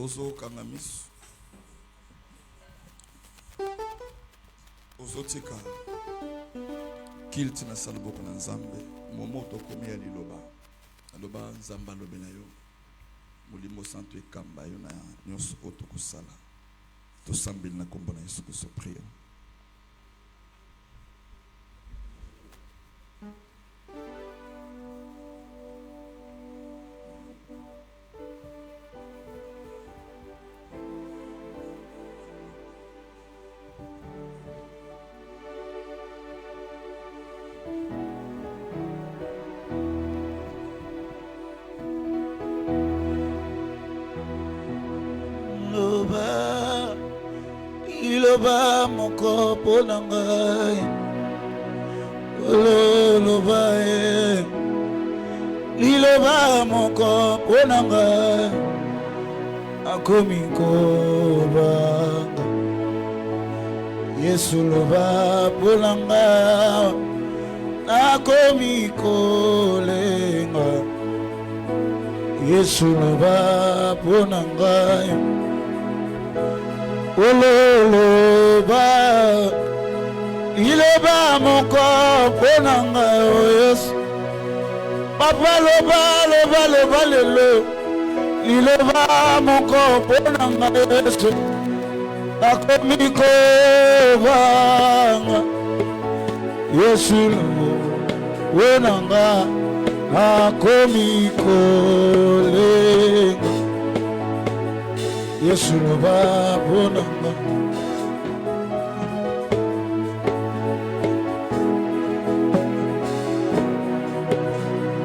Ozo Kangamis. Ozo Tika. Kilt na salboko na Nzambe. Momoto komi ya liloba. Aloba Nzamba lobena yo. Mulimo santo ekamba yo na nyonso otokusala. Tosambeli na kombo na Yesu Kristo prière. Liloba moko pona ngai Liloba Liloba moko pona ngai Akomi kobanga Yesu loba pona ngai Akomi kolenga Yesu loba pona ngai Oloba Iloba moko pona ngai Yesu Papa loba loba loba lelo Iloba moko pona ngai Yesu Akomi kobanga Yesu pona ngai Akomi kolenga Yesu loba pona ngai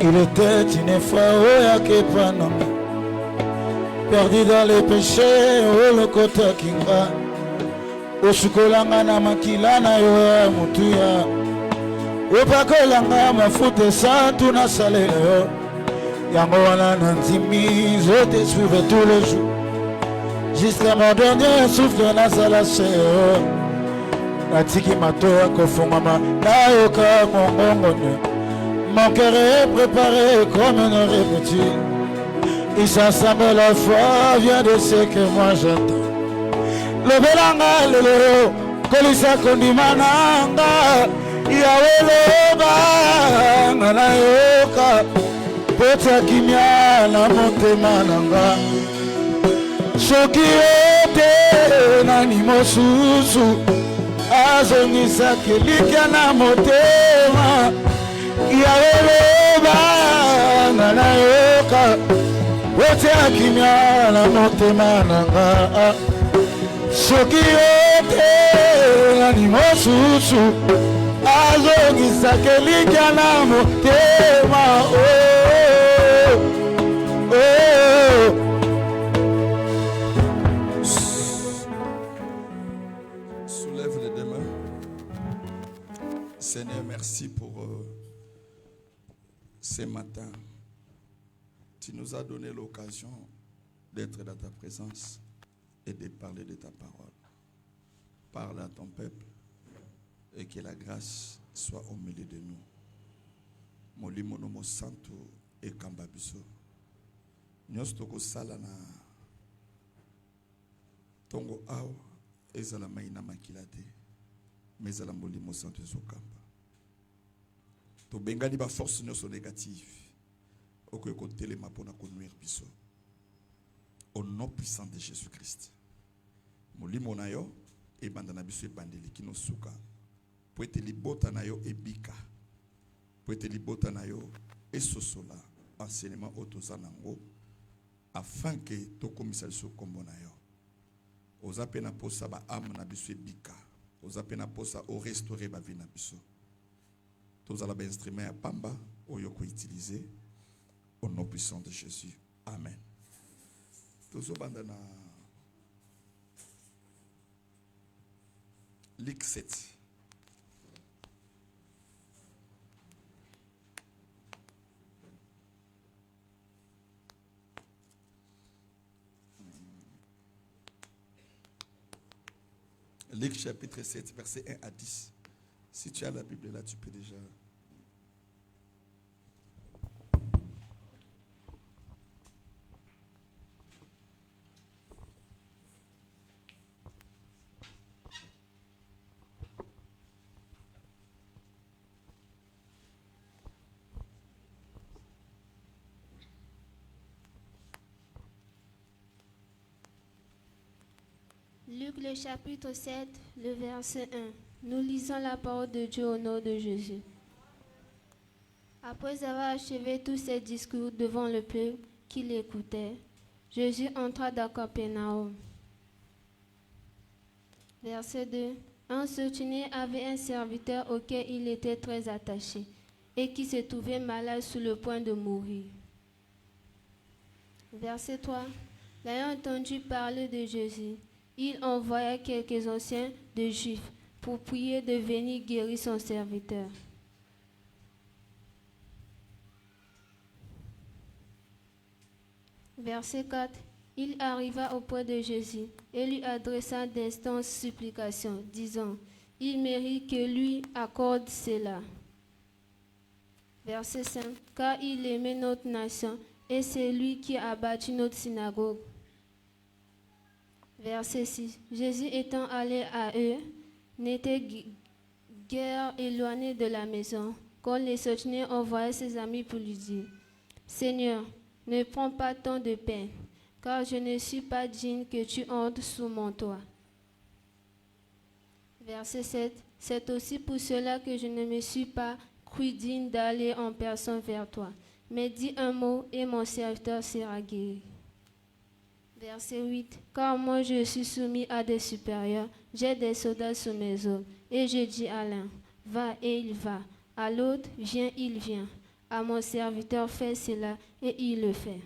Il était une fois Oyakepananga perdu dans les péchés Olokota kinga Osukolanga na makila na yo ya mutuya Opakolanga mafuta santu na salela yo Yango wana na ndimi zote suivre tous les jours Jusqu'à mon dernier souffle na salaseo Natiki matoa kofungama na yoka mongongo Mon cœur est préparé comme une répétition. Il s'assemble la foi vient de ce que moi j'entends. Le belanga le lero kolisa kondimananga Yahweh loba na yoka pota kimya na motema nanga Soki ete nani mosusu azongisa kelika na motema Yahweh loba na yoka wote akimya na motema nanga Soki ete nani mosusu azongisa kelika na motema Soulève les deux mains. Seigneur, merci pour ce matin. Tu nous as donné l'occasion d'être dans ta présence et de parler de ta parole. Parle à ton peuple et que la grâce soit au milieu de nous. Molimo no santo et kambabiso. Nyostoko sala na tongo awa ezala maina makilate. Mezala molimo santo ezokamba. To bengani ba force nyoso négative. Oko telema pona ko nuire biso. Au nom puissant de Jésus-Christ. Molimo na yo e bandana biso e bandeli kino suka. Po ete libota na yo ebika. Po ete libota na yo esosola enseignement otozanango afin que tokomisa biso kombo na yo. Oza pena posa ba âme na biso ebika. Oza pena posa o restaurer ba vie na biso. Tozala ba instrument ya pamba oyo ko utiliser au nom puissant de Jésus. Amen. Tozobanda na Luc 7. Luc chapitre 7, verset 1 à 10. Si tu as la Bible là, tu peux déjà... Luc le chapitre 7, le verset 1. Nous lisons la parole de Dieu au nom de Jésus. Après avoir achevé tous ses discours devant le peuple qui l'écoutait, Jésus entra dans Capernaum. Verset 2. Un soutenier avait un serviteur auquel il était très attaché et qui se trouvait malade sur le point de mourir. Verset 3. L'ayant entendu parler de Jésus, il envoya quelques anciens de Juifs pour prier de venir guérir son serviteur. Verset 4. Il arriva auprès de Jésus et lui adressa d'instantes supplications, disant, « Il mérite que lui accorde cela. » Verset 5. Car il aimait notre nation et c'est lui qui a bâti notre synagogue. Verset 6. Jésus étant allé à eux, n'était guère éloigné de la maison, quand les souteniers envoyaient ses amis pour lui dire, « Seigneur, ne prends pas tant de peine, car je ne suis pas digne que tu entres sous mon toit. » Verset 7. C'est aussi pour cela que je ne me suis pas cru digne d'aller en personne vers toi, mais dis un mot et mon serviteur sera guéri. Verset 8. Car moi je suis soumis à des supérieurs, j'ai des soldats sous mes ordres, et je dis à l'un, va et il va, à l'autre, viens, il vient, à mon serviteur, fais cela, et il le fait.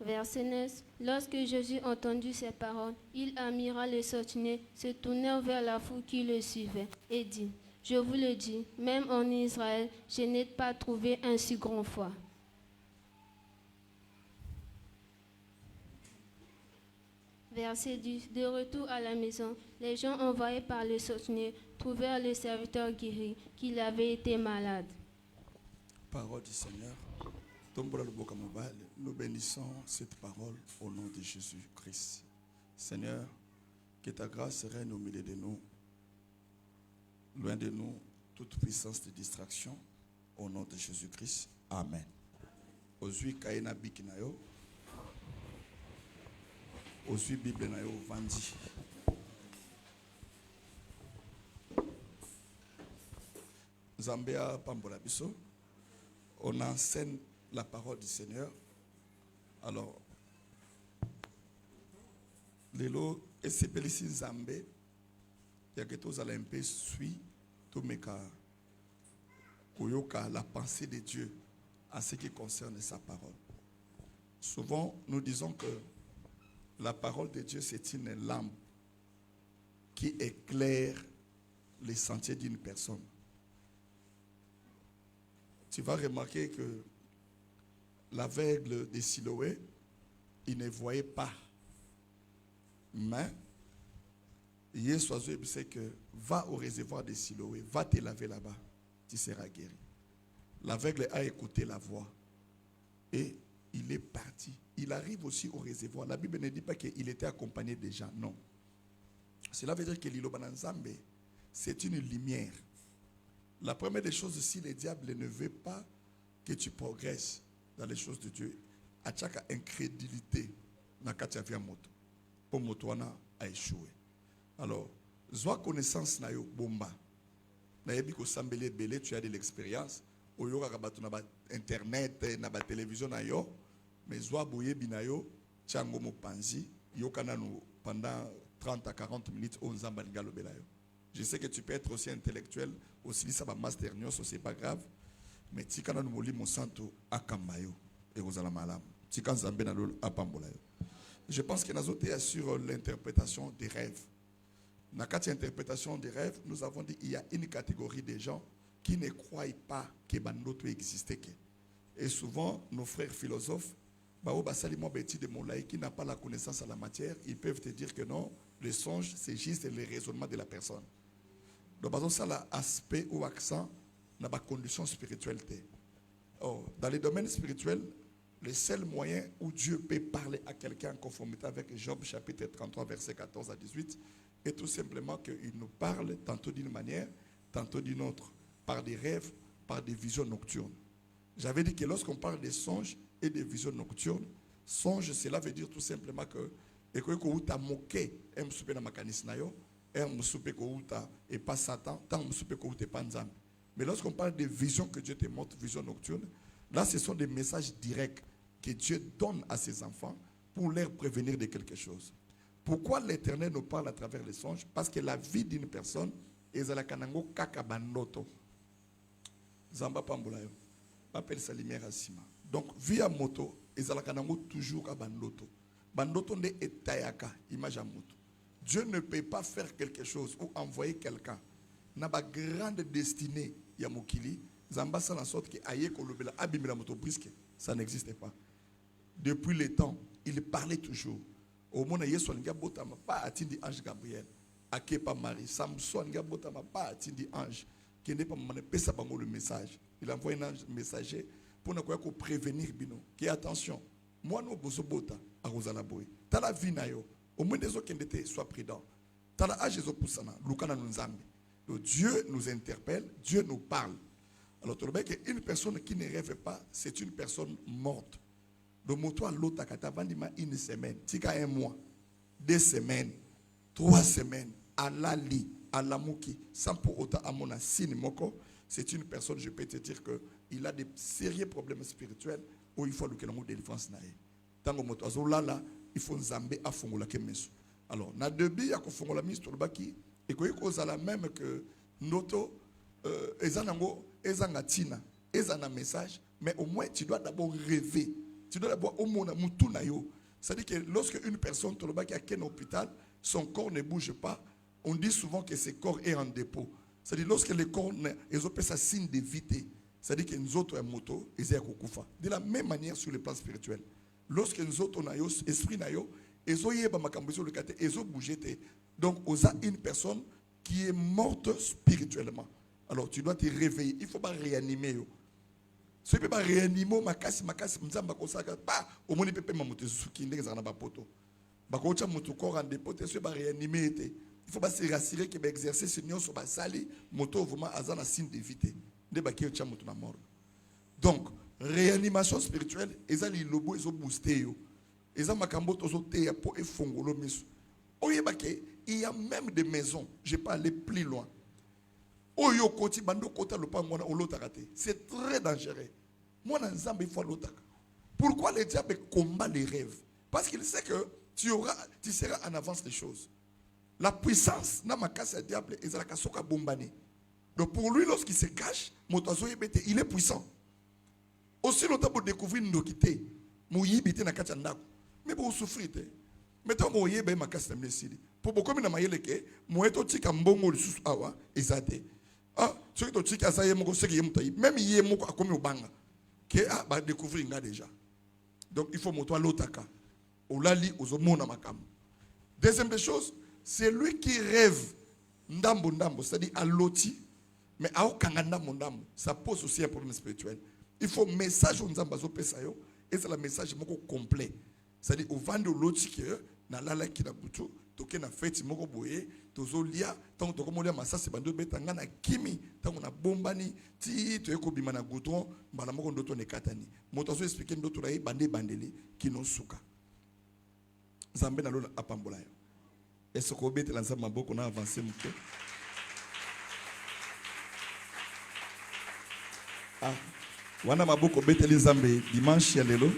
Verset 9. Lorsque Jésus entendit ces paroles, il admira les souteniers, se tournèrent vers la foule qui le suivait, et dit, je vous le dis, même en Israël, je n'ai pas trouvé un si grand foi. Verset 10. De retour à la maison, les gens envoyés par le soutenier trouvèrent le serviteur guéri, qu'il avait été malade. Parole du Seigneur. Nous bénissons cette parole au nom de Jésus-Christ. Seigneur, que ta grâce règne au milieu de nous. Loin de nous, toute puissance de distraction, au nom de Jésus-Christ. Amen. Ozui kaina bikinayo. Ozui Bible nayo vandi. Zambia pambola biso. On enseigne la parole du Seigneur. Alors, lelo esepelisi Zambé. Il y a quelque chose à l'impe suit tout meka koyoka la pensée de Dieu en ce qui concerne sa parole. Souvent, nous disons que la parole de Dieu, c'est une lampe qui éclaire les sentiers d'une personne. Tu vas remarquer que l'aveugle de Siloé, il ne voyait pas. Mais Jésus sait que va au réservoir de Siloé, va te laver là-bas, tu seras guéri. L'aveugle a écouté la voix et il est parti. Il arrive aussi au réservoir. La Bible ne dit pas qu'il était accompagné des gens, non. Cela veut dire que l'Ilobananzambe, c'est une lumière. La première des choses, si le diable ne veut pas que tu progresses dans les choses de Dieu, à chaque incrédulité, na katia moto, pour motoana a échoué. Alors, zoa connaissance na yo bomba. Na yebi ko sambele belé, tu as de l'expérience. Oyo kakabatu na ba internet, na ba télévision na yo, mais zoa boye binayo, tiango mo panzi, yo kananu pendant 30 à 40 minutes on zamba ngalo belayo. Je sais que tu peux être aussi intellectuel, aussi ça va master nyos, c'est pas grave, mais ti kananu moli mo santo akambayo et rozala malam. Ti kan zambe na lol apambolayo. Je pense que nous avons sur l'interprétation des rêves. Dans la interprétation des rêves, nous avons dit qu'il y a une catégorie de gens qui ne croient pas que Bandoto existe. Et souvent, nos frères philosophes, qui n'ont pas la connaissance à la matière, ils peuvent te dire que non, le songe, c'est juste le raisonnement de la personne. Donc, ça, l'aspect ou accent dans la condition spirituelle. Or, dans les domaines spirituels, le seul moyen où Dieu peut parler à quelqu'un en conformité avec Job chapitre 33, verset 14 à 18, est tout simplement qu'il nous parle tantôt d'une manière, tantôt d'une autre, par des rêves, par des visions nocturnes. J'avais dit que lorsqu'on parle des songes et des visions nocturnes, songe, cela veut dire tout simplement que et que tu as moqué un souper dans ma canis nayo, un souper que et pas Satan, tant un souper que tu pas nzambe. Mais lorsqu'on parle des visions que Dieu te montre, visions nocturnes, là ce sont des messages directs que Dieu donne à ses enfants pour leur prévenir de quelque chose. Pourquoi l'Éternel nous parle à travers les songes? Parce que la vie d'une personne est la kanango kakabandoto. Zamba pambulayo. Appelle ça lumière à Sima. Donc, via moto, et la kanango toujours à bandoto. Bandoto ne etayaka, image à moto. Dieu ne peut pas faire quelque chose ou envoyer quelqu'un. N'a pas grande destinée, Yamokili. Zamba ça en sorte que aye kolobela abimela moto brisque. Ça n'existait pas. Depuis le temps, il parlait toujours. Au monde Yesu nga botama pas atindi ange Gabriel. Ake pas Marie. Samson nga botama pas atindi ange. Qui n'est pas pesa bango le message. Il envoie un ange messager pour ne quoi que prévenir bino. Qui attention. Moi nous bozo bota à Rosala boy. Ta la vie na yo. Au moins des autres qui étaient sois prudent. Ta la âge zo poussana. Lukana nous zambi. Donc Dieu nous interpelle, Dieu nous parle. Alors tu vois qu'une personne qui ne rêve pas, c'est une personne morte. Le moto à l'autre à une semaine, tika un mois, 2 semaines, 3 semaines, à l'ali, à l'amouki, sans pour autant à mon signe moko, c'est une personne, je peux te dire qu'il a des sérieux problèmes spirituels où il faut le qu'il délivrance naïe. Tant que moto à là, il faut nzambe à fongola kemesu. Alors, na debi ya ko fongola ministre baki et ko yiko la même que noto ezanango ezangatina, ezana message, mais au moins tu dois d'abord rêver. Tu dois d'abord au monde mutunayo. C'est-à-dire que lorsque une personne qui a un hôpital, son corps ne bouge pas, on dit souvent que ce corps est en dépôt. C'est-à-dire lorsque le corps ils ont ça signe de vité. C'est-à-dire que nous autres un moto, ils sont kufa. De la même manière sur le plan spirituel. Lorsque nous autres on a esprit nayo, ils ont yeba makambiso le kate, ils ont bougé. Donc on a une personne qui est morte spirituellement. Alors tu dois te réveiller, il faut pas réanimer yo. Si tu peux réanimer makasi mzamba kosaka pas au moins pepe mamote suki ndenge na ba poto. Ba ko cha mutu corps en dépôt te ba réanimer été. Il faut pas se rassurer que ba exercice nyon so ba sali moto vraiment azana signe d'éviter. De ba ki cha mutu na mort. Donc réanimation spirituelle ezali lobo ezo booster yo. Eza makambo tozo te ya po efongolo miso. Oyeba ke il y a même des maisons, je vais pas aller plus loin. Oyo koti bando kota lopa ngona olotakate. C'est très dangereux. Moi dans Zambie il faut l'otaka. Pourquoi le diable combat les rêves? Parce qu'il sait que tu seras en avance des choses. La puissance na makasa diable ezalaka soka bombani. Donc pour lui lorsqu'il se cache, motazo yebete, il est puissant. Aussi longtemps pour découvrir ndokité, mouyibité na kacha ndako. Mais pour souffrir mais toi moyebe makasa mesili. Pour beaucoup na mayele ke moeto tika mbongo lisusu awa ezate. Ah, ceux qui ont dit que ça y est, même il y a beaucoup à comme au banga, qui a découvert déjà. Donc il faut moto à l'otaka. Au lali aux omona makam. Deuxième des choses, c'est lui qui rêve ndambo ndambo, c'est-à-dire à l'oti, mais à aucun ndambo ndambo, ça pose aussi un problème spirituel. Il faut message au nzambazo pesayo et c'est le message moko complet. C'est-à-dire au vendre l'oti qui na lala qui na butu. Toke na feti moko boye tozolia tango tokomolia masasi bando betanga na kimi tango na bombani ti to ekobima na goudron mbala moko ndoto ne katani moto azo expliquer ndoto rai bande bandeli kino suka Zambe na lolo apambola yo est-ce ko bete la nzamba maboko na avancer muko ah wana maboko bete li Zambe dimanche ya lelo.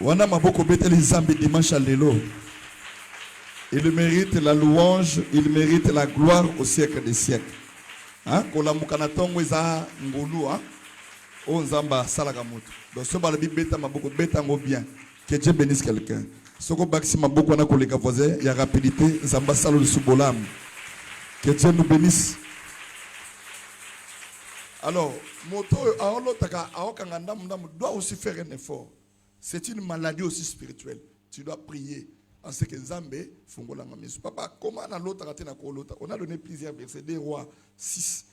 Wana maboko beteli Zambi dimanche à lelo. Il mérite la louange, il mérite la gloire au siècle des siècles. Hein? Kolamuka na tongo eza ngolu hein? O nzamba salaka moto. Donc ce balabi beta maboko beta ngo bien. Que Dieu bénisse quelqu'un. Soko baxi maboko na koleka voisin, il y a rapidité, nzamba salo le subolam. Que Dieu nous bénisse. Alors, moto aolo taka aokanga ndam doit aussi faire un effort. C'est une maladie aussi spirituelle. Tu dois prier en ce que Nzambe fongola ngamisu. Papa, comment on a l'autre raté na kolota? On a donné plusieurs versets. Des Rois 6.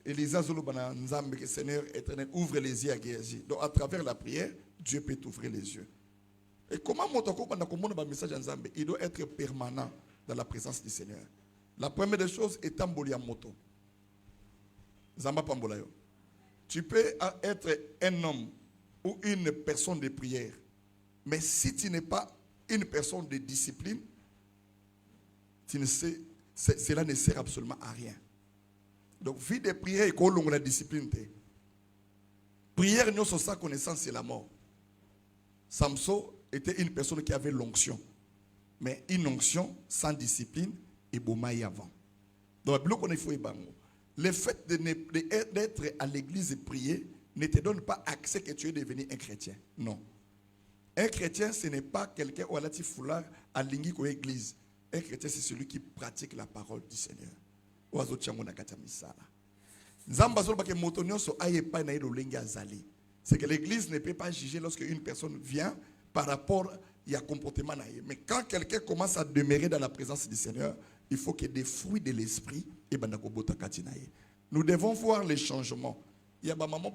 Élisa zolo bana Nzambe que Seigneur éternel ouvre les yeux à Géasi. Donc à travers la prière, Dieu peut t'ouvrir les yeux. Et comment mon toko bana komona ba message à Nzambe? Il doit être permanent dans la présence du Seigneur. La première des choses est tambolia moto. Zamba Pambolayo. Tu peux être un homme ou une personne de prière. Mais si tu n'es pas une personne de discipline, cela ne sert absolument à rien. Donc, vie de prière, et la discipline. Prière, nous sommes sans connaissance, c'est la mort. Samson était une personne qui avait l'onction. Mais une onction sans discipline et bomaï avant. Donc, le fait d'être à l'église et prier ne te donne pas accès que tu es devenu un chrétien. Non. Un chrétien, ce n'est pas quelqu'un qui a foulard à l'église. Un chrétien, c'est celui qui pratique la parole du Seigneur. C'est que l'église ne peut pas juger lorsque une personne vient par rapport à comportement. Mais quand quelqu'un commence à demeurer dans la présence du Seigneur, il faut que des fruits de l'esprit et nous devons voir les changements. Il y a des mamans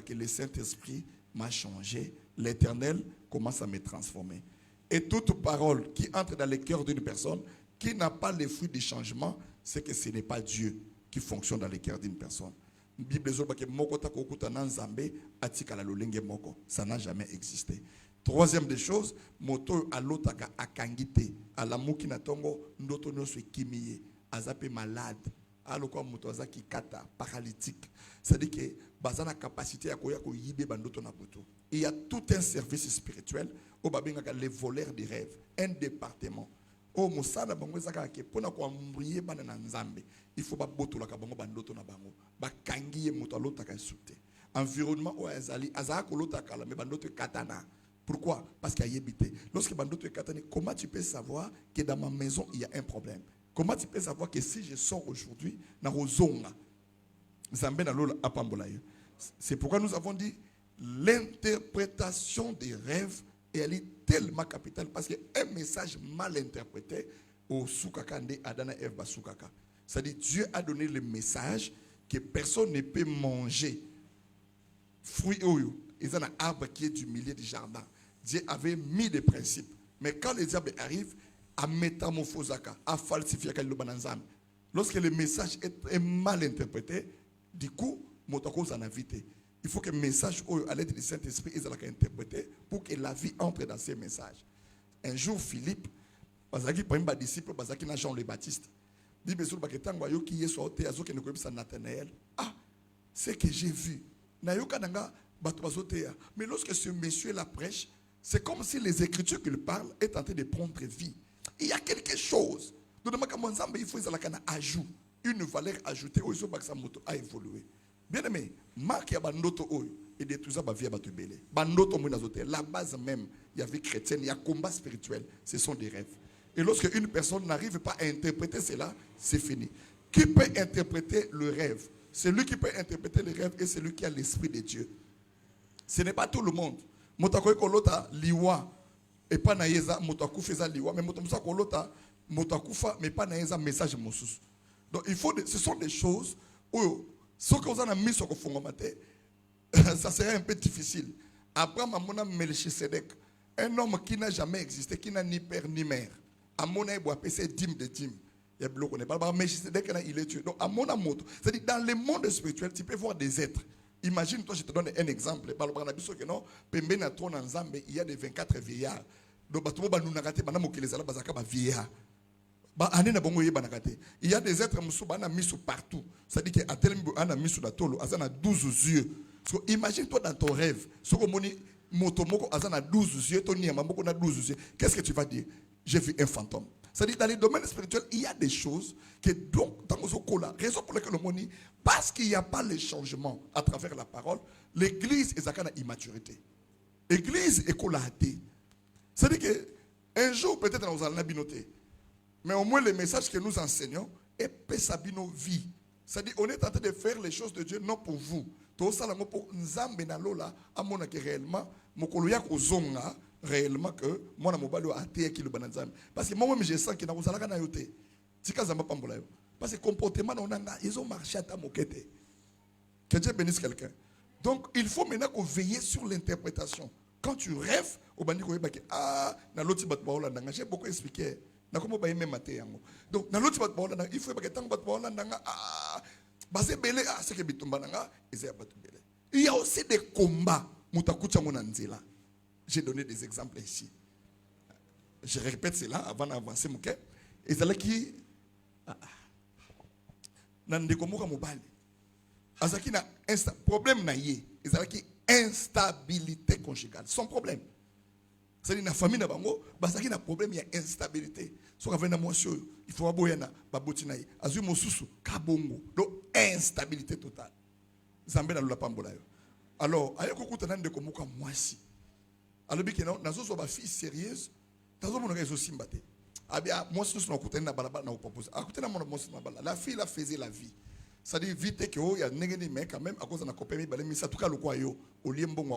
qui le Saint-Esprit m'a changé, l'Éternel commence à me transformer. Et toute parole qui entre dans le cœur d'une personne qui n'a pas les fruits du changement, c'est que ce n'est pas Dieu qui fonctionne dans le cœur d'une personne. Ça n'a jamais existé. Troisième des choses, moto alotaka akangite alamuki na tongo ndoto nyonso ekimiye azape malade aloko moto azaki kata paralytique. C'est-à-dire que bazana capacité ya koya ko yibe bandoto na buto. Il y a tout un service spirituel au babengaka les voleurs des rêves, un département. Oh musala bango ezaka ke pona ko ambrier bana na nzambe. Il faut ba botola ka bango bandoto na bango. Ba kangiye moto alotaka sute. Environnement o azali azaka lotaka la me bandoto katana. Pourquoi? Parce qu'il y a habité. Lorsque bandoto est katane, comment tu peux savoir que dans ma maison il y a un problème? Comment tu peux savoir que si je sors aujourd'hui na rozonga Zambé na lola apambolayo? C'est pourquoi nous avons dit l'interprétation des rêves, et elle est tellement capitale parce qu'un message mal interprété au soukakande adana Eve basukaka. C'est-à-dire Dieu a donné le message que personne ne peut manger fruits oyo. Ils ont un arbre qui est du milieu du jardin. Dieu avait mis des principes. Mais quand les diables arrivent, à métamorphoser, à falsifier le bananzam, lorsque le message est mal interprété, du coup, motoko en a vité. Il faut que le message à l'aide du Saint-Esprit soit interprété pour que la vie entre dans ces messages. Un jour, Philippe, Bazaki prend un disciple, Bazaki n'a Jean le Baptiste. Dit Besoul Baketango ayo qui est sorti azo que ne connaît pas Nathanaël. Ah, c'est que j'ai vu. Nayoka nanga mais lorsque ce monsieur la prêche, c'est comme si les écritures qu'il parle est en train de prendre vie. Il y a quelque chose. Il faut ajout, une valeur ajoutée au moto a évolué. Bien aimé, Marc ya bandoto oyo et de tout ça ba vie batu belé. Bandoto mo nazote, la base même, il y a vie chrétienne, il y a combat spirituel, ce sont des rêves. Et lorsque une personne n'arrive pas à interpréter cela, c'est fini. Qui peut interpréter le rêve? Celui qui peut interpréter le rêve est celui qui a l'esprit de Dieu. Ce n'est pas tout le monde. Motakoy kolota liwa et pas naïza motakoufeza liwa mais motamusa kolota motakoufa mais pas naïza message mosus. Donc il faut ce sont des choses où ce que vous en avez mis sur le fond ça serait un peu difficile. Abraham amona Melchisedec, un homme qui n'a jamais existé, qui n'a ni père ni mère. Amona il boit passer dîme de dîme. Il y a bloqué. Melchisedec il est tué. Donc amona moto. C'est-à-dire dans le monde spirituel tu peux voir des êtres. Imagine-toi, je te donne un exemple. Il y a des 24 vieillards. Il y a des êtres partout. C'est-à-dire qu'il y a 12 yeux. Imagine-toi dans ton rêve. Qu'est-ce que tu vas dire? J'ai vu un fantôme. C'est-à-dire dans les domaines spirituels, il y a des choses que donc dans nos raison pour laquelle le monde, parce qu'il n'y a pas les changements à travers la parole, l'église est à immaturité. L'église est colatée. C'est-à-dire qu'un jour peut-être nous allons binoter, mais au moins le message que nous enseignons est pésabi nos vies. C'est-à-dire on est en train de faire les choses de Dieu non pour vous. Tout ça pour nzambe na lola amona que réellement mokoloya kozonga réellement que moi na mobalo até ki le bananzam parce que moi-même je sens que na kozalaka na yote tika zamba pambola yo parce que comportement na onanga ils ont marché à ta moquette. Que Dieu bénisse quelqu'un. Donc il faut maintenant qu'on veille sur l'interprétation. Quand tu rêves au bandi ko yebaki ah na loti bat baola ndanga j'ai beaucoup expliqué Na comment ba même maté yango. Donc na l'autre bat il faut ba tant bat ba nanga basé belé c'est que bitumba nanga ezaya bat belé. Il y a aussi des combats mutakucha mona nzela. J'ai donné des exemples ici. Je répète cela avant d'avancer mon cœur. Et c'est là qui nandeko moka mobali. Azaki na problème na yé. Et c'est là qui instabilité conjugale. Son problème. C'est-à-dire na famille na bango, basaki na problème il y a instabilité. So ka vena mwasio, il faut aboyana baboti na yé. Azui mosusu kabongo. Donc instabilité totale. Zambé na lula pambola yo. Alors, ayeko kutana ndeko moka mwasi. Alors bien que non, nazo so ba fille sérieuse, nazo mono rezo simbate. Abia mwasi nous na kutana na balaba na propose. Akutana mono mwasi na balaba. La fille la faisait la vie. C'est-à-dire vite que il y a n'engeni mais quand même à cause na kopemi balé mi ça tout cas le quoi yo, oliembonga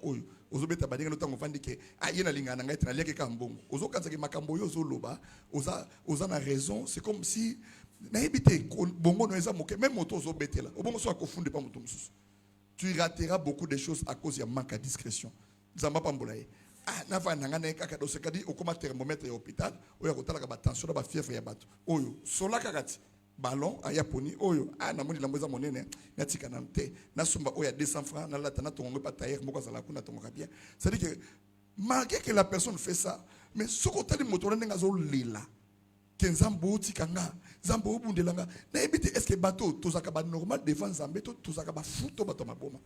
oyo. Ozobeta badinga notango vandi ke yena lingana ngait na liake ka mbongo. Ozokanza ke makambo yo zoloba, oza na raison, c'est comme si na ebité bongo no eza moke même moto ozobetela. Obongo so akofunde pa moto mususu. Tu rateras beaucoup de choses à cause de manque de discrétion. Zamba pambolaye. Na va nangana kaka do se kadi okoma thermomètre ya hôpital, oya kotala ka ba tension na ba fièvre ya bato. Oyo sola kakati ballon aya poni oyo na moni lamboza monene na tika na te na somba oya 200 francs na lata na tongo pa tailleur moko za la kuna tongo bien. C'est à dire que malgré que la personne fait ça, mais ce côté de moto ndenga zo lila. Kenzambo tikanga, zambo bundelanga. Na ebite est-ce que bateau tozaka ba normal devant zambe to tozaka ba futo bato maboma.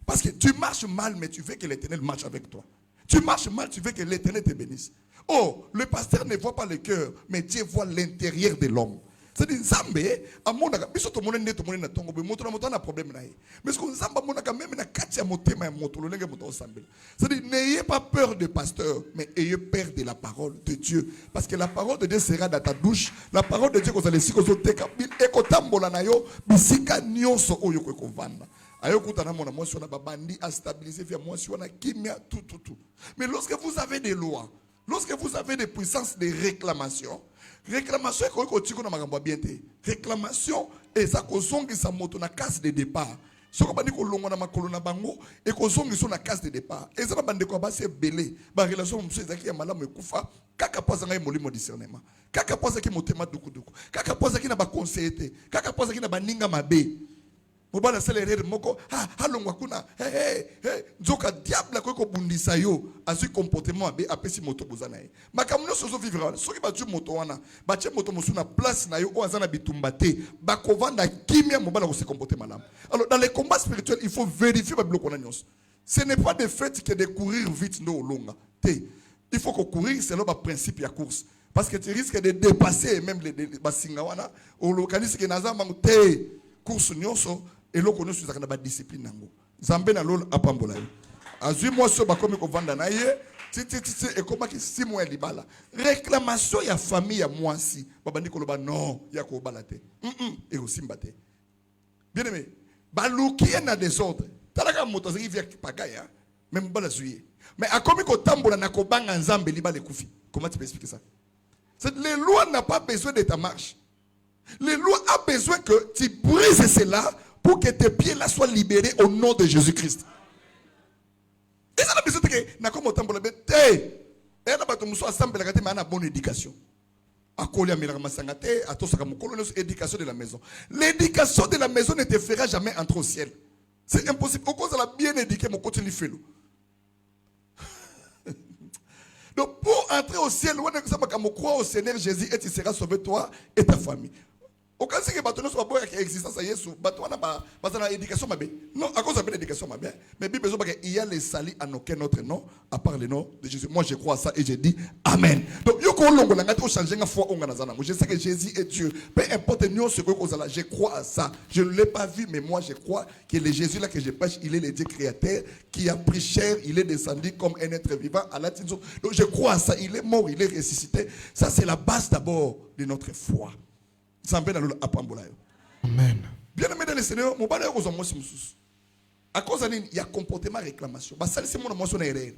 Parce que tu marches mal mais tu veux que l'Éternel marche avec toi. Tu marches mal, tu veux que l'Éternel te bénisse. Oh, le pasteur ne voit pas le cœur, mais Dieu voit l'intérieur de l'homme. C'est-à-dire Zambé, à mon avis, biso to monene to monene tongo be moto na problème na ye. Mais ce qu'on Zamba monaka même na katia motema ya moto lolenge moto osambela. C'est-à-dire n'ayez pas peur de pasteur, mais ayez peur de la parole de Dieu, parce que la parole de Dieu sera dans ta douche. La parole de Dieu ko zali siko zo teka ekotambola na yo bisika nyonso oyo ko vanda. Ayokutana mona mwasi wana babandi a stabiliser via mwasi wana kimia tout. Mais lorsque vous avez des lois, lorsque vous avez des puissances de réclamation est ko tiko na makambo bien te. Réclamation et ça ko zongi sa moto na case de départ. Soko bandi ko longo na makolo na bango et ko zongi so na case de départ. Et ça bandi ko ba se belé, ba relation mso ezaki ya malamu ekufa, kaka poza ngai molimo discernement. Kaka poza ki motema duku. Kaka poza ki na ba conseiller, kaka poza ki na ba ninga mabe. Mobala céléré moko halongwa kuna hey nzoka diable ko bundisa yo azu comportement abe apesi moto bozana ye makamno sozo vivre soki ba tu moto wana ba tie moto musuna place na yo o azana bitumba te ba kovanda kimia mobala ko se comporter malamu. Alors dans les combats spirituels il faut vérifier ba biloko na nyonso. Ce n'est pas de fait que de courir vite no longa te. Il faut que courir c'est le principe ya course parce que tu risques de dépasser même les basinga wana au localise que nazamba te course nyonso. Et l'on connaît sur la discipline nango. Zambé na lol apambola. Azui moi so bakomi ko vanda na ye, et comment ki 6 mois libala. Réclamation ya famille ya mwasi. Babandi ko loba non, ya ko balate. Et aussi mbate. Bien aimé, baluki na désordre. Talaka moto zaki via pagaya, même bala zuye. Mais akomi ko tambola na ko banga nzambe libala kufi. Comment tu peux expliquer ça? Les lois n'ont pas besoin de ta marche. Les lois ont besoin que tu brises cela pour que tes pieds là soient libérés au nom de Jésus-Christ. Et ça n'a besoin de que na comme tambola bete. Et na bato muso assemble la gate mais na bonne éducation. Akolia milaka masangate atosaka mukolo éducation de la maison. L'éducation de la maison ne te fera jamais entrer au ciel. C'est impossible. Au cause de la bien éduqué mon côté li fait. Donc pour entrer au ciel, on a croire au Seigneur Jésus et tu seras sauvé toi et ta famille. Au cas où bateau ne soit pas existence à Jésus, bateau n'a pas l'éducation ma non à cause de l'éducation ma bien, mais Bible besoin qu'il y a les salis à aucun autre nom à part le nom de Jésus. Moi je crois à ça et je dis amen. Donc yo ko longo na ngati o changer nga foi onga nazana. Je sais que Jésus est Dieu. Peu importe nous ce que cause là, je crois à ça. Je ne l'ai pas vu mais moi je crois que le Jésus là que je prêche, il est le Dieu créateur qui a pris chair, il est descendu comme un être vivant à la tinzo. Donc je crois à ça, il est mort, il est ressuscité. Ça c'est la base d'abord de notre foi. Amen. Bien aimé dans le Seigneur, mon balai aux hommes à cause d'un il y a comportement réclamation. Bah ça c'est mon émotion erreur.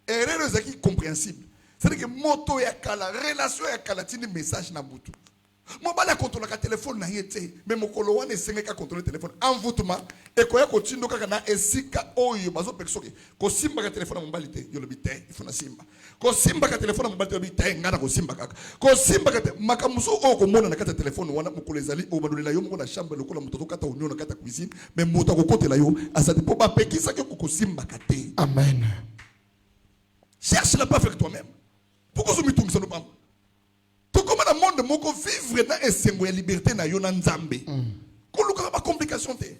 Erreur est compréhensible. C'est-à-dire que moto ya kala relation ya kala tini message na butu. Mon balai contrôle le téléphone na yete, mais mon koloane senge ka contrôler le téléphone. Envoûtement Et quand il continue à esika oyo bazo peksoke ko simba ka téléphone mobile te yo lobite il faut na simba ko simba ka téléphone mobile te lobite ngana ko simba kaka ko simba ka makamuso o ko mona na kata téléphone wana mukolo ezali o badolela yo moko na chambre lokola moto kata union na kata cuisine mais moto ko kotela yo asati po ba pekisa ke ko simba ka te. Amen. Cherche la paix avec toi-même. Pourquoi zo mitungisa no pamba to comme dans monde moko vivre na esengo ya liberté na yo na nzambe ko luka ba complication te.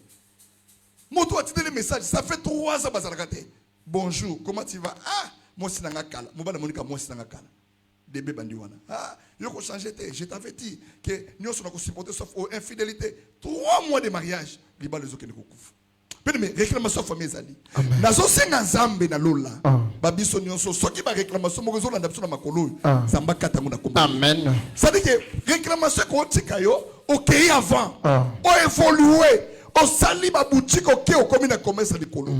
Moto a dit le message, ça fait 3 ans que bonjour, comment tu vas? Ah, moi c'est dans la cala. Moi c'est dans la cala. Débé bandiwana. Ah, yo ko changer te. Je t'avais dit que nous sommes supporter sauf infidélité. 3 mois de mariage, liba les okene ko kufu. Mais réclamation famille zali. Nazo senga nzambe na lola. Babiso nyonso soki ba réclamation mo zo na ndapso na makolo. Zamba katango na komba. Amen. Ça dit que réclamation ko tika yo, OK avant. O évoluer. O sali ba boutique OK o komi na commerce likolo.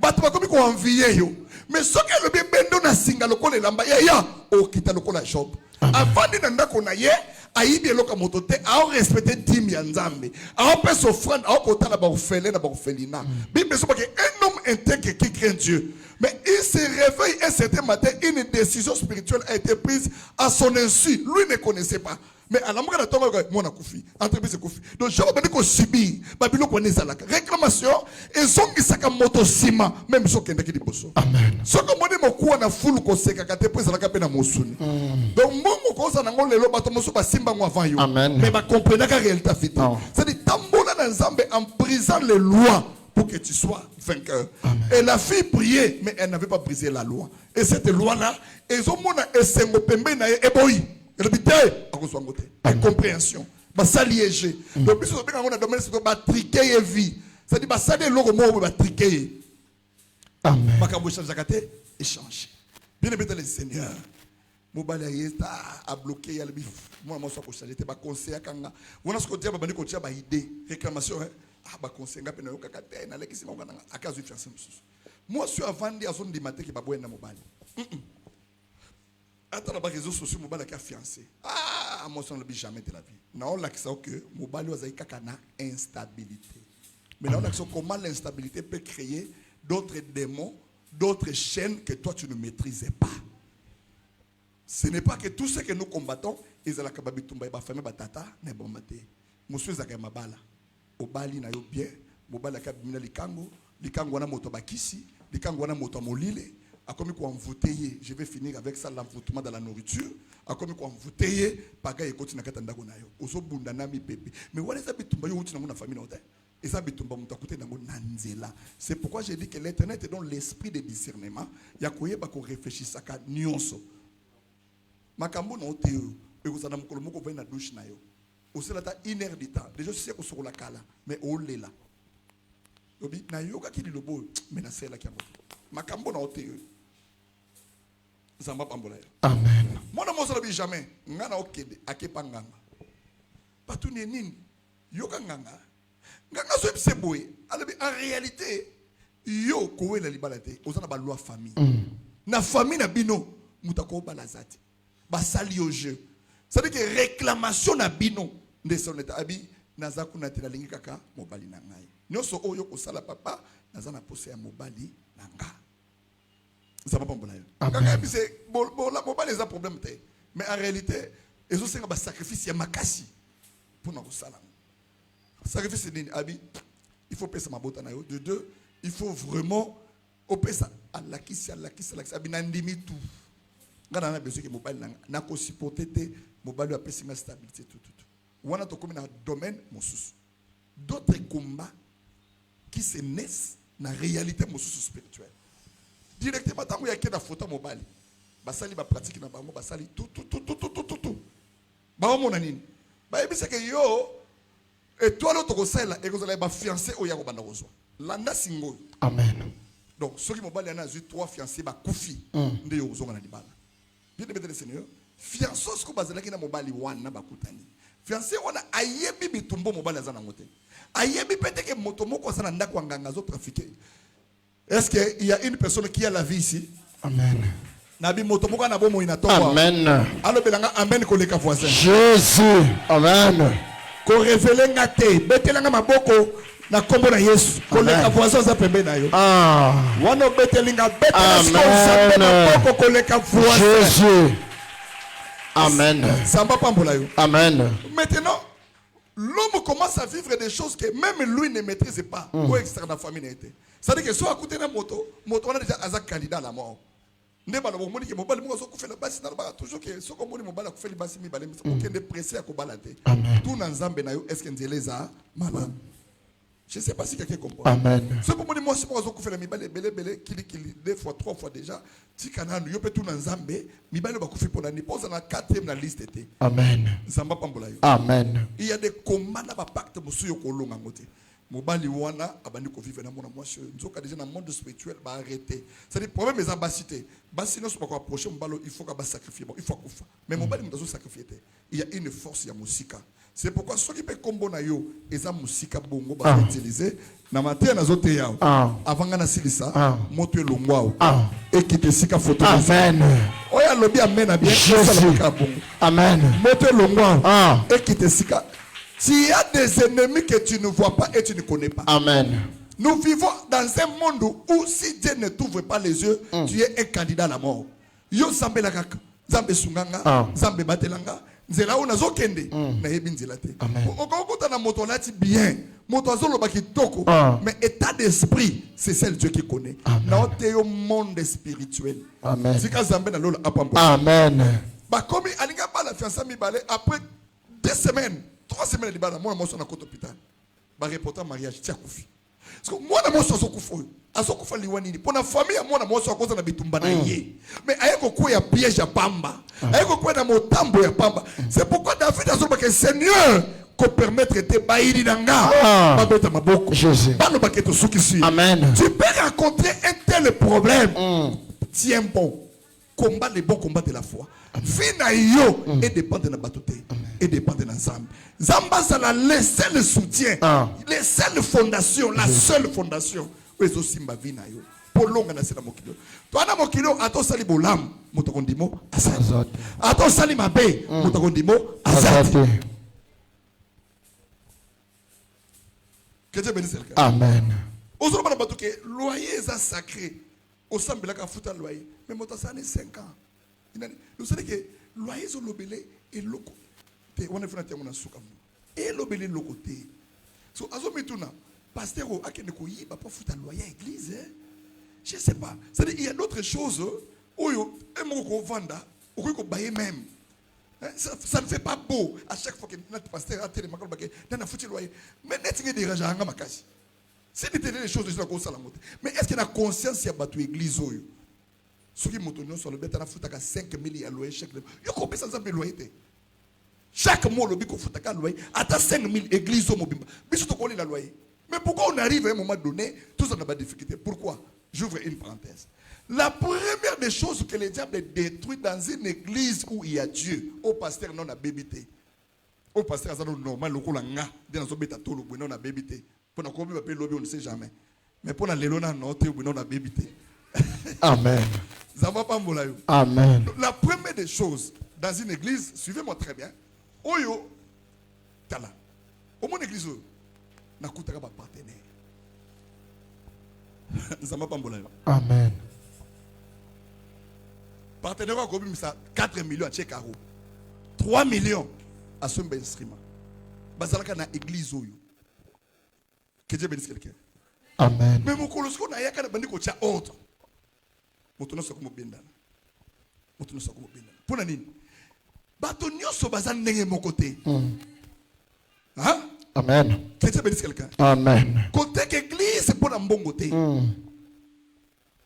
Bato ba komi ko envier yo. Mais soki le bendo na singa lokolo elamba ya o kita lokolo shop. Avant de ndako na ye ayibi eloka motote a respecter team ya nzambe. A pèse offrande a kota na ba orphelin na ba orphelina. Bible so que un homme intègre qui craint Dieu. Mais il se réveille un certain matin, une décision spirituelle a été prise à son insu. Lui ne connaissait pas. Mais à la mort de ton mon akoufi, entreprise koufi. Donc je vais dire subir, babilo connaît ça là. Réclamation et son qui saka moto ciment, même so kende ki diboso. Amen. So comme on mo kuwa na full ko seka kate prise la kapena mosuni. Donc mo ko ça na ngolo lelo bato moso ba simba ngo avant yo. Mais ba comprendre la réalité fiti. C'est dit tambola na nzambe en brisant les lois pour que tu sois vainqueur. Amen. Et la fille priait, mais elle n'avait pas brisé la loi. Et cette loi-là, ils ont mon esengo pembe na eboyi. Incompréhension. Ça liéger. Donc, si on a domaine, c'est que triquer et vie. C'est-à-dire que ça, c'est le triquer. Amen. Échanger. Bien aimé dans le Seigneur. Mobile a bloqué, il y a le bif. Moi, je suis conseiller. Je suis conseiller. On a ce qu'on dit, on a une idée. Réclamation. Ah, conseiller. Moi, je suis avant de la zone de matin qui va boire dans mobile. Attends, les réseaux sociaux, mobile qui a fiancé. Ah, moi, je ne l'ai jamais de la vie. Non, là, c'est que mobile a une instabilité. Mais là, comment l'instabilité peut créer d'autres démons, d'autres chaînes que toi, tu ne maîtrisais pas. Ce n'est pas que tout ce que nous combattons, ils ont la kababitumba, ils ont famille batata, ne bon maté. Monsieur Zaka Mabala, au Bali na yo bien, mobile qui a mis likango wana moto bakisi, likango wana moto molile. A comme quoi envoûter, je vais finir avec ça l'envoûtement dans la nourriture. A comme quoi envoûter, paga et continue à katanda gonayo. Oso bunda nami bébé. Mais voilà ça bitumba yo uti na mona famille note. Et ça bitumba muta kote na nanzela. C'est pourquoi j'ai dit que l'Éternel te donne l'esprit de discernement. Ya koye ba ko réfléchir saka nyonso. Makambo no te yo. E ko sana mukolo moko va na douche na yo. Oso la ta 1 heure de temps. Déjà c'est ko soko la kala, mais o lela. Obi na yoka ki lobo, mais na sela ki abo. Makambo no te yo. Amen. Moi, je ne sais jamais. Je ne sais pas. Parce que en réalité, yo kowe la liberté. Vous avez la loi famille. Na famille na bino, mutako balazati. Basali au jeu. Ça veut dire que réclamation na bino. Ndesoneta abi nazaku na tela lingi kaka mobali na ngai. Nyoso oyo ko sala papa nazana posé ya mobali na nga. Ça va pas bon là. C'est bon là bon les problèmes mais en réalité ils ont un sacrifice ya makasi pour nous salam. Sacrifice c'est abi il faut payer ma bota na yo de 2 il faut vraiment opé ça à la kisi abi na ndimi tout. Ngana na besoin que mobile na ko supporter te mobile a pesi ma stabilité tout. On a to comme dans domaine mosus. D'autres combats qui se naissent dans la réalité mosus spirituelle. Directement tant qu'il y a que la photo mobile basali ba pratique na bango basali tout ba mo nanini ba ebisa ke yo et toi l'autre kosala et vous allez ba fiancé o ya ko banda kozwa landa singo. Amen. Donc ceux qui mobile yana eu 3 fiancés ba kufi nde yo zonga na libala bien de le Seigneur fiancé ce ko bazala ki na mobile wana ba kutani fiancé wana ayebi bitumbo mobile azana ngote ayebi pete ke moto moko sana ndako nganga zo trafiquer. Est-ce qu'il y a une personne qui a la vie ici? Amen. Nabi motomoka na bomo inatoka. Amen. Alors belanga amen ko leka voisin. Jésus. Amen. Ko révéler ngate, betelanga maboko na kombo na Yesu koleka voisin za pembe na yo wana betelinga betela skonza na poko koleka voisin Jésus. Amen. Samba pambola yo. Amen. Maintenant l'homme commence à vivre des choses que même lui ne maîtrise pas ou externe la famille n'était. C'est-à-dire que soit à côté d'un moto on a déjà un candidat à la mort. Ndeba na bomoni ke mobali mo zo kufela basi na ba toujours que so komoni mobali akufeli basi mi balé aucun de pressé à kobalate. Tout na nzambe na yo est-ce que nzeleza mama. Je ne sais pas si quelqu'un comprend. Amen. Ce que moi, c'est pour ça que je fais les kili, 2 fois, 3 fois déjà. Si canal, yo peut tout dans Zambé, mi bale ba kufi pour la pose dans la 4e la liste était. Amen. Zamba pambola yo. Amen. Il y a des combats na ba pacte musu yo kolonga ngote. Mobali wana abandi ko vivre na mona moi nzoka déjà dans le monde spirituel ba arrêter. C'est-à-dire problème les ambassadeurs. Basi non soit pas approcher mbalo il faut que ba sacrifier. Il faut kufa. Mais mobali mutazo sacrifier. Il y a une force ya musika. C'est pourquoi ceux qui peuvent combo na yo eza musika bongo ba utiliser na matin na zote yao avant na silisa moto elongwao et qui te sika photo. Amen. Oya lobi amen bien Amen. moto elongwao et qui te sika. S'il y a des ennemis que tu ne vois pas et tu ne connais pas. Amen. Nous vivons dans un monde où si Dieu ne t'ouvre pas les yeux, tu es un candidat à la mort. Yo zambe la kaka, zambe sunganga, zambe batelanga. Nzela ona zokende na yebi nzela te. Okokota na moto lati bien. Moto azolo bakitoko. Mais état d'esprit, c'est celle Dieu qui connaît. Na oteyo monde spirituel. Amen. Sika zambe na lola apambo. Amen. Ba komi alinga ba la fiancée mi balé après 2 semaines, 3 semaines de bala moi na na côté hôpital. Ba reporter mariage tia kufi. Parce que moi na mo so kufu. Azokufa liwani ni pona famille ya mwana mwoso akoza na bitumba na ye. Mais ayeko kwa ya piège ya pamba. Ayeko kwa na motambo ya pamba. C'est pourquoi David azoba que Seigneur ko permettre te baïdi nanga. Babeta maboko. Jésus. Bano baketo sukisi. Amen. Tu peux rencontrer un tel problème. Tiens bon. Combat les bons combats de la foi. Fina yo et dépend de la batoute et dépend de l'ensemble. Zamba ça le seul soutien, les seules fondations, la seule fondation. Wezo simba vina yo. Polonga na sela mokilo. To ana mokilo ato sali bolam mutokondimo azati. Ato sali mabe mutokondimo azati. Que Dieu bénisse le cas. Amen. Aujourd'hui on a batuke loyer est sacré. Au sambela ka futa loyer. Mais motasane 5 ans. Nous savons que loyer zo lobele et loko. Te on est venu à mon souka. Et lobele loko te. So azo mituna pasteur a qui ne connaît pas pour foutre loyer à l'église. Je ne sais pas. C'est-à-dire il y a d'autres choses où un mot qu'on venda, ou qu'on baille même. Ça ne fait pas beau à chaque fois que notre pasteur a télé makalo baké dans foutre loyer. Mais n'est-ce que déjà anga makasi. C'est des choses de la salamote. Mais est-ce qu'il y a conscience ya batu église oyo? Ceux qui motonno sur le bête na fouta ka 5 000 à loyer chaque. Yo combien ça fait loyer? Chaque mois le biko fouta ka loyer ata 5 000 église au mobimba. Biso to connait la loyer. Mais pourquoi on arrive à un moment donné, tout ça n'a pas de difficulté? Pourquoi? J'ouvre une parenthèse. La première des choses que le diable détruit dans une église où il y a Dieu, au pasteur non a bébité. Au pasteur ça normal le kolanga, dans so beta tolo non a bébité. Pour na kobi ba lobby on ne sait jamais. Mais pour na lelona note non a bébité. Amen. Ça va pas mbola yo. Amen. La première des choses dans une église, suivez-moi très bien. Oyo tala. Au mon église nakutaka ba partenaire. Nzamba pambola yo. Amen. Partenaire ko bimisa 4 millions à Tchekaro. 3 millions à son instrument. Bazalaka na église oyo. Que Dieu bénisse quelqu'un. Amen. Mais mon colosso na yaka na bandiko cha ordre. Motono soko mobendana. Motono soko mobendana. Pona nini? Bato nyoso bazan ndenge mokote. Hein? Amen. Que Dieu bénisse quelqu'un. Amen. Côté église pour mbongo te.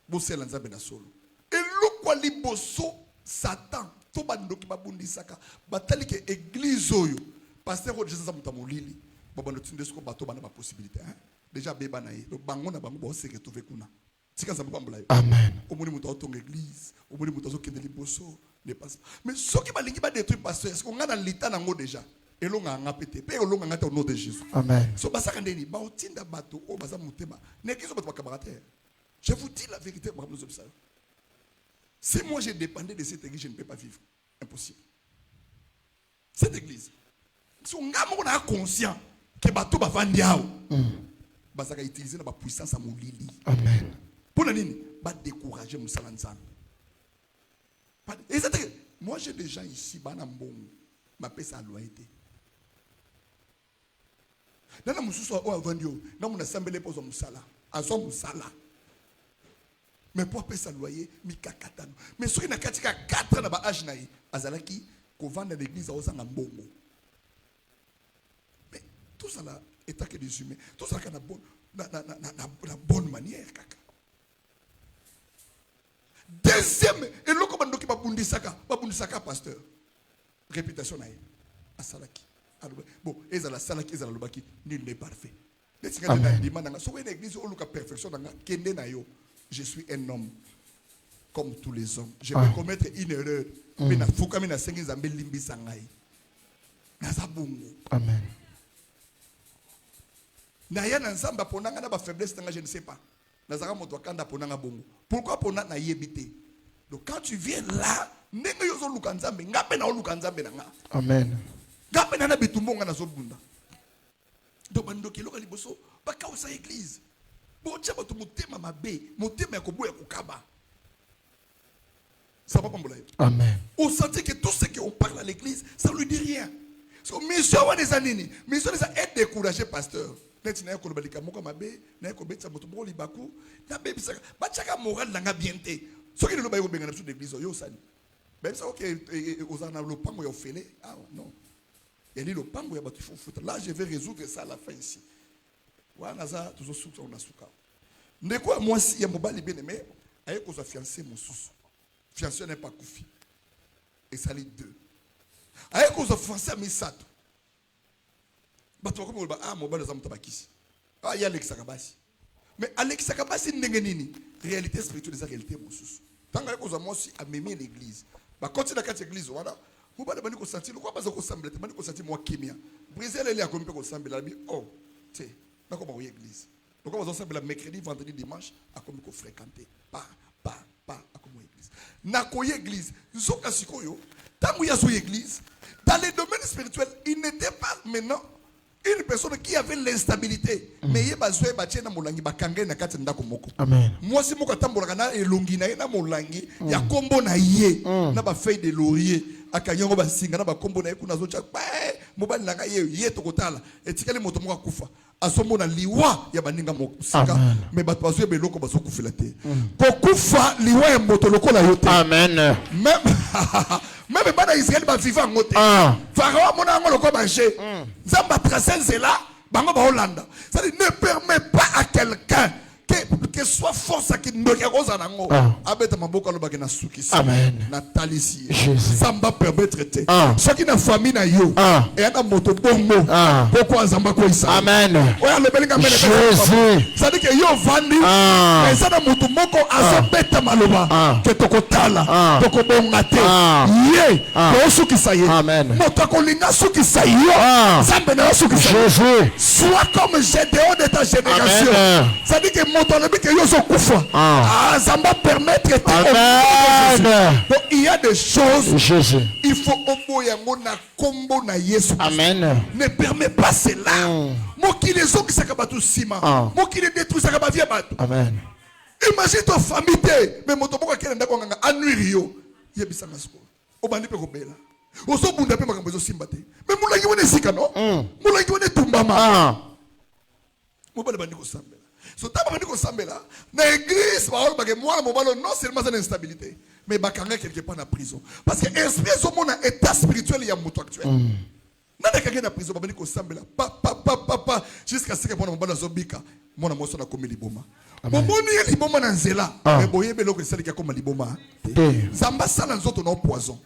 Bosela nzambe na solo. Et lokwa liboso Satan to bandoki babundisaka batali ke église oyo pasteur o Jesus mutamolili babando tindesko bato bana ba possibilité hein. Déjà beba na ye. Donc bango na bango bo se retrouver kuna. Tika nzambe pambola yo. Amen. Omoni muto otonga église, omoni muto azokende liboso ne passe. Mais ce qui va lingi ba détruire pasteur, est-ce qu'on a dans l'état nango déjà? Et l'on a ngapete, pe l'on a ngata au nom de Jésus. Amen. So basaka ndeni ba otinda bato o baza mutema. Ne kizo bato camarade. Je vous dis la vérité, si moi je dépendais de cette église, je ne peux pas vivre. Impossible. Cette église. Si on a conscient que bato ba vandiao. bazaka utiliser na ba puissance à molili. Amen. Pour nini ba décourager musala nzambe. Et c'est moi j'ai des gens ici bana mbongo ma pesa loyauté. Nana mususu o avandio na muna sambele pozo musala. Azo musala. Mais pour pesa loyer mikakatano. Mais soki na katika 4 na ba âge na yi azalaki ko vendre l'église au zanga mbongo. Mais tout ça là état que des humains, tout ça na bonne na bonne manière kaka. Deuxième, et le commando qui va bundisaka pasteur. Réputation na asalaki. Bon, ezala salaki ezala lobaki, nul n'est parfait. Je suis un homme comme tous les hommes. Je vais commettre une erreur. Mais na fukami na sengi zambe limbi sangai. Na zabungu. Amen. Na ya na nzamba ponanga na ba faiblesse tanga je ne sais pas. Nazara moto kanda ponanga bongo. Pourquoi pona na yebite? Donc quand tu viens là, ndenge yozo luka nzambe, ngape na luka nzambe na nga. Amen. Ngape na bitumbonga na zobunda. Donc bando kiloka liboso, baka osa église. Bo tcha bato motema mabe, motema ya koboya kokaba. Ça va pas m'bolaye. Amen. On sentait que tout ce qu'on parle à l'église, ça ne lui dit rien. So mission wa des anini, mission des être découragé pasteur. Net na ko balika moko mabe, na ko betsa moto mo libaku, na be bisaka, ba tchaka moral na nga bienté. So ki le ba yo benga na sur l'église yo sani. Même ça OK ozana lo pango yo fele. Ah non. Il dit le pango ya batu faut foutre. Là je vais résoudre ça à la fin ici. Wa naza tuzo suka on asuka. Ndeko moi si ya mobali bien aimé, aye ko za fiancé mosusu. Fiancé n'est pas koufi. Et ça les deux. Aye ko za fiancé à misato. Bato ko ba ah mobali za mutabakisi. Ah ya Alex Sakabasi. Mais Alex Sakabasi ndenge nini? Réalité spirituelle des réalités mosusu. Tant aye ko za moi si a mémé l'église. Ba continue na l'église voilà. Mobali bani ko sentir quoi bazo ko sembler, bani ko sentir moi kimia. Briser les liens ko mpe ko sembler bi oh, tu sais, na ko ba église. Donc on va ensemble mercredi, vendredi, dimanche, à comme qu'on fréquenter. Pas, à comme église. Na koye église. Zoka sikoyo. Tant qu'il y a sur église, dans les domaines spirituels, il n'était pas maintenant une personne qui avait l'instabilité. Mais il y a besoin de bâtir na molangi, bakangé na kati ndako moko. Amen. Moi si moko tambola na elongi na molangi, ya kombo na ye, na ba feuille de laurier. Akanyongo ba singa na ba kombo na ye kuna zocha. Mobali na ye tokotala. Etikali moto moko kufa. Asomo na liwa ya baninga mosika mais bato bazwe beloko bazo kufela te ko kufa liwa ya moto lokola yote amen même bana Israël ba vivant ngote pharaon mona ngo lokola banché nzamba tracer là bango ba Hollande ça ne permet pas à quelqu'un que soit force qui ne regarde nango abeta maboko lo bakena sukisi na talisi samba permettre te ce qui na famille na yo et na moto bongo pourquoi nzamba ko isa amen oya le belinga mele ça dit que yo vandi mais ça na moto moko azobeta maloba que tokotala tokobonga te ye ko sukisa ye moto ko linga sukisa yo nzambe na sukisa Jésus soit comme Gédéon de ta génération ça dit que moto que yo kufa zamba permettre donc il y a des choses il faut oboyango na kombo na Yesu amen ne permet pas cela mokili ezoki saka batu sima mokili détruit saka ba vie batu amen imagine ton famille te mais moto boko kenda ndako nganga anuiri yo yebisa ngasko obandi pe ko bela oso bunda pe makambo ezo simba te mais mulangi wone sika no mulangi wone tumbama mobali bandi ko sambela. So taba bandi ko sambela na église ba ol bagé moi mobalo non seulement c'est l'instabilité mais bakanga quelque part na prison parce que esprit zo mona état spirituel ya moto actuel nana kanga na prison bandi ko sambela pa jusqu'à ce que mona mobalo zobika mona moso na komi liboma momoni liboma na nzela mais boyebe loko esalika koma liboma zamba sala nzoto na poison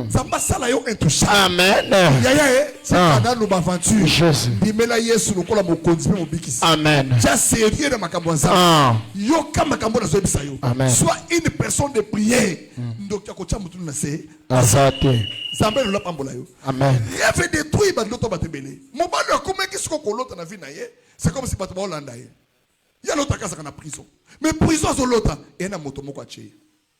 zamba sala yo intouchable amen ya c'est pendant nos aventures dimela Yesu lokola mokonzi pe mobikisi amen ja sérieux na makambo nzamba yo kama makambo na zobisa yo soit une personne de prière ndokia ko cha mutu na se azate zamba lo pambola yo amen rêve détruit ba ndoto batebele mobalo akomeki siko kolota na vie na ye c'est comme si bato ba Hollande ye. Il y a l'autre qui est en prison. Mais prison sur l'autre, il y a un moto.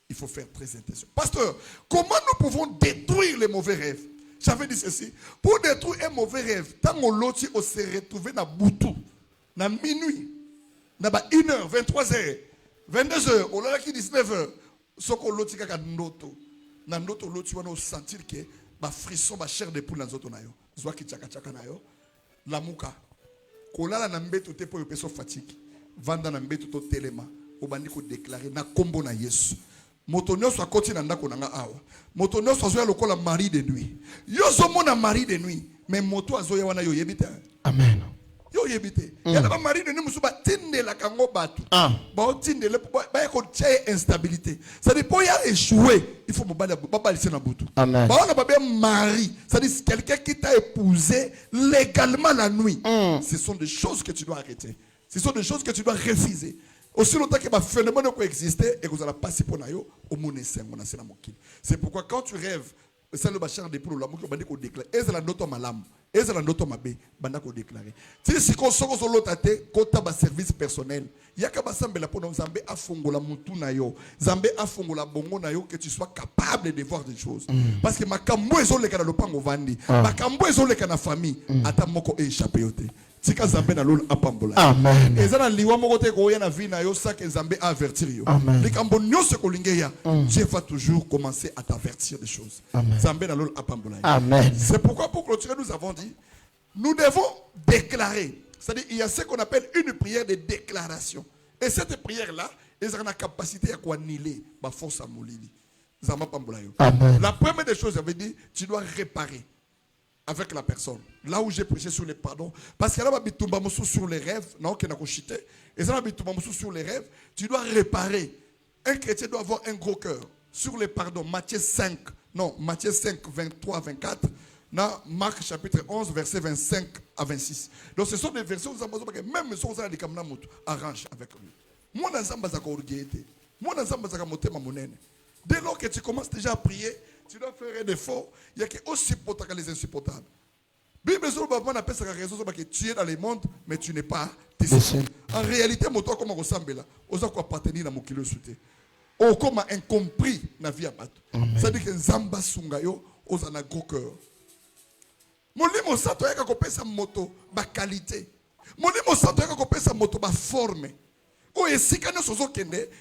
Il faut faire très attention. Pasteur, comment nous pouvons détruire les mauvais rêves? J'avais dit ceci. Pour détruire un mauvais rêve, tant que l'autre se retrouve dans Boutou, dans minuit, na ba 1h 23h 22h au là qui 19h soko loti kaka ndoto na ndoto loti wana sentir que ba frisson ba chair de poule na nzoto na yo zwa ki chaka na yo lamuka kolala na mbeto te po yo peso fatigue vanda na mbeto to telema obandi ko déclarer na kombo na Yesu moto nyonso akoti na ndako nanga awa moto nyonso azoya lokola mari de nuit yo zo mona mari de nuit mais moto azoya wana yo yebite Amen. yo yebite ya na ba mari de nuit musuba tindela kango batu ba tindele ba ko tche instabilité ça dépend ya échouer il faut mobali na butu Amen. ba on a pas mari ça dit quelqu'un qui t'a épousé légalement la nuit ce sont des choses que tu dois arrêter ce sont des choses que tu dois refuser. Aussi longtemps que ma phénomène peut exister et que vous allez passer pour nayo au monde c'est pourquoi quand tu rêves c'est le bachar de pour la mouki bandi ko déclarer et c'est la note malam et c'est la note mabe banda ko déclarer si ko soko solo tate ko ta ba service personnel yaka ba sambela pour nzambe afongola mutu na yo nzambe afongola bongo na yo que tu sois capable de voir des choses parce que makambo ezoleka na lopango vandi makambo ezoleka na famille ata moko échappé yote. Tika Zambé na lol apambola. Amen. Ezana liwa moko te ko ya na vie na yo ça que Zambé a avertir yo. Les kambo nyonso ko lingeya, Dieu va toujours commencer à t'avertir des choses. Zambé na lol apambola. Amen. C'est pourquoi pour clôturer nous avons dit nous devons déclarer. C'est-à-dire il y a ce qu'on appelle une prière de déclaration. Et cette prière là, elle a la capacité à quoi annihiler ba force à molili. Zamba pambola yo. La première des choses, ça veut dire tu dois réparer avec la personne. Là où j'ai prêché sur les pardons. Parce que là, sur les rêves, non, qui n'a pas chité. Et ça, sur les rêves, tu dois réparer. Un chrétien doit avoir un gros cœur. Sur les pardons, Matthieu 5, 23, 24. Dans Marc chapitre 11, verset 25 à 26. Donc ce sont des versets où vous avez même si vous avez des camarades, arrange avec lui. Moi, dans dès lors que tu commences déjà à prier, tu dois faire un effort. Il y a que aussi supportable que les insupportables. Bible appelle ça raison que tu es dans le monde, mais tu n'es pas décès. En réalité, moi, comme on ressemble là, on doit appartenir à mon kilo soutien. On comme incompris dans la vie à battre. C'est-à-dire que Zamba Sungayo, on a un gros cœur. Mon limo sato yaka kopé sa moto, ba qualité. Mon limo sato yaka kopé sa moto, ba forme. Oh, et si quand nous sommes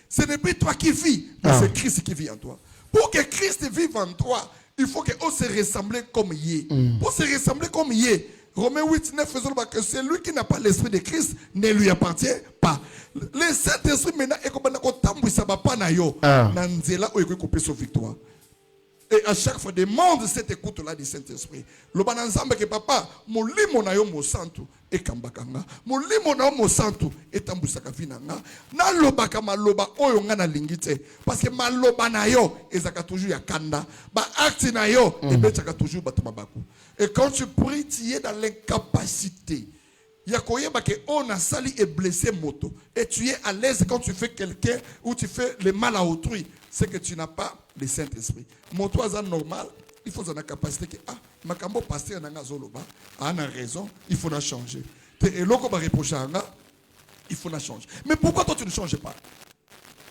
ce n'est plus toi qui vis, mais c'est Christ qui vit en toi. Pour que Christ vive en toi, il faut qu'on se ressemble comme il est. Pour se ressembler comme il est, Romains 8, 9 faisons que celui qui n'a pas l'esprit de Christ ne lui appartient pas. Le Saint-Esprit maintenant est comme un ça va pas na yo. Nanzela ou couper son victoire. Et à chaque fois, demande cette écoute-là du Saint-Esprit. Le bananzambe que papa, mon limo na yo mo santu et kambakanga. Mon limo na yo mo santu et tambusaka vinanga. Na lobaka maloba oyo nga na lingite. Parce que maloba na yo ezaka toujours ya kanda. Ba acte na yo ebetaka toujours batumabaku. Et quand tu pries, tu es dans l'incapacité. Yakoyeba que on a sali et blessé moto. Et tu es à l'aise quand tu fais quelqu'un ou tu fais le mal à autrui. C'est que tu n'as pas le Saint-Esprit. Mon toit normal, il faut la capacité que ma cambo pasteur n'a zoloba, a raison, il faut la changer. Et l'autre va reprocher il faut la changer. Mais pourquoi toi tu ne changes pas?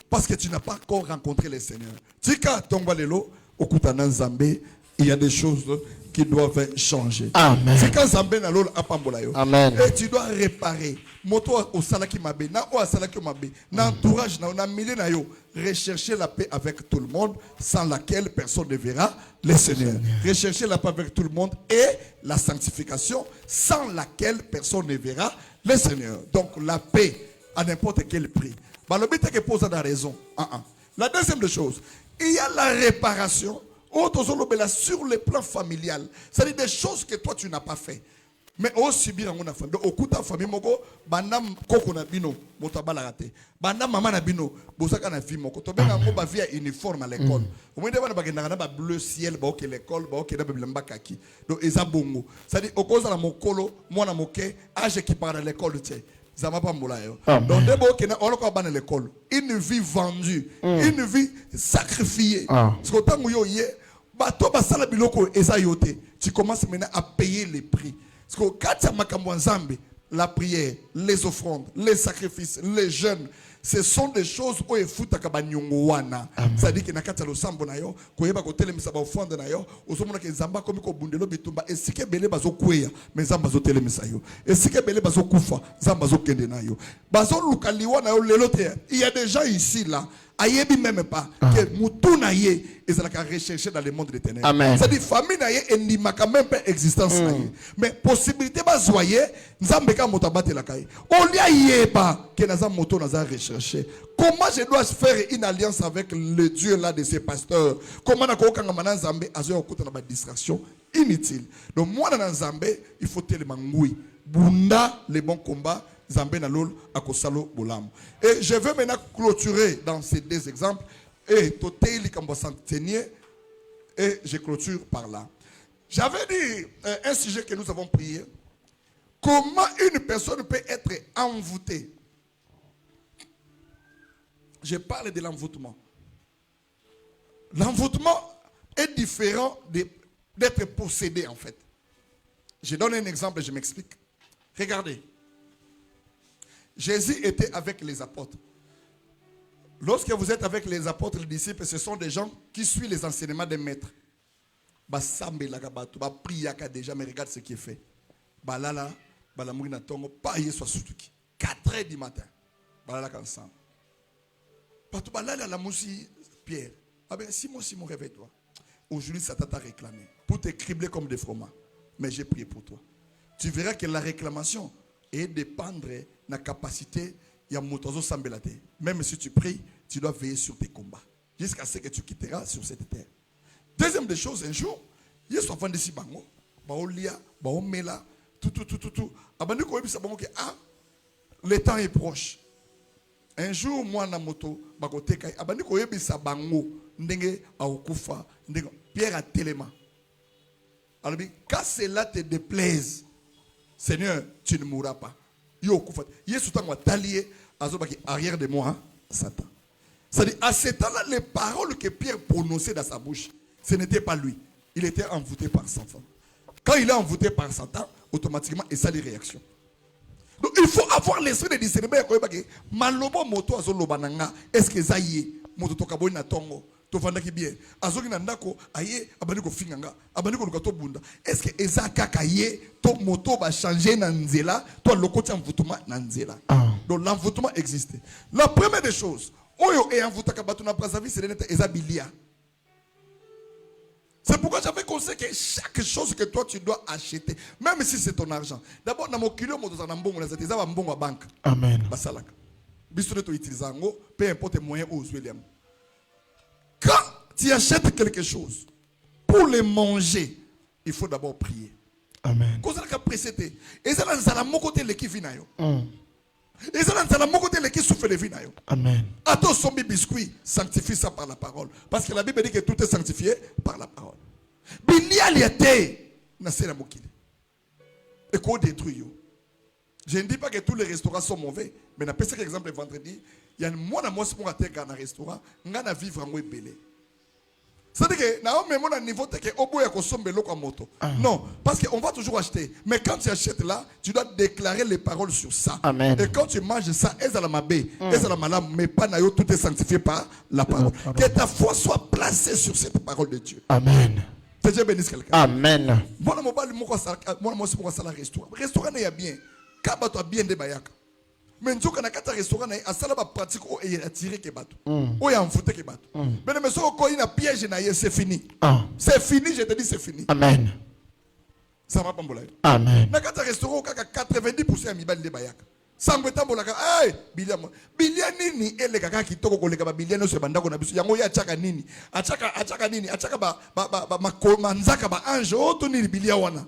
Parce que tu n'as pas encore rencontré le Seigneur. Tika tombalelo okutana Nzambe, il y a des choses qui doivent changer. Amen. C'est quand Zambé na lolo apambola yo. Amen. Et tu dois réparer. Moto au salaki mabe, na o salaki mabe, na entourage na milieu na yo, rechercher la paix avec tout le monde, sans laquelle personne ne verra le Seigneur. Rechercher la paix avec tout le monde et la sanctification, sans laquelle personne ne verra le Seigneur. Donc la paix à n'importe quel prix. Bah le but est que pose la raison. La deuxième des choses, il y a la réparation. Sur le plan familial, c'est-à-dire des choses que toi tu n'as pas fait, mais aussi bien dans famille. Au coup ta famille moko, banam koko na bino, motabala raté. Banam maman na bino, bosaka na fille moko. Tobenga mo ba via uniforme à l'école. Au moins devant bagenda na ba bleu ciel, ba ok l'école, ba ok na bilamba kaki. Donc eza bongo. C'est-à-dire au cause la mokolo, moi na moké, âge qui part à l'école tu sais. Donc, une vie vendue, une vie sacrifiée. Tu commences maintenant à payer les prix. Parce que quand tu as la prière, les offrandes, les sacrifices, les jeûnes, ce sont des choses où il faut wana. C'est-à-dire que nakata lo sambo na yo, koyeba ko telemisa ba offrande na yo, osomona ke nzamba komi ko bundelo bitumba, esike bele bazo kweya, mais nzamba zo telemisa yo. Esike bele bazo kufa, nzamba zo kende na yo. Bazo lukaliwa na yo lelo te. Il y a des gens ici là, ayebi même pas que mutuna ye ezalaka rechercher dans le monde des ténèbres. C'est-à-dire famille na ye endimaka même pas existence na ye. Mais possibilité bazoyer, nzambe ka moto batela kai. Olia yeba que naza moto naza rechercher. Comment je dois faire une alliance avec le Dieu là de ces pasteurs? Comment na ko kanga mana nzambe azo okuta na ba distraction inutile. Donc moi na nzambe, il faut tellement ngui. Bunda les bons combats. Zambé na lol akosalo bolam. Et je veux maintenant clôturer dans ces deux exemples. Et Toteli Kambosantenier. Et je clôture par là. J'avais dit un sujet que nous avons prié. Comment une personne peut être envoûtée? Je parle de l'envoûtement. L'envoûtement est différent d'être possédé en fait. Je donne un exemple et je m'explique. Regardez. Jésus était avec les apôtres. Lorsque vous êtes avec les apôtres, les disciples, ce sont des gens qui suivent les enseignements des maîtres. Déjà, mais regarde ce qui est fait. 4 heures du matin. Ensemble. Pierre. Simon, réveille-toi. Aujourd'hui, Satan t'a réclamé pour te cribler comme des fromages. Mais j'ai prié pour toi. Tu verras que la réclamation et dépendre de la capacité de motozo sambelate. Même si tu pries, tu dois veiller sur tes combats jusqu'à ce que tu quitteras sur cette terre. Deuxième des choses, un jour, il y a souvent des bango, baolia, baomela, tout. Abandi ko yebisa bango que le temps est proche. Un jour, moi na moto bakoteka, abandi ko yebisa bango ndenge aokufa, ndenge Pierre a tellement. Alors quand cela te déplaise, Seigneur, tu ne mourras pas. Yesu tango talié azobaki arrière de moi, Satan. C'est-à-dire à ce temps-là, les paroles que Pierre prononçait dans sa bouche, ce n'était pas lui. Il était envoûté par Satan. Quand il est envoûté par Satan, automatiquement, il a des réactions. Donc il faut avoir l'esprit de discernement. Malobo moto azolobananga. Est-ce que ça y est? Moto tokaboni na tongo. Tovandaki bien. Azoki na ndako aye abandi ko finganga. Abandi ko lukato bunda. Est-ce que eza kaka ye to moto va changer na nzela? To lokoti envoûtement na nzela. Donc l'envoûtement existe. La première des choses, oyo e envoûtaka batu na brazavi c'est l'eta eza bilia. C'est pourquoi j'avais conseillé que chaque chose que toi tu dois acheter, même si c'est ton argent. D'abord, dans mon kilo, moto za mbongo na zati za mbongo banque. Amen. Basalaka. Bisone to utiliser ngo, peu importe les moyens où vous liam. Quand tu achètes quelque chose, pour le manger, il faut d'abord prier. Amen. Quand tu as précédé, et ça dans la mokote le qui vient yo. Et ça dans la mokote le qui souffle le vina yo. Amen. Attends son biscuit, sanctifie ça par la parole, parce que la Bible dit que tout est sanctifié par la parole. Bilia liate na sera mokili. Et qu'on détruit yo. Je ne dis pas que tous les restaurants sont mauvais, mais na pesa exemple vendredi, il y a moi na moi pour attaquer dans un restaurant, ngana vivre en belé. C'est-à-dire que na on même niveau que obo ya kosombe loko moto. Non, parce qu'on va toujours acheter, mais quand tu achètes là, tu dois déclarer les paroles sur ça. Amen. Et quand tu manges ça, ezala mabé, ezala malam, mais pas na yo tout est sanctifié par la parole. Que ta foi soit placée sur cette parole de Dieu. Amen. Que Dieu bénisse quelqu'un. Amen. Moi moi ça la restaurant. Restaurant est bien. Kaba to bien de bayaka. Mais nous quand on restaurant a ça la pratique ou attirer que bateau. Ou ya envoûter que bateau. Mais mais so ko ina piège na c'est fini. C'est fini, je te dis c'est fini. Amen. Ça va pas mbola. Amen. Na kata restaurant kaka 90% ya mibali de bayaka. Sangwe tambola ka ay bilia nini ele kaka kitoko koleka ba bilia no se bandako na biso yango ya achaka nini? Achaka nini? Achaka ba manzaka ba ange oto nini bilia wana.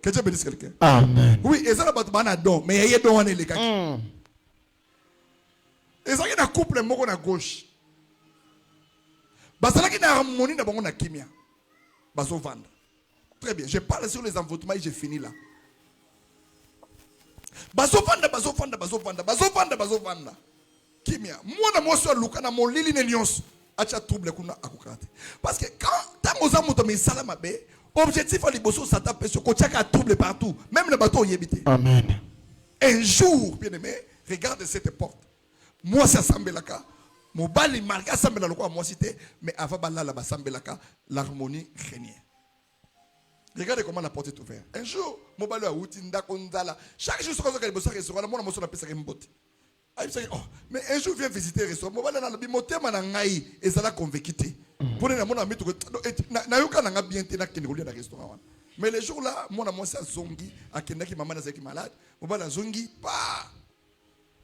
Que Dieu bénisse quelqu'un. Amen. Oui, et ça n'a pas de don, mais il y a don les kaki. Et ça y a un couple moko na gauche. Basala qui na harmonie na bango na kimia. Baso vendre. Très bien, je parle sur les envoûtements et j'ai fini là. Baso vendre. Kimia. Moi na moi so luka na molili ne lions. Acha trouble kuna akukate. Parce que quand tango za moto me sala mabe, Objectif à liboso, ça tape sur côté à trouble partout. Même le bateau y habite. Amen. Un jour, bien aimé, regarde cette porte. Moi, c'est Sambelaka. Mon bal est marqué à Sambelaka, moi cité, mais avant Bala, là-bas, Sambelaka, l'harmonie régnait. Regardez comment la porte est ouverte. Un jour, mon bal a outinda konzala. Chaque jour, ce qu'on a fait, c'est restaurant, moi, on a appelé ça une botte. Mais un jour, viens visiter le restaurant. Mon bal a mon thème à Nangaï, et ça l'a convaincu. Pour les mon ami, Nayoka n'a bien été dans le restaurant. Mais les jours là, mon ami, c'est Zongi, à Kendaki, maman, est malade. Mon bal a Zongi, pas.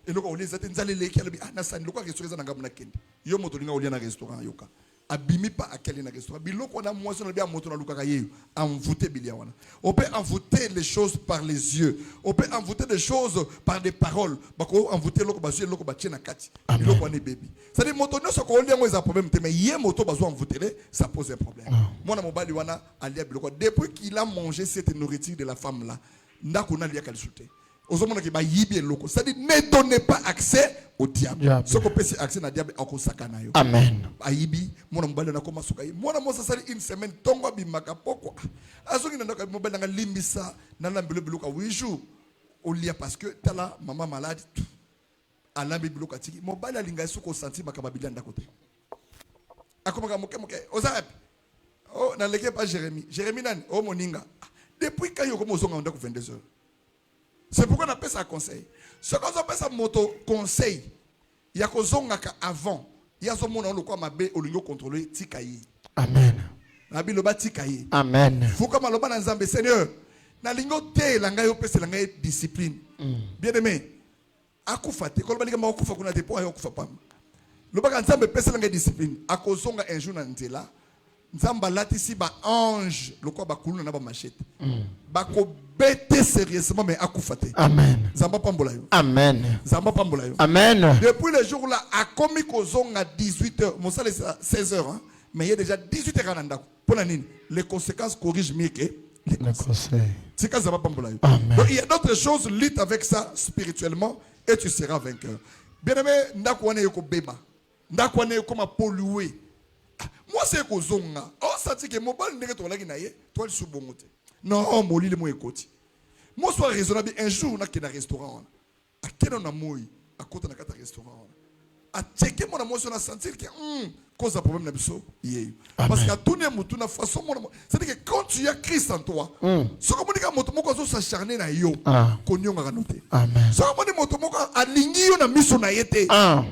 Et donc, on les a dit, les qui a Nassan, le quoi restaurant dans la Kendi. Yo motolinga au lien dans restaurant Yoka. Abimi pas à quel restaurant. Bilo qu'on a moisson bien moto dans Luka Kaye. Envoûter biliawana. On peut envoûter les choses par les yeux. On peut envoûter des choses par des paroles. Bako envoûter loko basu loko batien na kati. Bilo qu'on est bébé. Ça dit moto non ce qu'on lien moi ça problème mais hier moto basu envoûter ça pose un problème. Moi na mobali wana alia bilo depuis qu'il a mangé cette nourriture de la femme là, ndako na lia kalisuté. C'est-à-dire, ne donnez pas accès au diable. Ce qu'on peut accès au diable, c'est Amen. Aïbi, mon mobile n'a commencé à moi, ça une semaine, tongo bimaka poko. Azogi n'a mobile n'a limbisa, n'a l'ambulé bloqué 8 jours. Au lit parce que t'as la maman malade. À l'ambulé bloqué tiki. Mobile a linga sous qu'on sentit ma kababila d'un côté. Akomaka moke moke. Ozarep. Oh, n'a l'équipe pas Jérémie. Jérémie nan. Oh moninga. Depuis quand yo comme ozonga on doit 22 heures. C'est pourquoi on appelle ça conseil. Ce qu'on appelle ça moto conseil, il y a que avant, il y a ce monde où on a contrôlé tikayi. Amen. Nabi loba tikayi. Amen. Faut comme loba na nzambe Seigneur. Na lingo te langa yo pese langa discipline. Bien aimé. Akufate ko loba linga akufa kuna depo ayo akufa pam. Loba ka nzambe pese langa discipline. Akozonga un jour na nzela. Nzamba latisi ba ange lokwa ba kuluna na ba machette. Ba ko bête sérieusement mais akufate. Amen. Nzamba pambola yo. Amen. Nzamba pambola yo. Amen. Depuis le jour là a commis kozonga 18h, mon salaire c'est 16h hein, mais il y a déjà 18h en ndako. Pour la nini, les conséquences corrigent mieux que les conseils. C'est quand Nzamba pambola yo. Donc il y a d'autres choses, lutte avec ça spirituellement et tu seras vainqueur. Bien aimé, ndako wane yoko beba. Ndako wane yoko ma polluer. Moi c'est kozonga. Oh ça dit que mobile ndenge to laki na ye, toi le subongote. Non, mon lit le mot écoute. Moi sois raisonnable un jour on a qui dans restaurant. À quel on a moi à côté na kata restaurant. À checker mon amour sur la sentir que cause un problème na biso. Parce qu'à tout ne mutu na façon mon c'est-à-dire que quand tu as Christ en toi, ce que mon diga moto moko zo s'acharner na yo, konyonga kanote. Amen. Ce que mon moto moko alingi yo na miso na yete,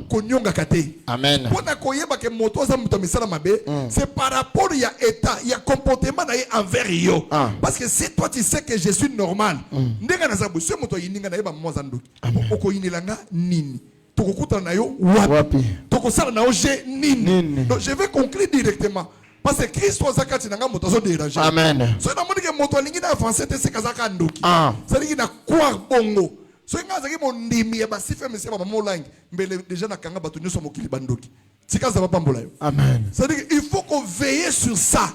konyonga kate. Amen. Pona koyeba ke moto za muto misala mabe, c'est par rapport ya état, ya comportement na ye envers yo. Parce que si toi tu sais que je suis normal, ndenge na zabu ce moto yininga na yeba mmoza ndoki. Oko yinilanga nini? Donc je vais conclure directement. Parce que Christ was a catching a moto déranger. Amen. So na monike moto lingi na avancer te sekazaka ndoki. Ça dit na croire bongo. So nga zaki mondimi ya basife mesi ba molangi mbele déjà na kanga batu nyoso mokili bandoki. Tikaza ba pambola yo. Amen. Ça dit il faut qu'on veille sur ça.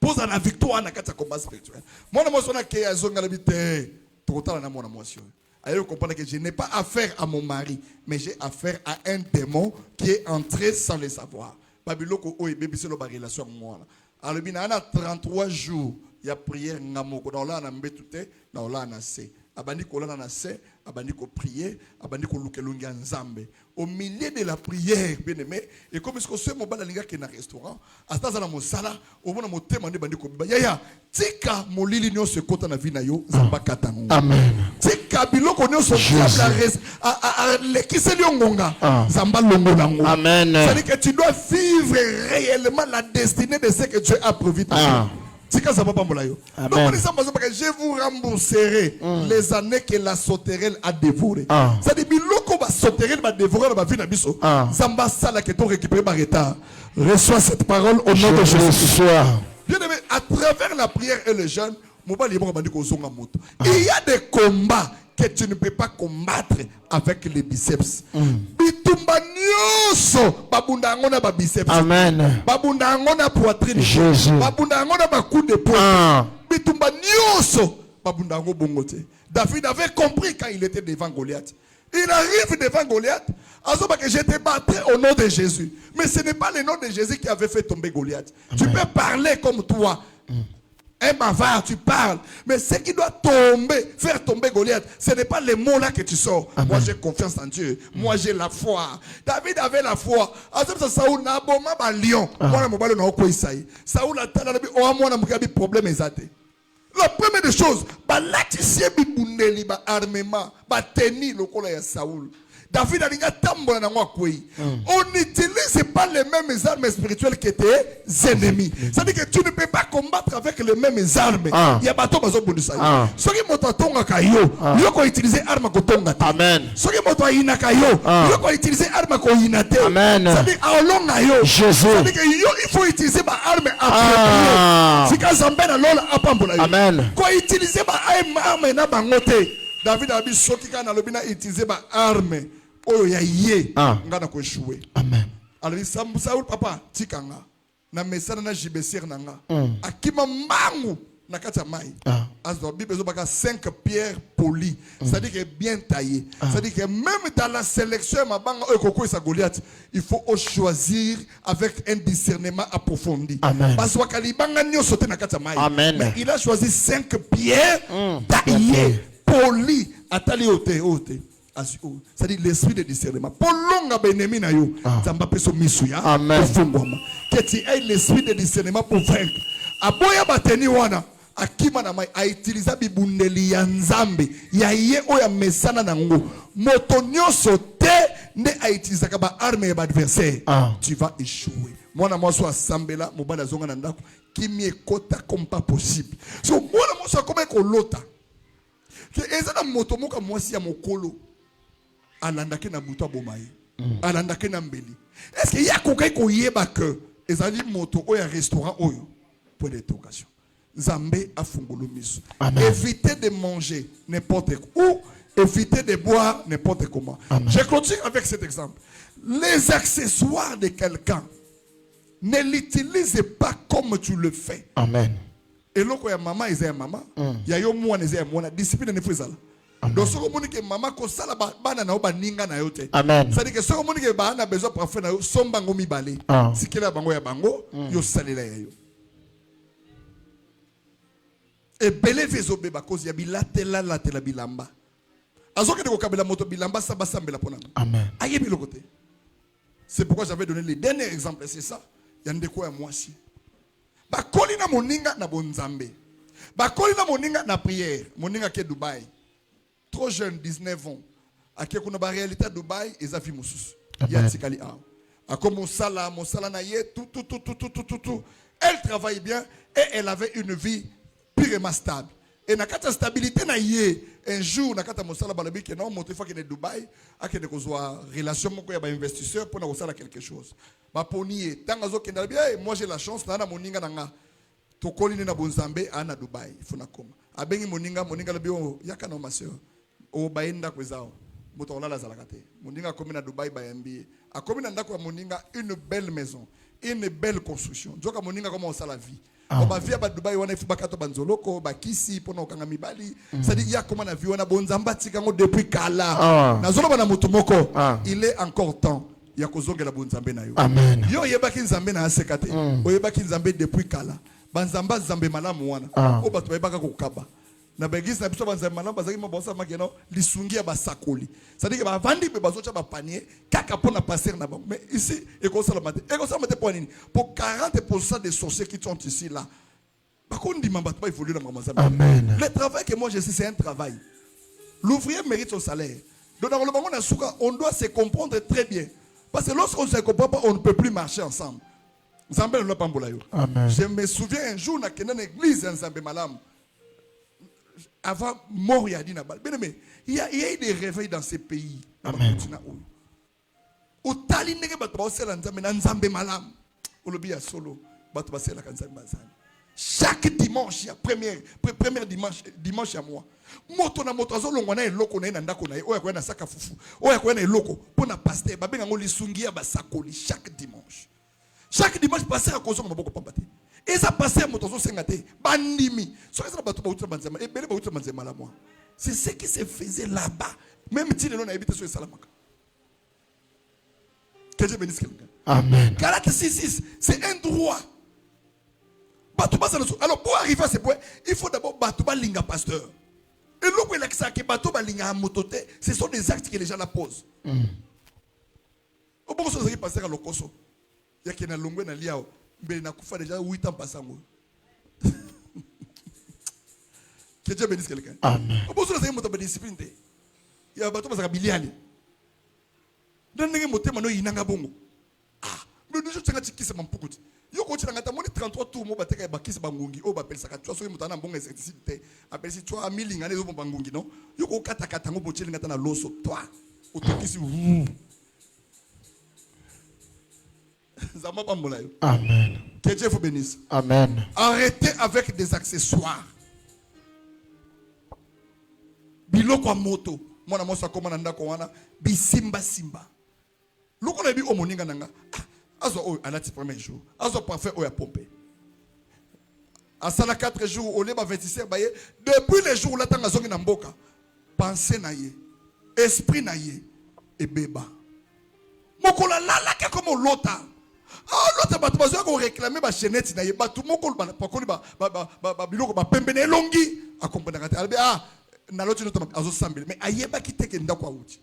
Pose la victoire na kata combat spirituel. Moi na mo sona ke azonga labite tokotala na mona motion. Alors, comprendre que je n'ai pas affaire à mon mari, mais j'ai affaire à un démon qui est entré sans le savoir. Babiloko o bébé c'est la relation avec moi. Alors, il y a 33 jours, il y a prière ngamoko dans la mbetute, dans la na se. Abandi ko la na se, abandi ko prier, abandi ko lukelungi nzambe. Au milieu de la prière, bien aimé, et comme ce que ce mobile linga qui est dans le restaurant, à ce moment-là, mon sala, au moment où mon thème bandi ko yaya, tika molili nyo se kota na vie na yo, zamba katango. Amen. Tika biloko nyo so diable a lekiseli ngonga, zamba longo nango. Amen. C'est-à-dire que tu dois vivre réellement la destinée de ce que Dieu a prévu. Donc, je vous rembourserai les années que la sauterelle a dévoré. C'est-à-dire que la sauterelle va dévorer la vie de Bisso. Zamba sala que tu récupères par retard. Reçois cette parole au nom de Jésus. Bien aimé, à travers la prière et le jeûne, il y a des combats que tu ne peux pas combattre avec les biceps. Bitumba nyoso babunda ngona ba biceps. Amen. Babunda ngona poitrine. Jésus. Babunda ngona ba coup de poing. Bitumba nyoso babunda ngo bongote. David avait compris quand il était devant Goliath. Il arrive devant Goliath. Alors que je te battrai au nom de Jésus. Mais ce n'est pas le nom de Jésus qui avait fait tomber Goliath. Tu peux parler comme toi. Un bavard, tu parles. Mais ce qui doit tomber, faire tomber Goliath, ce n'est pas les mots là que tu sors. Amen. Moi j'ai confiance en Dieu. Moi j'ai la foi. David avait la foi. Saoul n'a pas de lion. Moi je n'ai pas de Saoul a un problème exact. La première des choses, l'atissé bibundeli ba armement, ba tenir le collet à Saoul. David a dit on n'utilise pas les mêmes armes spirituelles que tes ennemis. C'est-à-dire que tu ne peux pas combattre avec les mêmes armes. Il y a bateau bazo bonus. Ceux qui montent tonga kayo, ils ont utilisé arme ko tonga. Amen. Ceux qui montent ina kayo, ils ont utilisé arme ko inate. Amen. C'est-à-dire à long kayo. C'est-à-dire que il faut utiliser ma arme appropriée. Si quand ça mbena lola apambola. Amen. Ko utiliser ma arme na bangote. David a dit soki kana lobina utiliser ma arme. Oyo ya ye ngana ko échouer. Amen. Alors Saoul papa tikanga na mesana na jibesir nanga akima mangu na kata mai azo bible zo baka 5 pierres polies, c'est-à-dire que bien taillé, c'est-à-dire que même dans la sélection mabanga oyo koko sa Goliath, il faut choisir avec un discernement approfondi. Parce que kalibanga nyo sauter na kata mai, mais il a choisi 5 pierres taillées polies atali ote. C'est-à-dire l'esprit de discernement. Pour longa benemi na yo, zamba peso misuya. Amen. Que tu aies l'esprit de discernement pour vaincre. Aboya bateni wana, akima na mai a utiliser bibundeli ya nzambe. Ya ye oya mesana na ngo. Motonyo sote ne a utiliser ba arme ya adversaire. Tu vas échouer. Mwana mwaso asambela mobala zonga na ndako kimi ekota comme pas possible. So mwana mwaso comme ekolota. Que ezana moto moka mwasi ya mokolo. Alandake na buto abomaye. Alandake na mbeli. Est-ce qu'il y a quelqu'un qui yeba que ezali moto oya restaurant oyo pour l'interrogation. Zambé a fungolo miso. Évitez de manger n'importe où, évitez de boire n'importe comment. Amen. Je continue avec cet exemple. Les accessoires de quelqu'un, ne l'utilisez pas comme tu le fais. Amen. Et là, quand maman est un maman, il y a yo moi est un moi, discipline ne faisait. Donc ce que maman ko sala bana na oba ninga na yote. Amen. Ça dit que ce que bana besoin pour faire na yo sombango mi balé. Si kela bango ya bango, yo salela ya yo. Et belé vezo beba cause ya bilatela la tela bilamba. Azoke de ko kabela moto bilamba sa basambela pona. Amen. Aye bi le côté. C'est pourquoi j'avais donné le dernier exemple, c'est ça. Yande ko ya mwasi. Ba kolina moninga na bonzambe. Ba kolina moninga na prière, moninga ke Dubaï. Trop jeune, 19 ans. À qui qu'on a la réalité à Dubaï, ils ont vu Moussous. Il y a Tikali A. À comme mon sala na yé, tout. Elle travaille bien et elle avait une vie purement stable. Et na kata stabilité na yé, un jour na kata mon sala balabi que non, mon fois qu'il est Dubaï, à qui qu'on soit relation mon ya ba investisseur pour na sala quelque chose. Ba ponier, tant azo kenda bien, moi j'ai la chance na moninga nanga. To kolini na bonzambe ana Dubaï, funa koma. Abengi moninga la bio yakana ma sœur. O baenda kwezao moto la zalakate moninga komi na Dubaï bayambi a komi na ndako ya moninga une belle maison, une belle construction. Njoka moninga comment ça la vie on ba via ba Dubaï wana ifu bakato banzoloko bakisi pona okanga mibali ça dit ya comment na vie wana bonzamba tikango depuis kala nazolo bana moto moko il est encore temps ya kozongela bonzambe na yo. Amen. Yo yebaki nzambe na asekate o yebaki nzambe depuis kala banzamba nzambe malamu wana o bato yebaka kokaba na begis na biso banza malamba bazaki mabosa makeno lisungia basakoli. C'est-à-dire que ba vandi be bazocha ba panier kaka pona passer na bango. Mais ici ekosala mate pour nini? Pour 40% des sorciers qui sont ici là. Par contre dit mamba pas évoluer dans maman. Amen. Le travail que moi je sais c'est un travail. L'ouvrier mérite son salaire. Donc dans le moment na souka on doit se comprendre très bien. Parce que lorsqu'on se comprend pas on ne peut plus marcher ensemble. Nzambe le pambola yo. Je me souviens un jour na kena na église Nzambe malam. Avant mort il y a dit il y a eu des réveils dans ces pays. Amen. Au tali nege bato basela nzambe na nzambe malam. Olobi ya solo bato basela ka nzambe bazali. Chaque dimanche ya premier dimanche à moi. Moto na moto azolongwa na eloko na ndako na oya kwa na saka fufu. Oya kwa na eloko pona pasteur babenga ngo lisungia basakoli chaque dimanche. Chaque dimanche passer à cause de maboko pambate. Et ça passait à mon tozo sengate bandimi. C'est ce qui se faisait là-bas. Même si l'on a habité sur le Salamaka. Que Dieu bénisse quelqu'un. Amen. Galate 6:6, c'est un droit. Alors pour arriver à ce point, il faut d'abord Batouba Linga pasteur. Et l'autre il a que Batouba Linga motote, ce sont des actes que les gens la posent. Au bon sens qui pasteur à l'okoso. Il y a qui na longwe na liao, mais na kufa déjà 8 ans passango. Que Dieu bénisse quelqu'un. Amen. Au bon sens qui moto discipline. Il y a Batouba Zakabiliali. Dans les motos mano inanga bongo. Mais nous sommes qui se m'empoute. Yo ko tshanga ta moni 33 tours mo bateka ba kisi bangungi o ba pelisa ka twa so mutana mbonga insecticide apeli si twa milinga ne zo bangungi no yo ko kata kata ngo bochelinga ta na loso twa utokisi zama pambola yo. Amen. Que Dieu vous bénisse. Amen. Arrêtez avec des accessoires. Biloko moto mwana mosa koma na ndako wana bisimba simba. Loko na bi omoninga nanga. Azo o alati premier jour. Azo parfait o ya pompe. À ça 4 jours au leba 26 baye depuis les jours là tanga zongi na mboka. Pensée na ye, esprit na ye et beba. Mokola lala ke comme lota. Ah lota batu bazo ko réclamer ba chenette na ye batu moko ba pakoli ba biloko ba pembe na longi accompagner kati. Albe ah na loti no azo sambele mais ayeba kiteke ndako auti.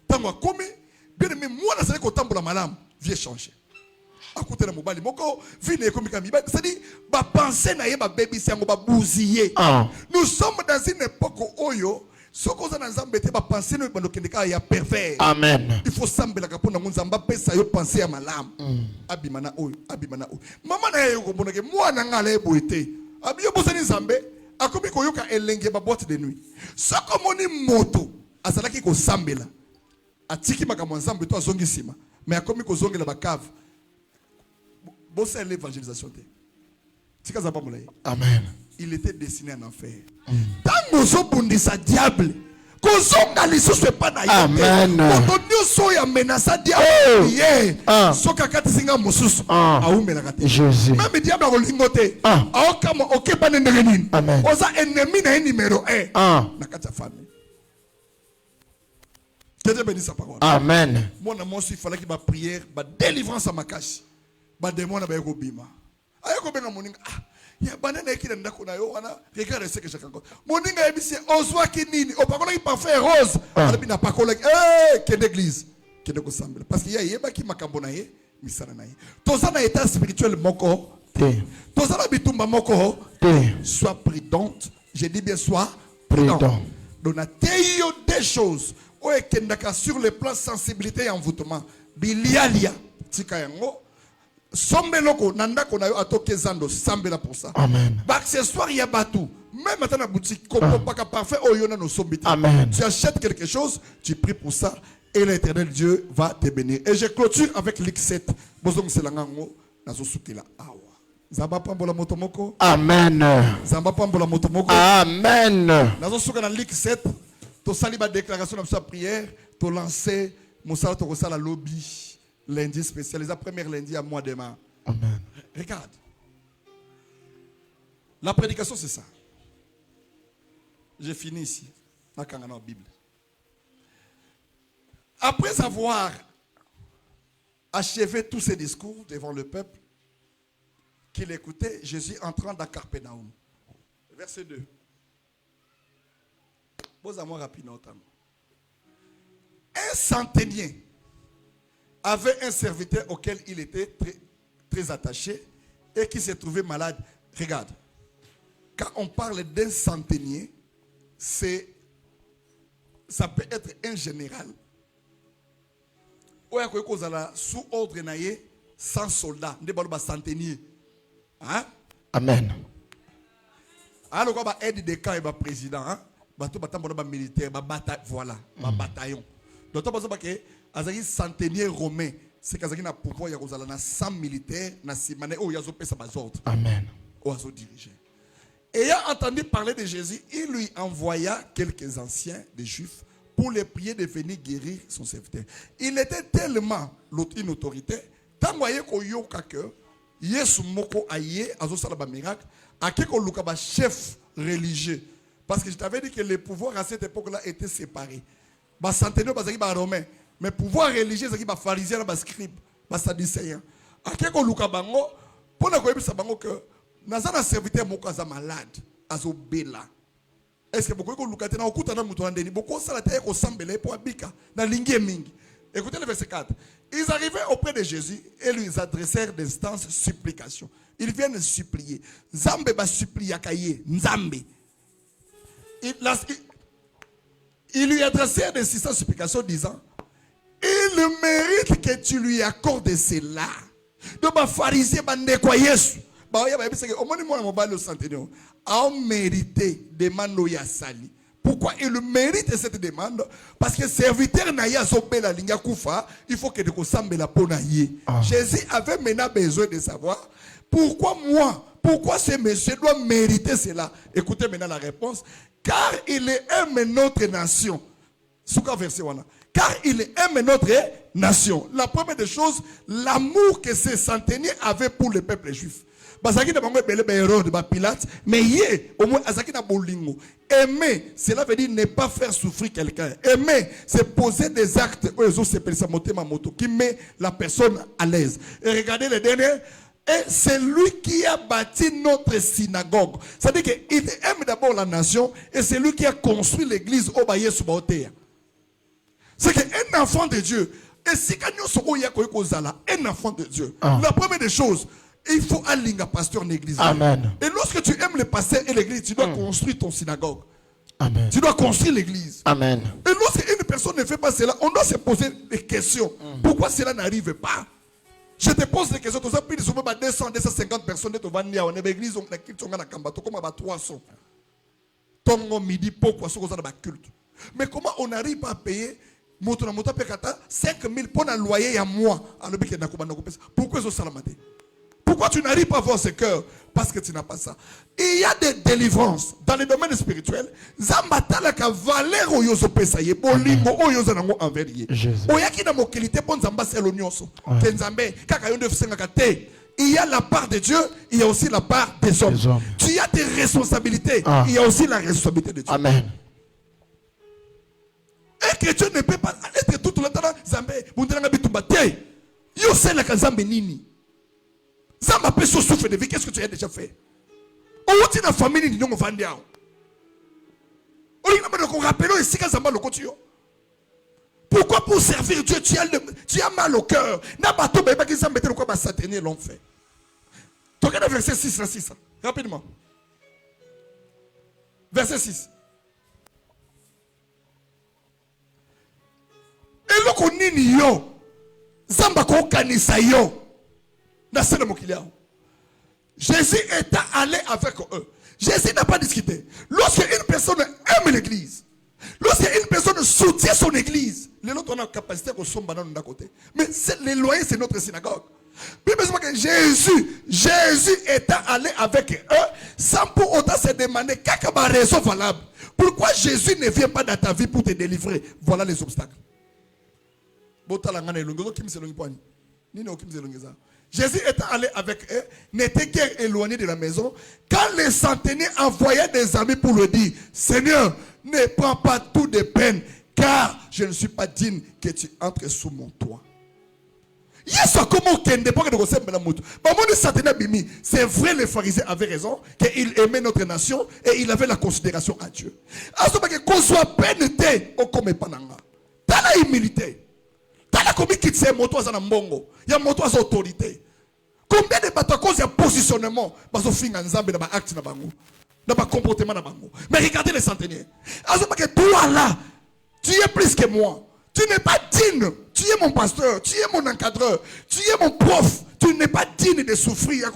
Tango komi bien mais moi na sala ko tambola malamu vie changer. À côté de mon bali, moko vine comme kamiba, c'est-à-dire ba penser na ye ba baby sango ba bousiller. Nous sommes dans une époque où oyo soko za nzambe te ba penser no bando kendeka ya pervers. Amen. Il faut sambela kapona nzamba pesa yo penser ya malamu. Abimana oyo. Mama na ye ko bonake mwana ngala e boité. Abiyo bosani nzambe akomi ko yoka elenge ba boîte de nuit. Soko moni moto azalaki ko sambela. Atiki makamwa nzambe to azongi sima. Mais akomi ko zongela ba cave. C'est l'évangélisation. Amen. Il était destiné à en enfer. Tant nous sommes sa diable. Amen. Jésus. Même diable a lingoté. Amen. Osa ennemi na numéro 1. Na kata famille. Que Dieu bénisse sa parole. Amen. Moi il fallait qu'il y ait prière, délivrance à ma cache. Ba demona ba yeko bima ayeko benga moninga ya banana ekile ndako na yo wana regarde ce que chacun moninga ebisi ozwa kinini opakola ki parfait rose alabi na pakola kende église kende ko sambela parce que ya yeba ki makambo na ye misana na ye toza na état spirituel moko te toza na bitumba moko te sois prudente, je dis bien sois prudent. Donc na teyo des choses o ekendaka sur le plan sensibilité et envoûtement bilialia tika yango sombeloko nandako na yo atoke zando sambela pour ça. Amen. Ba accessoire ya batou même maintenant na boutique kopo paka parfait oyona no sombiti. Amen. Tu achètes quelque chose, tu pries pour ça et l'Éternel Dieu va te bénir. Et je clôture avec Luc 7. Bozong selangango nazo sukila awa. Zamba pambola motomoko. Amen. Zamba pambola motomoko. Amen. Nazo sukana Luc 7. To sali ba déclaration de sa prière, to lancer mosala to kosala lobby. Lundi spécial, la première lundi à mois de mars. Amen. Regarde. La prédication, c'est ça. J'ai fini ici. Dans la Bible. Après avoir achevé tous ses discours devant le peuple qu'il écoutait, Jésus entrant dans Capernaum. Verset 2. Pose-moi rapidement. Un centenier avait un serviteur auquel il était très, très attaché et qui s'est trouvé malade. Regarde, quand on parle d'un centenier, ça peut être un général. Ou sous ordre naïe, 100 soldats, un centenier. Hein? Amen. Alors, il y a aide de camp et président. Hein? Militaire, voilà, bataillon. Donc, azaki centenier romain, c'est qu'azaki na pouvoir ya kozala na 100 militaires na simane o yazo pesa bazordre. Amen. O yazo diriger. Ayant entendu parler de Jésus, il lui envoya quelques anciens des Juifs pour les prier de venir guérir son serviteur. Il était tellement une autorité, tant voyez ko yoka que Yesu moko aye azo sala ba miracle, akeko luka ba chef religieux. Parce que je t'avais dit que les pouvoirs à cette époque-là étaient séparés. Ba centenier bazaki ba romain. Mais pouvoir religieux, c'est qui va pharisien, va scribe, va sadducéen. A quelque luka bango, pour ne pas bango que Nazana serviteur moko aza malade, azobela. Est-ce que beaucoup de gens ont dit beaucoup de mingi. Écoutez le verset 4. Ils arrivaient auprès de Jésus et lui adressèrent des instances supplications. Ils viennent supplier. Nzambe ba supplier kaye, Nzambe. Ils lui adressèrent des instances supplications disant: il mérite que tu lui accordes cela. Donc les pharisiens bandekwa Yesu. A mérité demande ya sali. Pourquoi il mérite cette demande? Parce que serviteur naya zobela linga kufa, il faut que de kosambe la pona ye. Jésus avait maintenant besoin de savoir pourquoi moi, pourquoi ce monsieur doit mériter cela. Écoutez maintenant la réponse. Car il aime notre nation. Souka verset wana. Car il aime notre nation. La première des choses, l'amour que ces centeniers avaient pour le peuple juif. Aimer, cela veut dire ne pas faire souffrir quelqu'un. Aimer, c'est poser des actes qui met la personne à l'aise. Et regardez le dernier. Et c'est lui qui a bâti notre synagogue. C'est-à-dire qu'il aime d'abord la nation et c'est lui qui a construit l'église au Baye Subaotea. C'est qu'un enfant de Dieu, et si un enfant de Dieu, la première des choses, il faut aller à pasteur en église. Amen. Et lorsque tu aimes le pasteur et l'église, tu dois construire ton synagogue. Amen. Tu dois construire l'église. Amen. Et lorsqu'une personne ne fait pas cela, on doit se poser des questions. Pourquoi cela n'arrive pas? Je te pose des questions. Tu as pris 200, 250 personnes de l'église, on a quitté comme 300. Tongo midi, pourquoi ce qu'on a culte. Mais comment on n'arrive pas à payer 5 000 pour un loyer à moi? Pourquoi ils ont salamé? Pourquoi tu n'arrives pas à voir ce cœur? Parce que tu n'as pas ça. Il y a des délivrances dans le domaine spirituel. Zambatala ka valeur oyozo pesaye bolingo oyozo nango envers ye. Oyaki na mokilité pour nzamba selo nyonso. Tenzambe kaka yonde fusenga kate. Il y a la part de Dieu, il y a aussi la part des hommes. Tu as des responsabilités, il y a aussi la responsabilité de Dieu. Amen. Un chrétien ne peut pas être tout le temps Zambé, Mundelanga bitumba te. Yo c'est la Zambé nini. Zamba peut souffrir de vie. Qu'est-ce que tu as déjà fait? Où tu as la famille ni nyongo vandiao. Pourquoi pour servir Dieu tu as mal au cœur? N'a pas tout bébé qui s'en mettait le quoi va s'atteindre l'ont fait. Tu regardes verset 6 là 6 rapidement. Verset 6. Et le konini yo Zamba ko kanisa yo. Jésus est allé avec eux. Jésus n'a pas discuté. Lorsqu'une personne aime l'église, lorsqu'une personne soutient son église, les autres ont la capacité de se battre d'un côté. Mais les loyers, c'est notre synagogue. Jésus est allé avec eux sans pour autant se demander quelle raison valable. Pourquoi Jésus ne vient pas dans ta vie pour te délivrer? Voilà les obstacles. Jésus est allé avec eux, n'était guère éloigné de la maison. Quand les centeniers envoyaient des amis pour lui dire: Seigneur, ne prends pas tout de peine, car je ne suis pas digne que tu entres sous mon toit. C'est vrai, les pharisiens avaient raison, qu'ils aimaient notre nation et ils avaient la considération à Dieu. Qu'on soit pénétré, on ne commet pas. Dans la humilité. Il y a moto à autorité. Combien de bateaux à cause de positionnement, comportement. Mais regardez les centeniers. Toi là, tu es plus que moi. Tu n'es pas digne. Tu es mon pasteur, tu es mon encadreur, tu es mon prof. Tu n'es pas digne de souffrir.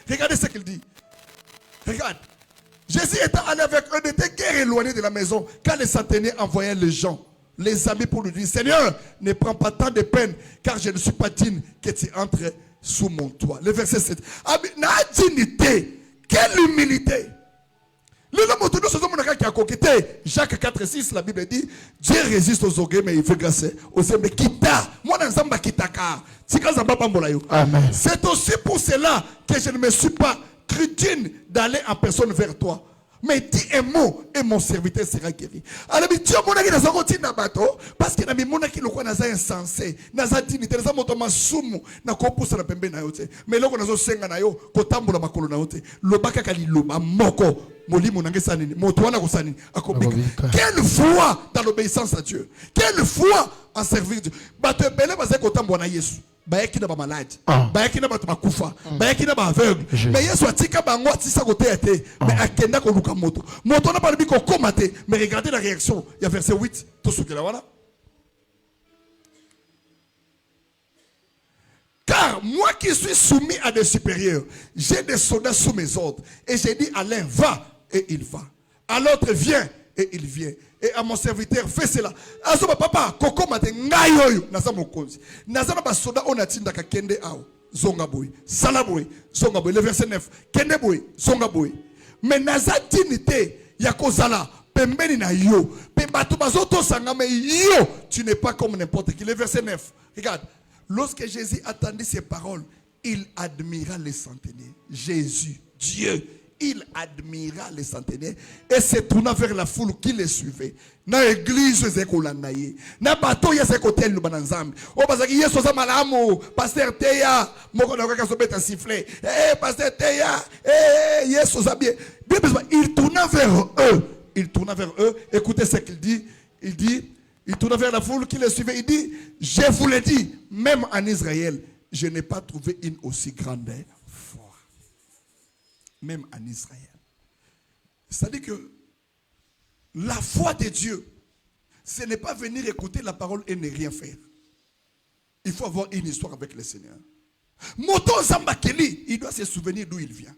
Regardez ce qu'il dit. Regarde. Jésus était allé avec eux, n'était guère éloigné de la maison. Quand les centeniers envoyaient les gens, les amis pour lui dire: Seigneur, ne prends pas tant de peine, car je ne suis pas digne que tu entres sous mon toit. Le verset 7. Na dignité, quelle humilité. Jacques 4, 6, la Bible dit: Dieu résiste aux orgueils, mais il veut grâce aux humbles. C'est aussi pour cela que je ne me suis pas cru digne d'aller en personne vers toi. Mais dis un mot et mon serviteur sera guéri. Alors, Dieu m'a dit parce que na mona ki lokwa naza insensé, naza dignité, naza moto masumu na ko poussa na pembe na yote. Mais loko nazo senga na yo ko tambola makolo na yote. Lobaka kali loba moko molimo nangesa nini? Moto wana ko sanini akobika. Quelle foi dans l'obéissance à Dieu. Quelle foi en servir Dieu. Bato belé baza ko tambola na Yesu. Bayaki na ba malade, bayaki na bato makufa, bayaki na ba aveugle. Mais Yesu atika bango atisa côté été, mais akenda ko luka moto. Moto na ba libi ko komate, mais regardez la réaction. Il y a verset 8, tout ce que là voilà. Car moi qui suis soumis à des supérieurs, j'ai des soldats sous mes ordres. Et j'ai dit à l'un, va, et il va. À l'autre, viens, et il vient. Et à mon serviteur, fais cela. Azoba papa, koko mate ngayoyo, naza mokonzi. Naza na basoda onatinda ka kende ao, zonga boy, salaboy, zonga boy. Le verset 9, kende boy, zonga boy. Mais naza dignité, yako zala, pembeni na yo. Pe bato bazoto sangame yo, tu n'es pas comme n'importe qui. Le verset 9, regarde. Lorsque Jésus attendit ces paroles, il admira les centenaires. Jésus, Dieu, il admira les centenaires et se tourna vers la foule qui les suivait. Na église zekolandaye, na bato ya zekotel no bananzambe. O bazaki yeso za malamu, pasteur Teya, moko na ka sobeta sifflet. Pasteur Teya, yeso za bien. Il tourna vers eux. Il tourna vers eux. Écoutez ce qu'il dit. Il tourna vers la foule qui les suivait. Il dit, je vous l'ai dit, même en Israël, je n'ai pas trouvé une aussi grande foi. Même en Israël. C'est-à-dire que la foi de Dieu, ce n'est pas venir écouter la parole et ne rien faire. Il faut avoir une histoire avec le Seigneur. Moto Zambakeli, il doit se souvenir d'où il vient.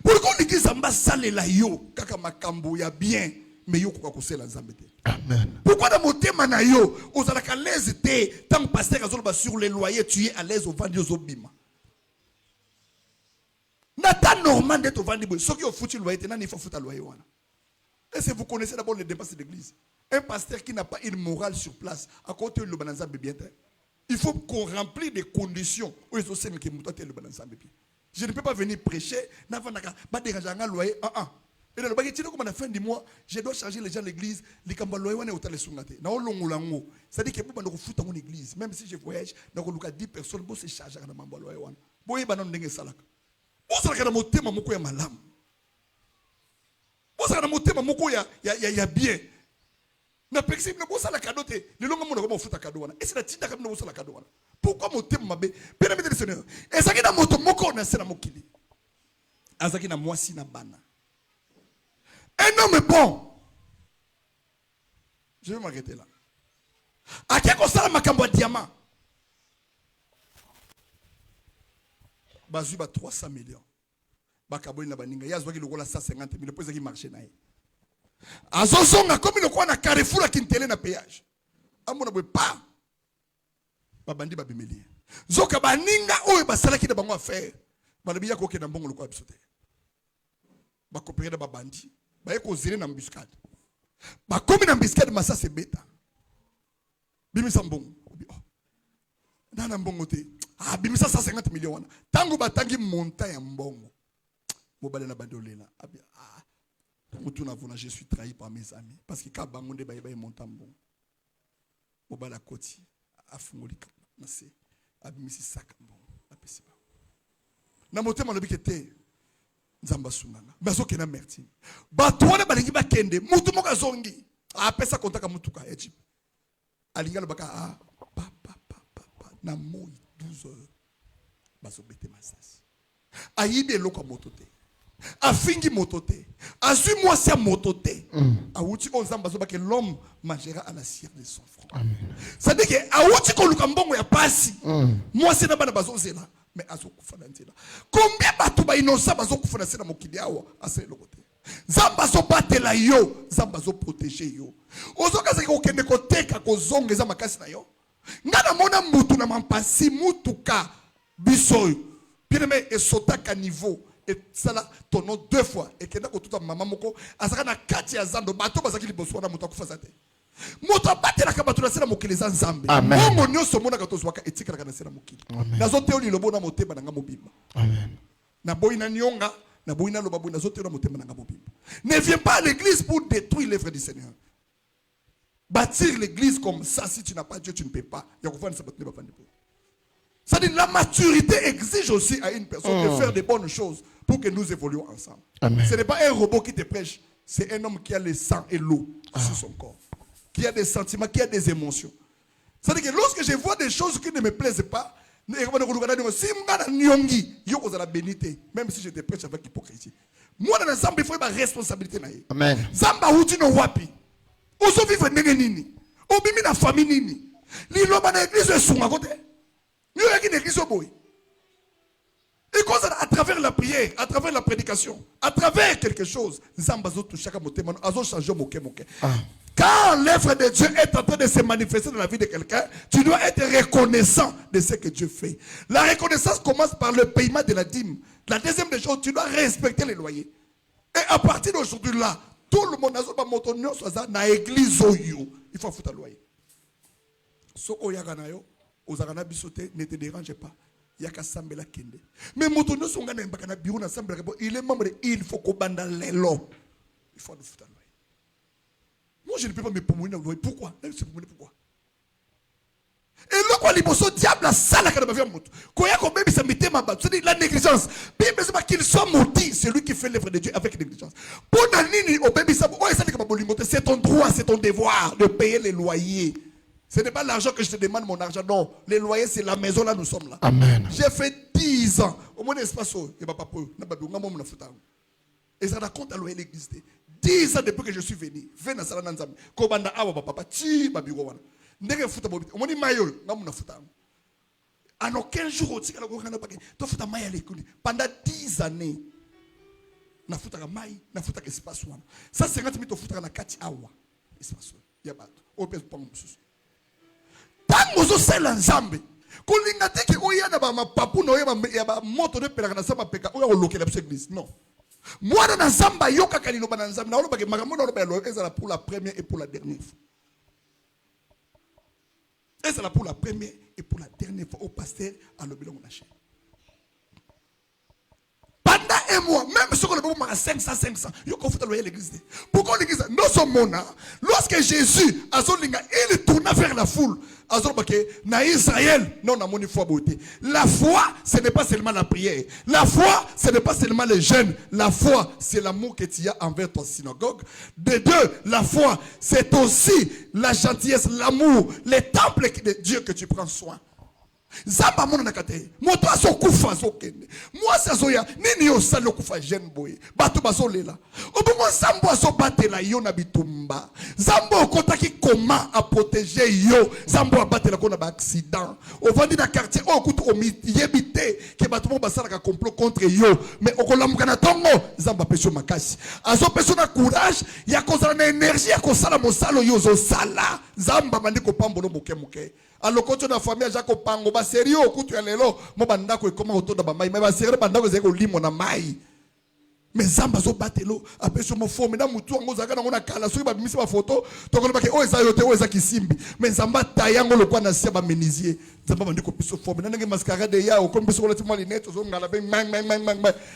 Pourquoi on dit Zamba Salela yo, kaka makambo ya bien. Mais yo kwa kusela nzambe te. Amen. Pourquoi dans mon thème na yo, aux alaka l'aise te, tant pasteur azoloba sur les loyers, tu es à l'aise au vendre aux bima. Nata normal d'être au vendre, ceux qui ont foutu le loyer, il faut foutre le loyer. Est-ce que vous connaissez d'abord les dépenses d'église? Un pasteur qui n'a pas une morale sur place, à côté de l'obananzambe bien. Il faut qu'on remplisse des conditions où ils ont sait que le bananzambe bien. Je ne peux pas venir prêcher, n'avanaka, pas déranger un loyer, Et dans le bagage, comme à la fin du mois, je dois charger les gens de l'église, les cambalois et les sungate. C'est-à-dire que pour nous foutre en église, même si je voyage, dans le cas 10 personnes, pour se charger dans le mambalois. Boye banon ndenge salaka. Pour ça que dans mon thème moko ya malam. Pour ça que dans mon thème moko ya bien. Na pexi na bosa la cadeau te. Le longa mo ko futa cadeau wana. Et c'est la tinda comme bosa la cadeau wana. Pourquoi mon thème mabe? Bien aimé le Seigneur. Et ça qui na moto moko na sena mokili. Azaki na mwasi na bana. Un homme bon. Je vais m'arrêter là. A qui a ça makambo diamant? Bazuba 300 millions. Bakaboli na baninga. Yazwa ki lokola 150 millions. Pour ça qui marche na ye. Azozonga comme il a Carrefour à Kintele na péage. Amona boy pa. Babandi babimeli. Zoka baninga oyo basala ki na bango affaire. Balabiya ko ke na mbongo lokwa bisote. Ba coopérer na babandi. Ba eko zele na mbuscade. Ba komi na mbuscade masa se beta. Bimisa mbongo. Nana mbongo te. Ah bimisa 150 millions wana. Tango batangi monta ya mbongo. Mobale na bandolela. Je suis trahi par mes amis. Parce que quand bangonde ba yeba monta mbongo. Mobala koti afungoli na se. Abimisi saka mbongo. Apesi ba. Na motema lobi kete. Nzamba sunanga. Bazo kena mertine. Batwana balingi bakende. Mutu moka zongi. Apesa kontaka mutuka Egypte. Alinga lobaka pa na moi 12 heures. Bazo bete masasi. Ayibe loko motote. Afingi motote. Azui moi c'est motote. Awuti ko nzamba zo bake l'homme mangera à la cire de son front. Ça dit que awuti ko luka mbongo ya pasi. Moi c'est na bana bazo zela. Mais azo kufana ntela. Combien batu ba innocent bazo kufana sena mokili awa ase lokote. Zamba zo batela yo, zamba zo protéger yo. Ozo kaza ko kende ko teka ko zonge za makasi na yo. Ngana mona mutu na mampasi mutuka bisoy. Bien-aimé et sotaka niveau et ça là ton nom 2 fois et kenda ko tuta maman moko azaka na kati ya zando bato bazaki liboso na mutu akufa zate. Moto batela ka bato na sena mokili za nzambe. Mongo nyonso mona ka tozwaka etika na sena mokili. Nazo teoli lobo na moteba na nga mobimba. Amen. Na boyi na nyonga Ne viens pas à l'église pour détruire l'œuvre du Seigneur. Bâtir l'église comme ça, si tu n'as pas Dieu, tu ne peux pas. C'est-à-dire la maturité exige aussi à une personne de faire des bonnes choses pour que nous évoluions ensemble. Amen. Ce n'est pas un robot qui te prêche, c'est un homme qui a le sang et l'eau sur son corps, qui a des sentiments, qui a des émotions. C'est-à-dire que lorsque je vois des choses qui ne me plaisent pas, même si je te prêche avec hypocrisie, moi dans l'ensemble il faut ma responsabilité. Amen. Zamba uti no wapi. Ozo vivre ndenge nini. Obimi na famille nini. Liloba na église sunga kote. Yo yaki na église boy. Et cause à travers la prière, à travers la prédication, à travers quelque chose, Zamba zo toucha ka motema, azo changer moke. Quand l'œuvre de Dieu est en train de se manifester dans la vie de quelqu'un, tu dois être reconnaissant de ce que Dieu fait. La reconnaissance commence par le paiement de la dîme. La deuxième des choses, tu dois respecter les loyers. Et à partir d'aujourd'hui là, tout le monde dans l'église, il faut foutre le loyer. Ce ne te dérange pas. Il y a qu'à s'embêter kende. Mais motonio son gars n'a bureau na s'embêter. Il est membre de il faut qu'on bande les lois. Il faut foutre le loyer. Moi, je ne peux pas me pommer. Pourquoi? Pourquoi? Et là, quand les diable, la salle, quand il y a la négligence, qu'il soit maudit, c'est lui qui fait l'œuvre de Dieu avec négligence. C'est ton droit, c'est ton devoir de payer les loyers. Ce n'est pas l'argent que je te demande, mon argent. Non, les loyers, c'est la maison, là, nous sommes là. Amen. J'ai fait 10 ans. Au moins, espace, il n'y a pas de et ça raconte à loyer l'église. 10 ans depuis que je suis venu. Venez à Salananzam. Kobanda awa papa ti babiro wana. Ndenge futa bobi. Omoni mayol ngamu na futa. En aucun jour au tika la kokana pake. To futa maya lekuni. Pendant 10 années. Na futa ka mai, na futa ka espace wana. Ça 50 000 to futa na kati awa. Espace. Ya bato. Ope pango mususu. Tango zo sela nzambe. Kolinga teke oyana ba mapapu no ya ba moto de pelaka na samba peka oya olokela biso église. Non. Moi dans Zamba yoka kanino ba nzamba na oloba ke makambo na oloba ezala pour la première et pour la dernière fois. Ezala pour la première et pour la dernière fois au pasteur à l'obélo na chaîne. Pendant un mois, même si on a 500, il faut faire l'église. Pourquoi l'église? Nous sommes lorsque Jésus, il tourna vers la foule. Dans Israël, non, on a une foi beauté. La foi, ce n'est pas seulement la prière. La foi, ce n'est pas seulement les jeûnes. La foi, c'est l'amour que tu as envers ton synagogue. De deux, la foi, c'est aussi la gentillesse, l'amour, les temples de Dieu que tu prends soin. Zamba mona nakate moto asokufa zokende moi sazoya nini yo salo kufa jeune boy bato bazolela obongo zambo azobatela yo na bitumba zambo okotaki comment à protéger yo zambo abatela ko na ba accident ovandi na quartier okutu omiyebite ke bato mo basala ka complot contre yo mais okolamuka na tongo zamba peso makasi azo peso na courage ya kozala na énergie ya kosala mosalo yo zo sala zamba mandiko pambono moke alors quand tu as famille Jacob Pango ba sérieux okutu ya lelo mo bandako ekoma otoda ba mai mais ba sérieux bandako zeko limo na mai mais zamba zo batelo apeso mo forme na mutu ngo zaka na kala soki ba bimisi ba photo to ko ba ke o eza yote o eza kisimbi mais zamba tayango lokwa na sia ba menisier zamba bandiko piso forme na ngenge mascarade ya o ko mbiso ko lati mo linette zo ngala be mang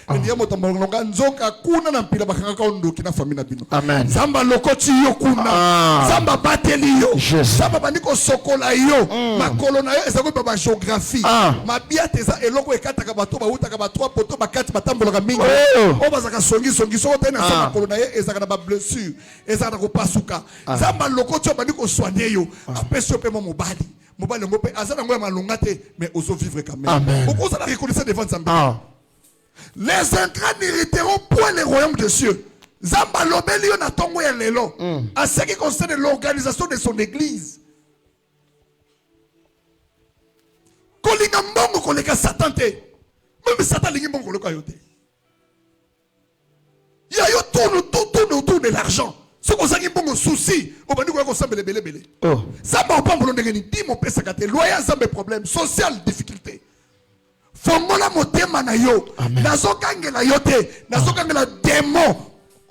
ndiye moto molonga nzoka kuna na mpila bakanga ka ondoki na famille na bino amen zamba lokoti yo kuna zamba bateli yo zamba bandiko sokola yo makolo na yo eza ko ba géographie ma biate za eloko ekataka bato ba utaka ba 3 poto ba 4 batambola ka mingi o bazaka songi so tena sa makolo na ye ezaka na ba blessure ezaka ko pasuka zamba lokoti yo bandiko soigner yo apeso pe mo mobali ngope azana ngoya malongate mais oso vivre quand même pourquoi ça la reconnaissance devant Zambé les ingrats n'hériteront point les royaumes de cieux zamba lobeli yo na tongo ya lelo à ce qui concerne l'organisation de son église kolinga mbongo koleka satan te même satan lingi mbongo koleka yo te ya yo tourne de l'argent. Ce qu'on s'est dit bon souci, on va dire qu'on s'est belé. Ça va pas me donner dit mon père sakate, loyer ça mes problèmes, social difficulté. Fongola motema na yo, nazo kangela yote, nazo kangela démon.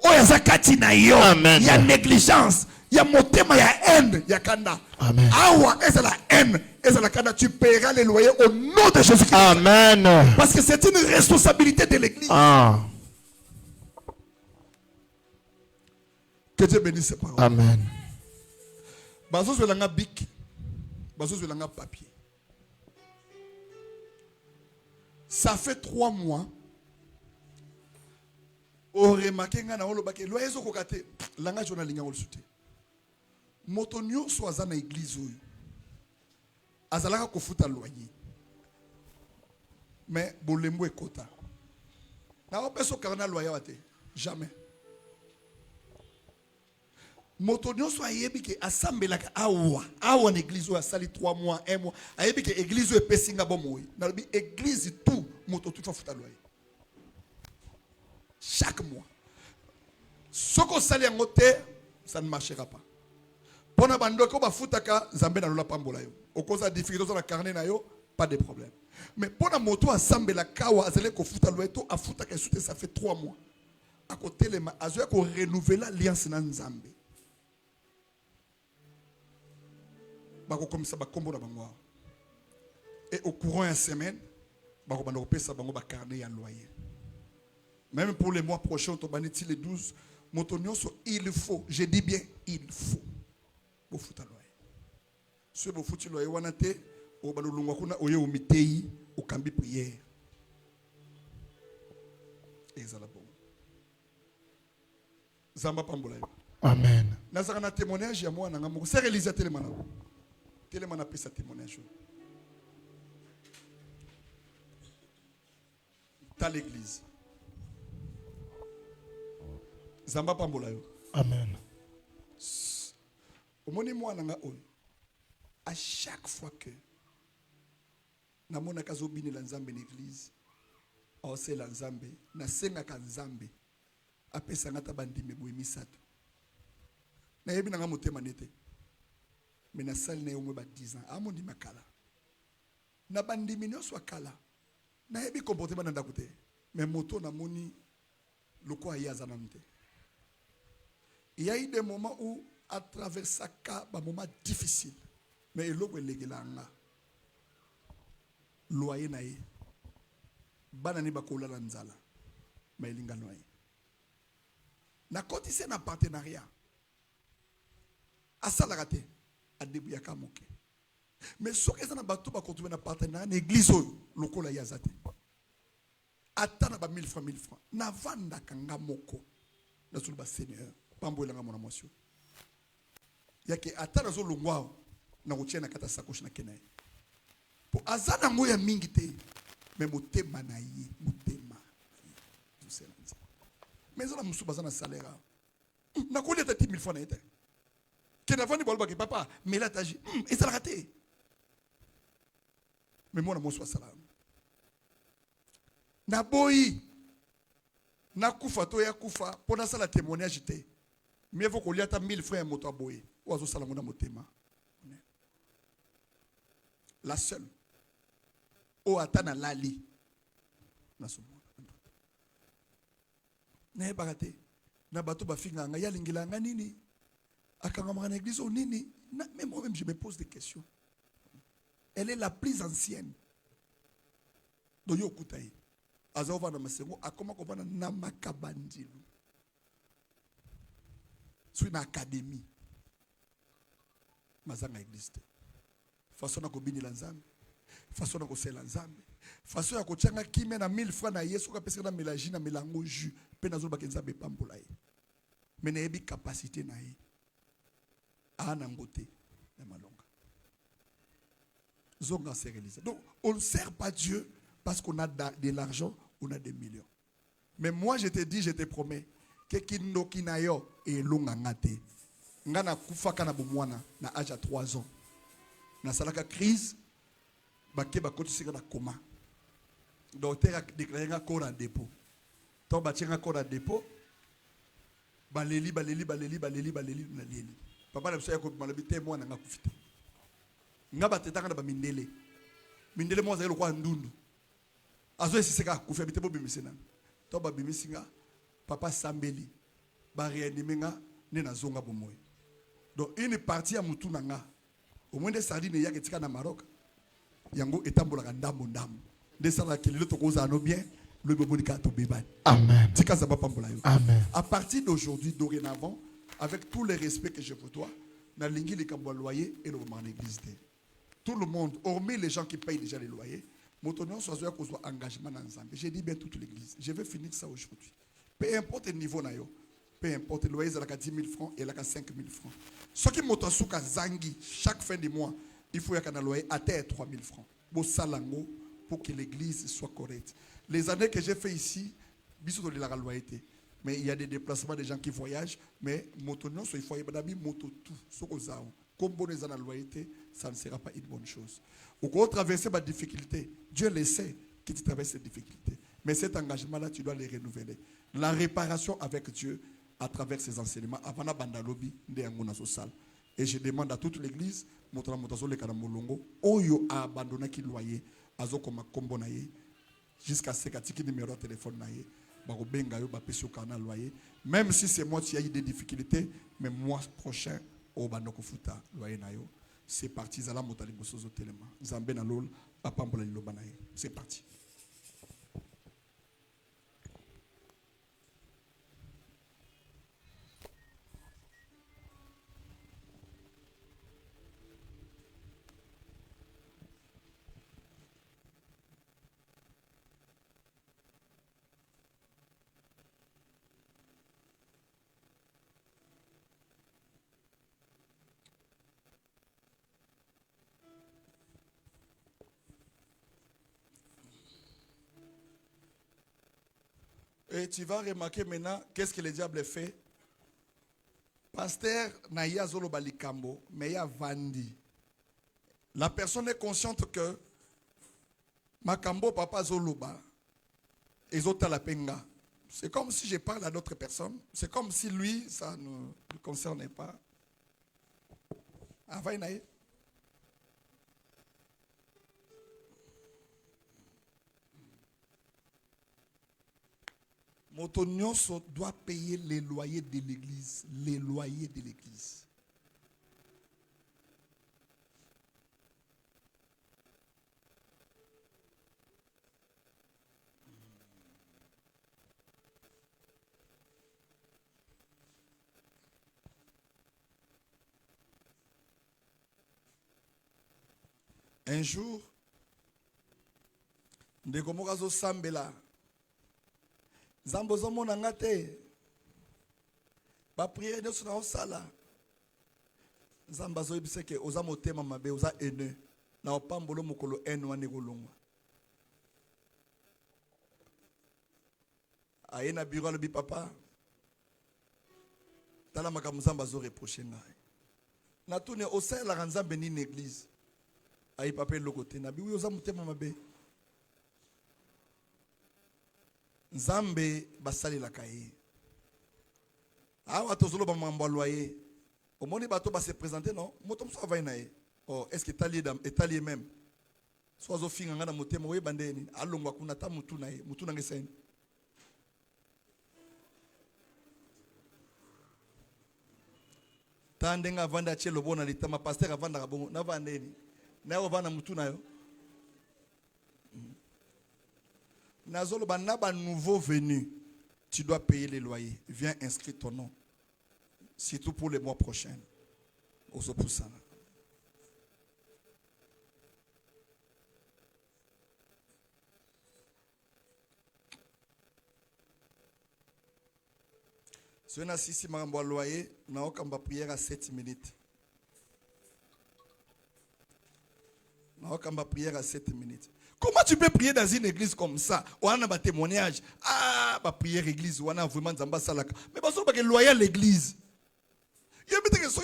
O ya zakati na yo, ya négligence, ya motema ya haine, ya kanda. Awa est la haine, est la kanda, tu paieras les loyers au nom de Jésus-Christ. Amen. Parce que c'est une responsabilité de l'église. Que Dieu bénisse ses paroles. Amen. Bazo zelanga bic. Bazo zelanga papier. Ça fait 3 mois. Au remarqué nga na olobake loyezo kokate langa jona linga olsute. Moto nyonso aza na église oyo. Azalaka kofuta loyer. Mais bolembo ekota. Na opeso karna loyer wate. Jamais. Moto nyonso ayebi ke asambelaka awa na église oyo asali 3 mois 1 mois ayebi ke église oyo epesinga bomoyi. Na lobi église tout moto tout futa loyer. Chaque mois. Ce qu'on sali en côté, ça ne marchera pas. Pona bando ko ba futaka Nzambe na lola pambola yo. Au cause de difficulté dans la carnet na yo, pas de problème. Mais pona moto assemble la kawa azele ko futa loyeto a futaka soute ça fait 3 mois. À côté les azoya ko renouveler l'alliance na Nzambe. Ba ko comme ça ba kombo na bango. Et au courant une semaine, ba ko bando pesa bango ba carnet ya loyer. Même pour les mois prochains, on va les 12. Il faut, je dis bien, il faut. Vous foutez loyer. Si vous foutez loyer, vous avez au balulunga kuna oye au mitei au kambi prière. Et ça la bon. Zamba pambola. Amen. Nazaka na témoignage ya moi nanga moko. C'est réalisé télémana. Télémana pèse sa témoignage. Dans l'église. Zamba pambola yo. Amen. Omoni mwana nga oyo. À chaque fois que na mona kazobini la Nzambe l'église, ose la Nzambe, na senga ka Nzambe, apesa ngata bandime boye misato. Na yebi na nga motema nete. Mais na sali na yo mwe ba 10 ans, amondi makala. Na bandime nyonso akala. Na yebi comportement na ndako te. Mais moto na moni loko ayaza na mte. Il y a eu des moments où, à travers ça, des moments difficiles. Mais il y a eu des loyer nae. Banani bakola la nzala. Mais il y a eu loyer. Na côté c'est un partenariat. À ça la raté. À début ya kamoke. Mais ce que ça na bateau ba continuer na partenariat l'église lokola yazate. Atana ba 1000 francs 1000 francs. Na vanda kanga moko. Na sulba Seigneur. Pambo elanga mona mwasio. Yake atana zo longwa na rotia na kata sakoshi na kenaye. Po azana ngoya mingi te. Mais motema na ye, motema. Mais ça musuba za na salaire. Na ko leta 10 000 francs na ete. Kena vani bolba ke papa, mais là taji, et ça l'a raté. Mais moi na mo soit salam. Na boyi na kufa to ya kufa pona sala témoignage te. Mais faut qu'on y ait 1000 francs moto aboye. Oazo salamona motema. La seule. O atana lali. Na somo. Na barate. Na bato ba finga nga ya lingila nga nini? Akanga mwana église o nini? Mais moi-même je me pose des questions. Elle est la plus ancienne. Do yo kutayi. Azova na masengo akoma ko bana na makabandilu. Sur une académie. Mazanga existe. Façon na kobini la Nzambe. Façon na kosela Nzambe. Façon ya kochanga kime na 1000 francs na Yesu ka pesa na mélange na melango jus. Pe na zo ba kenza be pambola ye. Mais na yebi capacité na ye. Ana ngote na malonga. Zonga c'est réalisé. Donc on ne sert pas Dieu parce qu'on a de l'argent, on a des millions. Mais moi je te dis, je te promets que kindoki na yo et longa ngate. Ngana kufa kana bomwana na âge à 3 ans. Na salaka crise baké ba koti sika na coma. Docteur a déclaré un corps en dépôt. Ton bâtir un corps en dépôt. Baleli na leli. Papa na soya ko malabité moi na ngakufite. Ngaba tetanga na ba mindele. Mindele mo za lokwa ndundu. Azo esiseka kufa bitebo bimisena. To ba bimisinga papa sambeli ba réanimenga ne na zonga bomoy. Donc une partie ya mutu nanga au moins des sardines ya ketika na Maroc yango etambola ndambo ndambo de sala kelelo to koza no bien le boboni ka to bebani. Amen. Tika za ba pambola yo. Amen. À partir d'aujourd'hui dorénavant avec tout le respect que je vous dois, na lingi les cambo loyer et le moment l'église. Tout le monde, hormis les gens qui payent déjà les loyers, motonnion soit engagement dans Zambie. J'ai dit bien toute l'église. Je vais finir ça aujourd'hui. Peu importe le niveau nayo, peu importe le loyer, il y a 10 000 francs et il y a 5 000 francs. Ce qui motasuka zangi chaque fin du mois, il faut y a un loyer à terre 3 000 francs. Pour salango, pour que l'église soit correcte. Les années que j'ai fait ici, bisous de la loyauté. Mais il y a des déplacements des gens qui voyagent, mais motonnion soit il faut y avoir moto tout, ce que ça. Comme bon les la loyauté, ça ne sera pas une bonne chose. Ou quand traverser ma difficulté, Dieu le sait que tu traverses ces difficultés. Mais cet engagement-là, tu dois les renouveler. La réparation avec Dieu à travers ses enseignements. Avant la bande lobby, et je demande à toute l'église, Oyo a abandonné qui loyer, azokoma kombo naye, jusqu'à ce que numéro de téléphone naye, même si c'est moi qui ai eu des difficultés, mais mois prochain, au bandoko futa loyer nayo. C'est parti, zala motali bosozo telema. Zambe na lol, papa mbola liloba naye. C'est parti. Et tu vas remarquer maintenant qu'est-ce que le diable fait. Pasteur Naya Zolo Balikambo, mais il y a Vandi. La personne est consciente que Makambo Papa Zoloba et Zota la Penga. C'est comme si je parle à d'autres personnes. C'est comme si lui, ça ne le concernait pas. Avaïnaï. Motonnion doit payer les loyers de l'église. Les loyers de l'église. Un jour, ndeko mokazo sambela. Zambozo monanga te. Ba prière de sona osala. Zambazo ibiseke oza motema mabe oza ene. Na opambolo mokolo ene wane kolongwa. Aye na bureau le bi papa. Tala makambo Zambazo reprocher ngai. Na tune osala la Nzambe ni l'église. Aye papa le côté na bi oui oza motema mabe. Nzambe basali la kaye. Awa tozolo ba mambo loyer. Omoni bato ba se présenter non? Motom so va nae. Oh, est-ce que étalier même? Soit zo finga ngana motema we bandeni. Alongwa kuna ta mutu nae, mutu na ngeseni. Tandenga vanda chelo bona litama pasteur avanda kabongo na vandeni. Na o vana mutu nayo. Nazolo banaba nouveau venu, tu dois payer les loyers. Viens inscrire ton nom. Surtout pour les mois prochains. Osopusana. Si on a 6 mois loyer, on a prière à 7 minutes. On a prière à 7 minutes. Comment tu peux prier dans une église comme ça? On a un témoignage. Ah, ma prière église, on a vraiment Zamba Salaka. Mais parce que loyer à l'église. Il y a des gens qui sont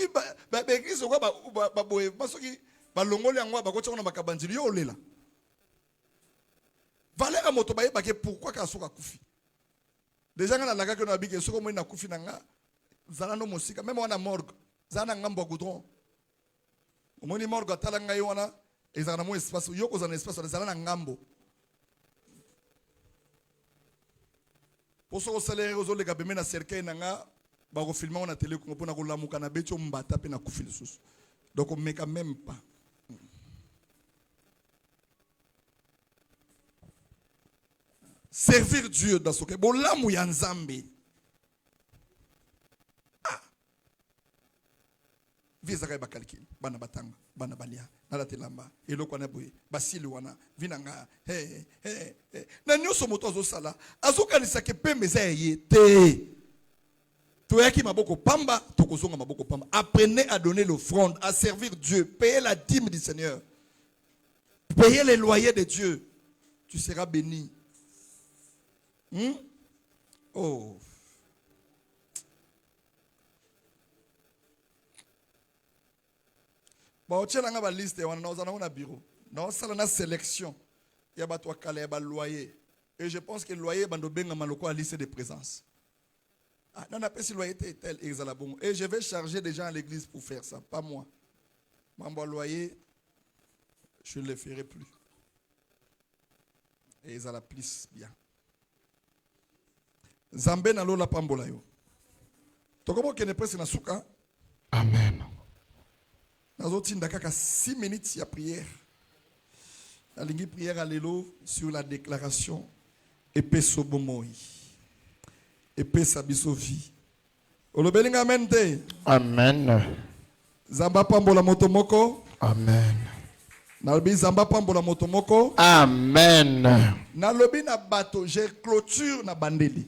l'église, on va longoli en wa bakocha on a makabandili yo lela. Valera moto baye bake pourquoi ka soka kufi. Déjà ngana laka que na bike soko mo na kufi nanga zana no mosika même on a morgue. Zana ngambo goudron. Omoni morgue atala ngai wana. Et ça a un espace, il y a un espace, il y a un ngambo. Pour ce que salaire aux autres, les gars, na cercueil nanga, bah on filme on a télé, on peut na rouler mon canapé, tu m'as tapé na kufil sous. Donc on met quand même pas. Servir Dieu dans ce que bon là mouya nzambe. Visa ba calcul, bana batanga, bana balia, nala telamba, eloko na boye, basili wana, vinanga, na nyoso moto azo sala, azo kanisa ke pembe za yete. Toyaki maboko pamba, tokozonga maboko pamba. Apprenez à donner l'offrande, à servir Dieu, payez la dîme du Seigneur. Payez les loyers de Dieu. Tu seras béni. Oh. Bon, tu as une liste, on a un bureau. Non, ça a une sélection. Il y a un loyer. Et je pense que le loyer est une liste de présence. Ah, non, pas si le loyer est tel. Et je vais charger des gens à l'église pour faire ça, pas moi. Mon loyer, je ne le ferai plus. Et ils ont la plus bien. Zambé na lola pambola yo. Tokobo kene presse na suka. Amen. Nazotin dakaka 6 minutes ya prière. La ligne prière à l'élo sur la déclaration épée sobomoi. Épée sabisovi. Olobelinga amen te. Amen. Zamba pambola motomoko. Amen. Nalobi zamba pambola motomoko. Amen. Nalobi na bato, j'ai clôture na bandeli.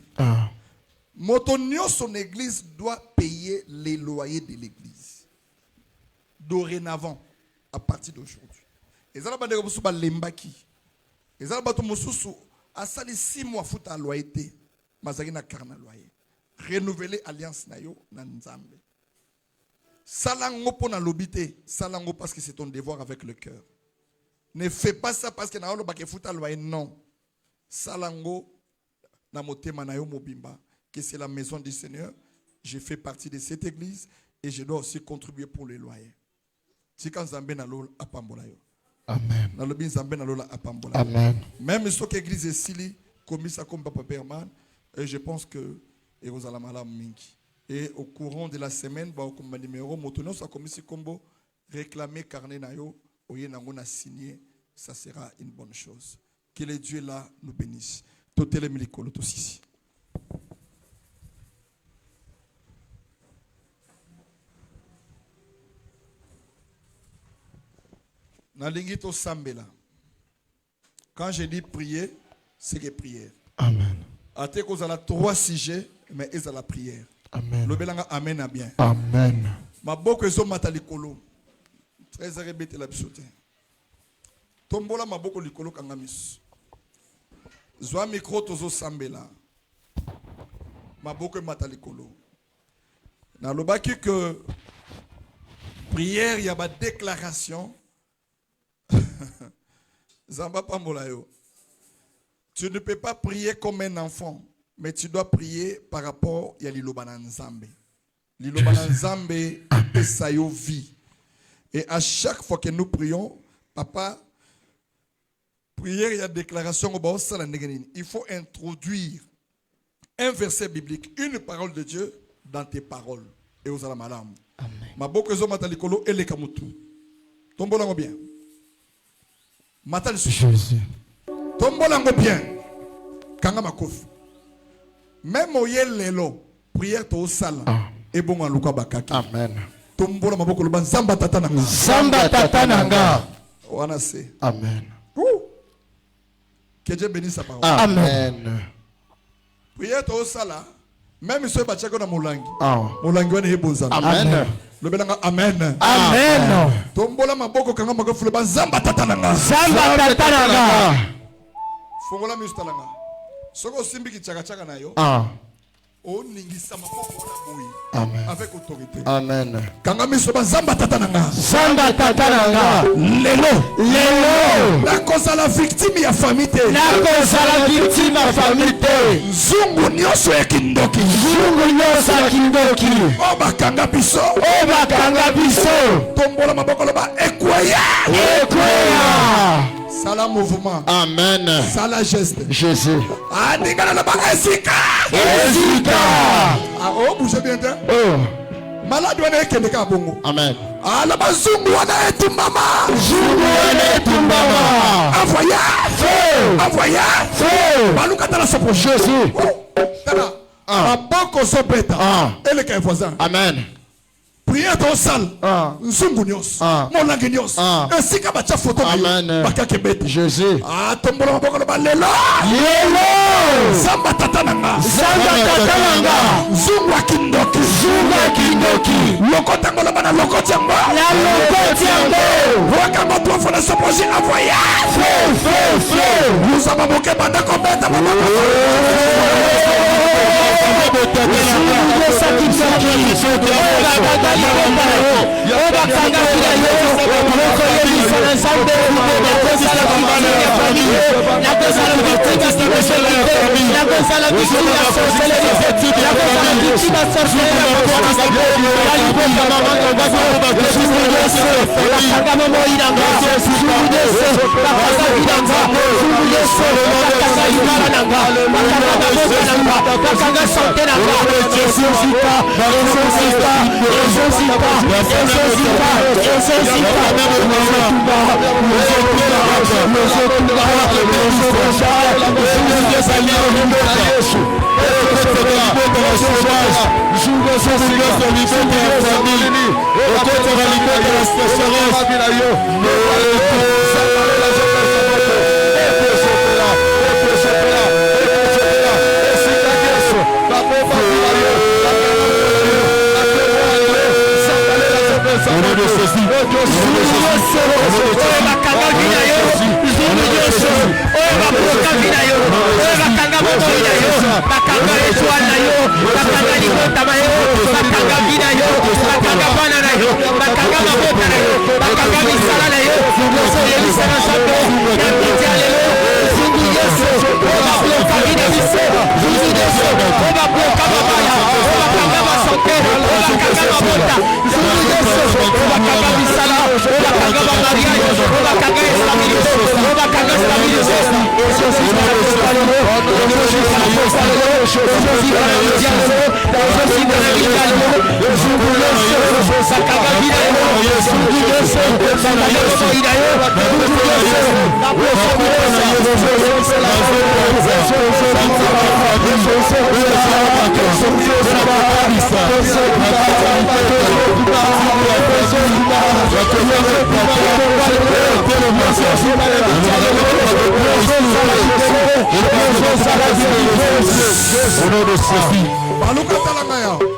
Motonio, son église doit payer les loyers de l'église. Dorénavant, à partir d'aujourd'hui. Et ça, la bande ba lembaki. Et ça, la bato mosusu a sali 6 mois fouta à loyer. Mazagi na karna loyer. Renouveler alliance na yo na nzambe. Salango pour na lobité, salango parce que c'est ton devoir avec le cœur. Ne fais pas ça parce que na olo ba ke fouta loyer, non. Salango na motema na yo mobimba. Que c'est la maison du Seigneur, je fais partie de cette église et je dois aussi contribuer pour les loyers. Si quand Zambé na lol apambola yo. Amen. Na lobi Zambé na lol apambola. Amen. Même si l'église est sili, comme ça comme Papa Perman, et je pense que et vous allez malam mingi. Et au courant de la semaine, ba comme numéro motono ça comme si combo réclamer carnet na yo, oye nango na signé, ça sera une bonne chose. Que le Dieu là nous bénisse. Totele milikolo tosisi. Nalingito sambela. Quand je dis prier, c'est que prière. Amen. Ate ko zala 3 sujets, mais ils ont la prière. Amen. Le belanga amen a bien. Amen. Ma boko ezo mata likolo. Très rebete la bisote. Tombola ma boko likolo kangamis. Zwa micro tozo sambela. Ma boko mata likolo. Na lobaki que prière y a ba déclaration. Zamba Pambolayo. Tu ne peux pas prier comme un enfant, mais tu dois prier par rapport à l'Ilobana Nzambe. L'Ilobana Nzambe est sa vie. Et à chaque fois que nous prions, papa, prière et déclaration, il faut introduire un verset biblique, une parole de Dieu dans tes paroles. Et aux alamalam. Amen. Ma boko matalikolo et les kamutu. Tombolango bien. Matal Jésus. Tombolango bien. Kanga makofi. Même oye lelo, prière to sala. Et bon en luka bakaki. Amen. Tombola maboko lo banzamba tatananga. Zamba tatananga. Wana se. Amen. Que Dieu bénisse sa parole. Amen. Prière to sala. Même si tu as molangi. Molangi wana hebonza. Amen. Le belanga amen. Amen. Tombola maboko kanga makofi lo banzamba tatananga. Zamba tatananga. Fongola mustalanga. Soko simbi ki chaka na yo. O ningisa maboko wana boyi. Amen. Avec autorité. Amen. Kanga miso banzamba tatananga. Zamba tatananga. Lelo. La cause à la victime ya famille. La cause à la victime ya famille. Zungu nyoso ya kindoki. Zungu nyoso ya kindoki. Oba kanga biso. Oba kanga biso. Tombola maboko loba ekweya. Ekweya. Sala mouvement. Amen. Sala geste. Jésus. Adingala loba esika. Esika. Ah oh, bougez bien. Oh. Malade wana ekende ka bongo. Amen. Ala bazungu wana etumbama. Zungu wana etumbama. Envoya. Feu. Envoya. Feu. Baluka tala sopo. Jésus. Tala. Maboko sobeta. Ah. Ele ka voisin. Amen. prière ton sale. Nzungu nyos. Molangi nyos. Ainsi qu'à bacha photo. Amen. Bakake bête. Jésus. Ah, tombola maboko na balela. Yelo. Samba tatananga. Samba tatananga. Zungwa kindoki. Zunga kindoki. Lokota ngolo bana lokotiambo. La lokotiambo. Waka moto fona ce projet en voyage. Feu. Nous avons moqué banda kobeta mama.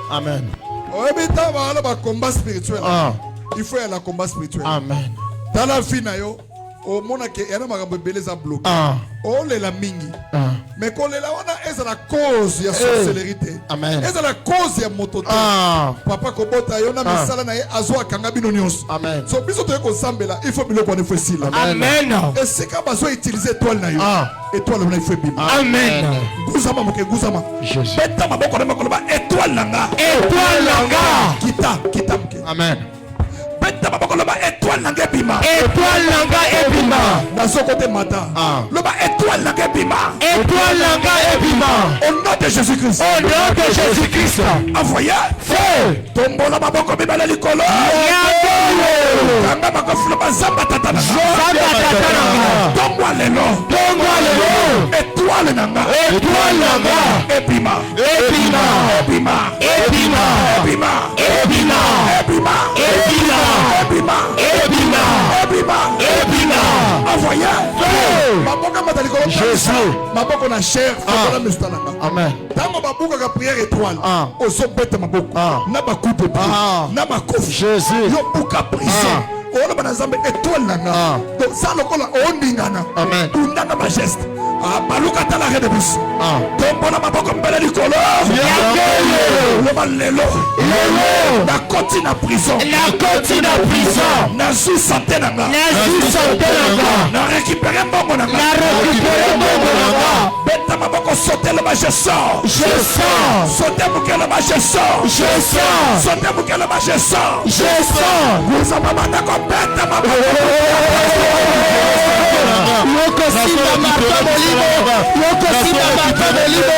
Amen. Combat spirituel. Il faut y aller à combat spirituel. Amen. Dans la vie, au monde qui est bloqué. Oh la mingi. Mais quand les là est la cause de la sorcellerie. Amen. Est la cause de la moto. Papa Kobota yona misala na azwa kanga bino nyos. Amen. So biso to ko sambela il faut bilo ko ne facile. Amen. Et c'est quand baso utiliser étoile na yo. Étoile na il faut bim. Amen. Guzama moke guzama. Jésus. Beta maboko na makoloba étoile nanga. Étoile nanga. Kita moke. Amen. Beta maboko loba étoile nanga bima. Étoile nanga ebima. Dans ce côté matin. Loba étoile nanga bima. Étoile nanga ebima. Au nom de Jésus-Christ. Au nom de Jésus-Christ. Envoyez. Feu. Tombola maboko bima na likolo. Kanga makofu loba zamba tatana. Zamba tatana. Tongwa lelo. Tongwa lelo. Étoile nanga. Étoile nanga. Ebima. Ebima. Ebima. Ebima. Ebima. Ebima. Ebima. Ebima. Ebima. Ebima. Ebima. Ebima. Envoyez. Feu. Maboko matalikolo. Jésus. Maboko na chair. Maboko na mustana. Amen. Tango babuka ka prière étoile. Oso bete maboko. Na bakupe. Na bakofi. Jésus. Yo buka prison. Ola banazambe étoile nanga. Donc ça lokola ondingana. Amen. Tundanga ma geste. Baluka tala rede bus. Tombola maboko mbele likolo. Loba lelo. Lelo. Na koti na prison. La côte na prison. Na zu santé nanga. La vie santé nanga. Na récupérer mbongo nanga. La récupérer mbongo nanga. Beta maboko sauter le je sors. Je sens. Sauter pour que le je sors. Je sens. Sauter pour que le je sors. Je sens. Vous avez demandé qu'on bête maboko. Yoko simba marto molimo. Yoko simba marto molimo.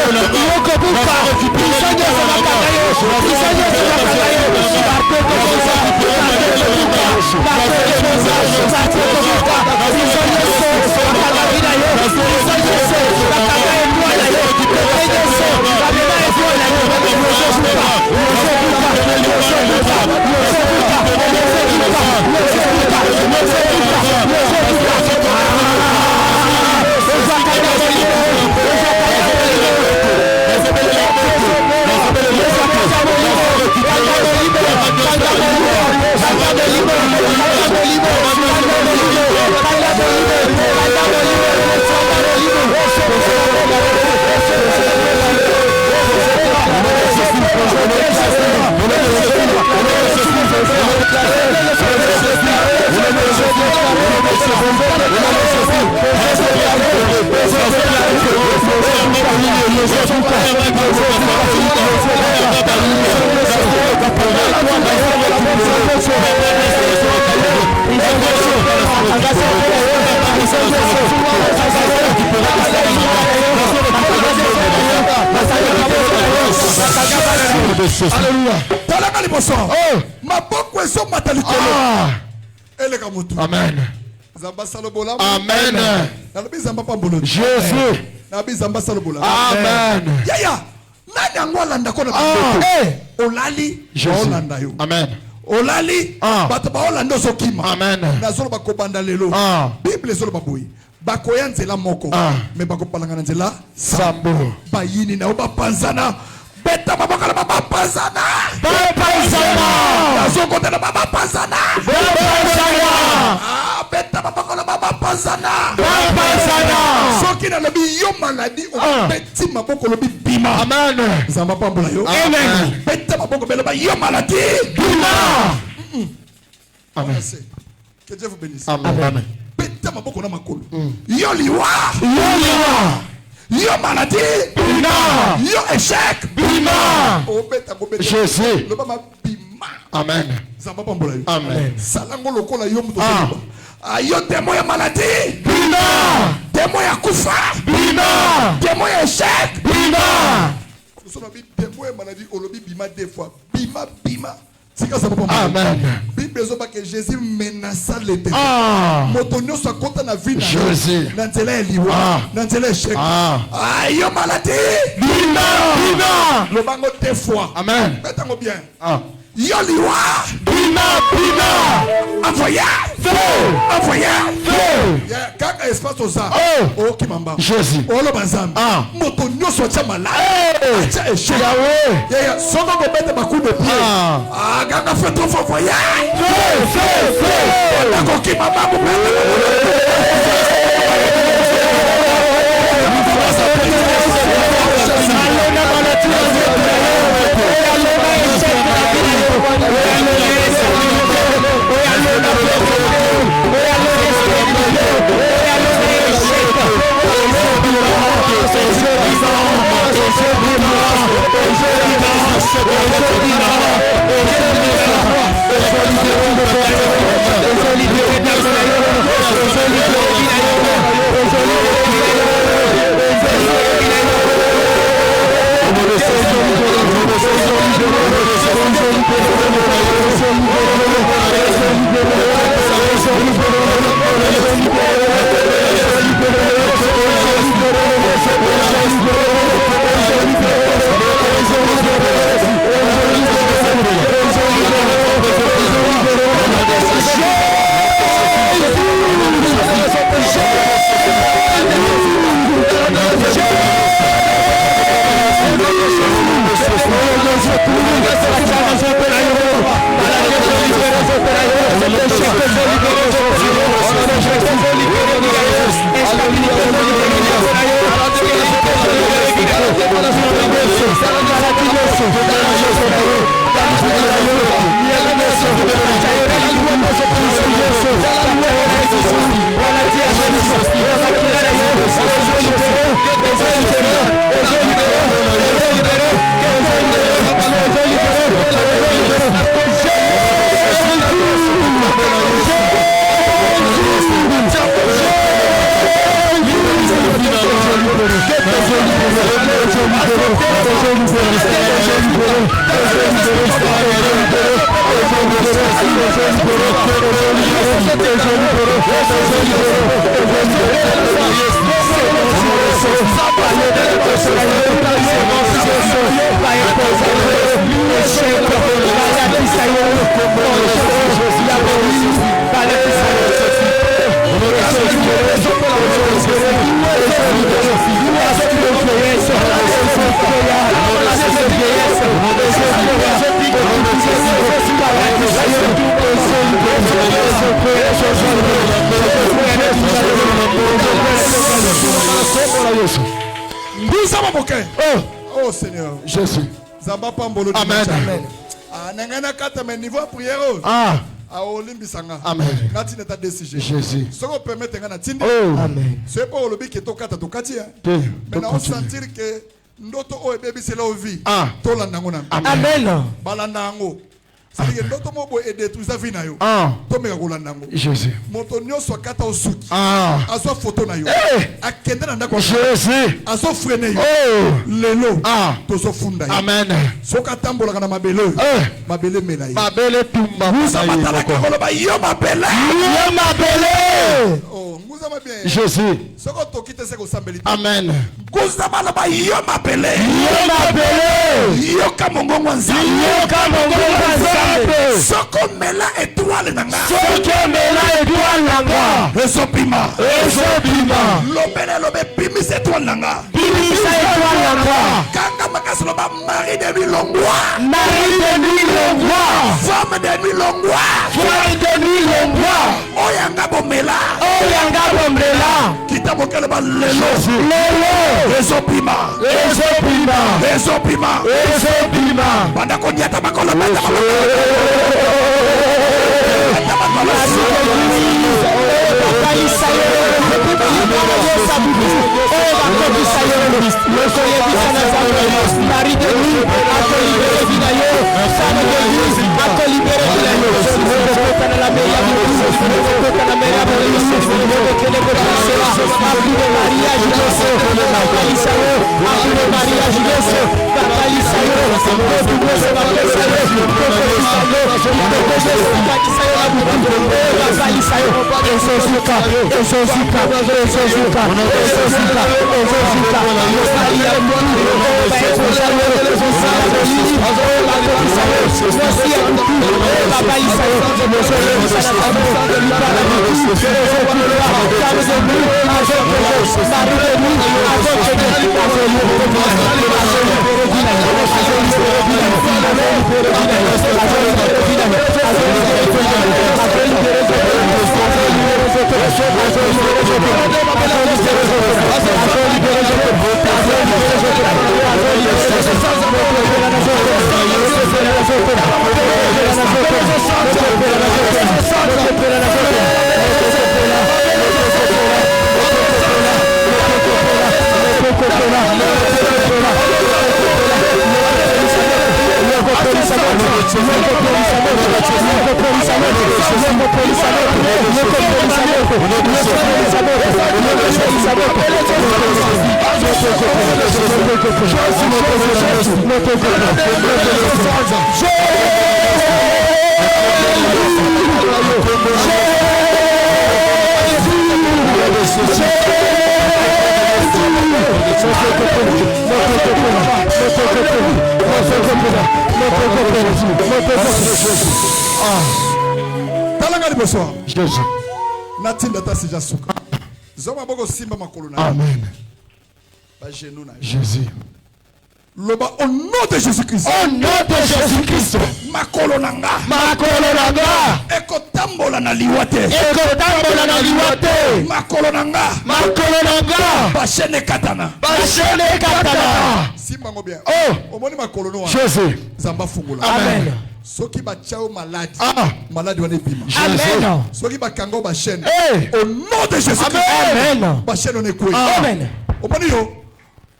Yoko buka. Pisanya sama kakayo. Pisanya sama kakayo. Marto kokosa. Marto buka. Marto kokosa. Marto buka. Pisanya sama kakavina yo. Pisanya sama kakayo tuana yo. Pisanya sama kakavina yo tuana yo. Yoko buka. Yoko buka. Yoko buka. Alléluia. Talanga liboso. Oh. Maboko ezo matalikolo. Eleka mutu. Amen. Zamba salobola. Amen. Nalobi zamba pambolo. Jésus. Nabi zamba salobola. Amen. Yaya. Nani angwala ndako na Olali. Olanda yo. Amen. Olali. Bato ba Olanda sokima. Amen. Nazolo bakobanda lelo. Bible zolo baboyi. Bakoya nzela moko. Me bakopalanga na nzela Sambo. Bayini na obapanzana. Beta mabakala bapanzana. Bapanzana. Nazokota na bapanzana. Bapanzana. Beta mabakala bapanzana. Bapanzana. Soki na lobi yo maladi o beti maboko lobi bima. Amen. Zamba pambola yo. Amen. Beta maboko beloba yo maladi bima. Amen. Que Dieu vous bénisse. Amen. Beta maboko na makolo. Yo liwa. Yo liwa. Yo maladie. Bima. Yo échec. Bima. Jésus. Le bama bima. Amen. Zamba pambola yo. Amen. Salango lokola yo muto soloba. Ayo démon ya maladie. Bima. Démon ya kufa. Bima. Démon ya échec. Bima. Nous sommes démon ya maladie olobi bima deux fois. Bima bima. Amen. Bible zoba que Jésus menaça l'éternel. Motonio sa kota na vie na Jésus. Na nzela eliwa. Na nzela échec. Ayo maladie. Bima. Bima. Le bango deux fois. Amen. Mettez-moi bien. Yo liwa. Bima. Bima. Envoyé. Feu. Envoyé. Feu. Kaka espace oza. Oh kimamba. Jésus. Olo banzam. Motonio so tia malade. Acha échec. Yahweh. Soko ko bete bakou de pied. Kaka fait trop fort voyage. Feu. D'accord kimamba mo Oh Seigneur. Jésus. Amen. Nangana kata mais niveau prière. Amen. Jésus. Ce qu'on permet de Amen. c'est pas le but qui toka tokati. Maintenant on sentir que ndoto o bébé c'est la vie. Amen. Balandango. C'est-à-dire que d'autres mots et détruire sa vie na yo. Tomeka kolandango. Jésus. Moto nyonso akata osuki. Azo photo na yo. Akende na ndako. Jésus. Azo frene yo. Lelo. Tozo funda yo. Amen. Soka tambola na mabele. Mabele mela yo. Mabele tumba. Musa matala kakolo ba yo mabele. Yo mabele. Oh, musa mabele. Jésus. Soko tokite se ko sambeli. Amen. Musa bala ba yo mabele. Yo mabele. Yo kamongo nzambe. Yo kamongo nzambe. Soko mela étoile nanga. Soko mela étoile nanga. Ezopima. Ezopima. Lobele lobe bimis étoile nanga. Bimis étoile nanga. Kanga makasi loba mari de nuit longwa. Mari de nuit longwa. Femme de nuit longwa. Femme de nuit longwa. Oyanga bomela. Oyanga bomela. Kita bokele ba lelo. Lelo. Ezopima. Ezopima. Ezopima. Ezopima. Banda konyata bakolo banda bakolo. Jésus. Natinda ta sija suka. Zoma boko simba makolo na. Amen. Ba genou na. Jésus. Loba au nom de Jésus-Christ. Au nom de Jésus-Christ. Makolo nanga. Makolo nanga. Eko tambola na liwate. Eko tambola na liwate. Makolo nanga. Makolo nanga. Bashene katana. Bashene katana. Simba ngo bien. Oh. Omoni makolo no. Jésus. Zamba fungula. Amen. Soki ba chao malade. Malade wane bima. Amen. Soki ba kango ba chaîne. Au nom de Jésus-Christ. Amen. Ba chaîne one kwe. Amen. Omoni yo.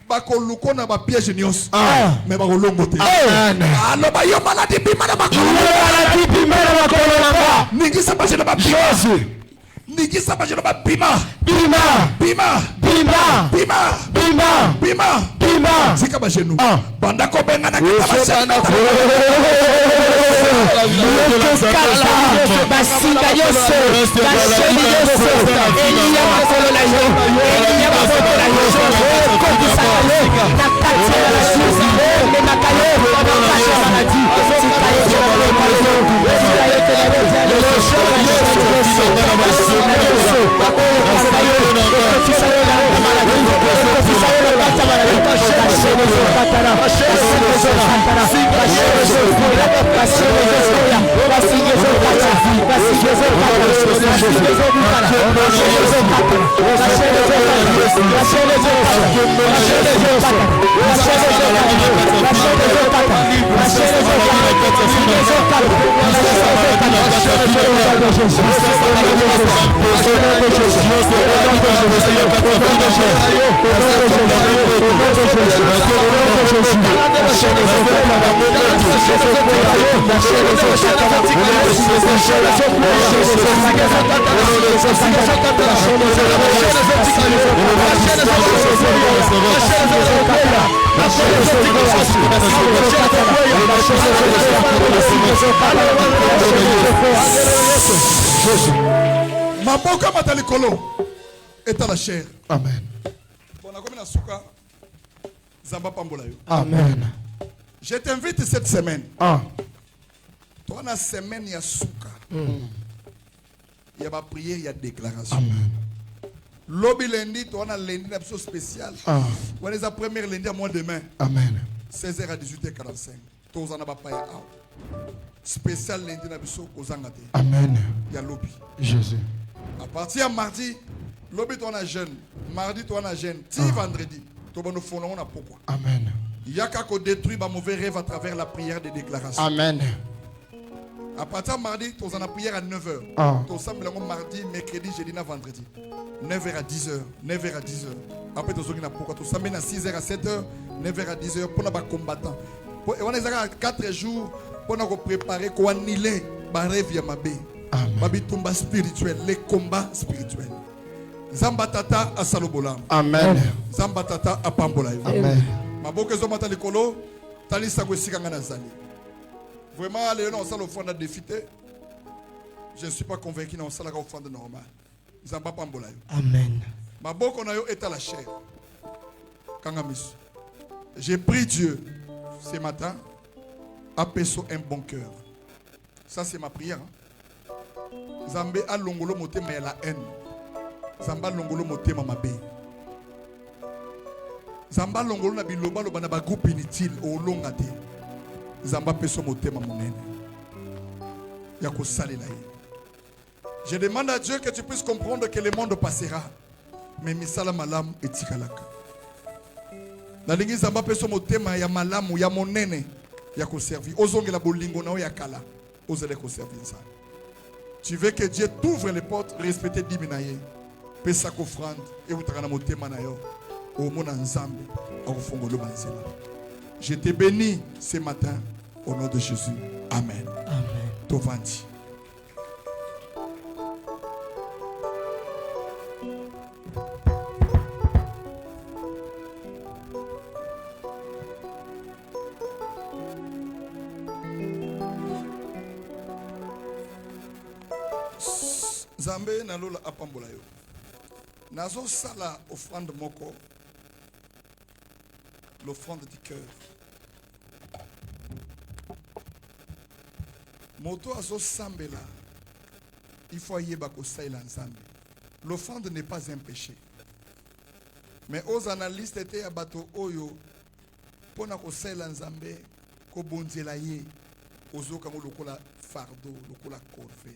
Bakoluko na ba piège nyos. Mais ba kolongo te. Amen. Aloba yo malade bima na makolo. Malade bima na makolo nanga. Ningisa ba chaîne ba Jésus. Ningisa ba chaîne ba bima. Bima. Bima. Bima. Bima. Bima. Bima. Bima. Sika ba genou. Banda ko benga na kita ba chaîne. Basinga yoso, basheni yoso, eliya makolo na yo, eliya makolo na yo, kobisa yo, nakati ya la susi, le makayo, nakati ya maladi, sika yo tena le mayo, sika yo tena le mayo, basinga yoso, kobisa yo, kobisa yo na maladi, kobisa yo na kata maladi, basheni yo katara, basheni yo katara, basheni yo koya, basheni yo koya, basheni yo kata. Maboka matalikolo est à la chair. Amen. Amen. Je t'invite cette semaine. Ah. Toi, la semaine, il y a souka. Il y a ma prière, il y a déclaration. Amen. Lobby lundi, toi, on a lundi, une épisode spéciale. Ah. On est la première lundi à moi demain. Amen. 16h à 18h45. Tous en a pas payé. Spécial lundi, on a besoin aux angate. Amen. Il y a lobby. Jésus. À partir de mardi, lobby, toi, on a jeune. Mardi, toi, on a jeune. Ti vendredi, toi, on a fond, on a pourquoi. Amen. Il y a qu'à détruire ma mauvais rêve à travers la prière des déclarations. Amen. À partir de mardi, tu as la prière à 9h. Ah. Tu as mardi, mercredi, jeudi, vendredi. 9h à 10h. 9h à 10h. Après, tu as pourquoi tu as à 6h à 7h. 9h à 10h pour les combattants. On est à 4 jours pour nous préparer, pour annuler les rêves de ma bé. Les combats spirituels. Les combats spirituels. Zambatata à Salobola. Amen. Zambatata à Pambola. Amen. Maboke zomata likolo talisa kwesika ngana zali. Vraiment les gens sont au fond de défité. Je ne suis pas convaincu dans ça au fond de normal. Zamba pambola. Amen. Maboke on a yo est à la chair. Kangamis. J'ai pris Dieu ce matin à peso un bon cœur. Ça c'est ma prière. Zambé a longolo moté mais la haine. Zamba longolo moté mamabe. Zamba longolo na biloba loba na ba groupe inutile o longa te. Zamba peso motema monene. Ya ko salela ye. Je demande à Dieu que tu puisses comprendre que le monde passera. Mais misala malamu etikalaka. Na lingi zamba peso motema ya malamu ya monene ya ko servir. Ozongela bolingo na o ya kala. Ozele ko servir ça. Tu veux que Dieu t'ouvre les portes, respecter diminaye. Pesa ko offrande et utakana motema na yo. Je te bénis ce matin au nom de Jésus. Amen. Amen. Tovandi. Zambé nalola apambola yo. Nazo sala offrande moko. L'offrande du cœur. Moto azo sambela. Il faut y bako saïla nzambe. L'offrande n'est pas un péché. Mais aux analystes étaient à bateau oyo pona ko saïla nzambe ko bonzela ye ozo kango lokola fardeau lokola corvée.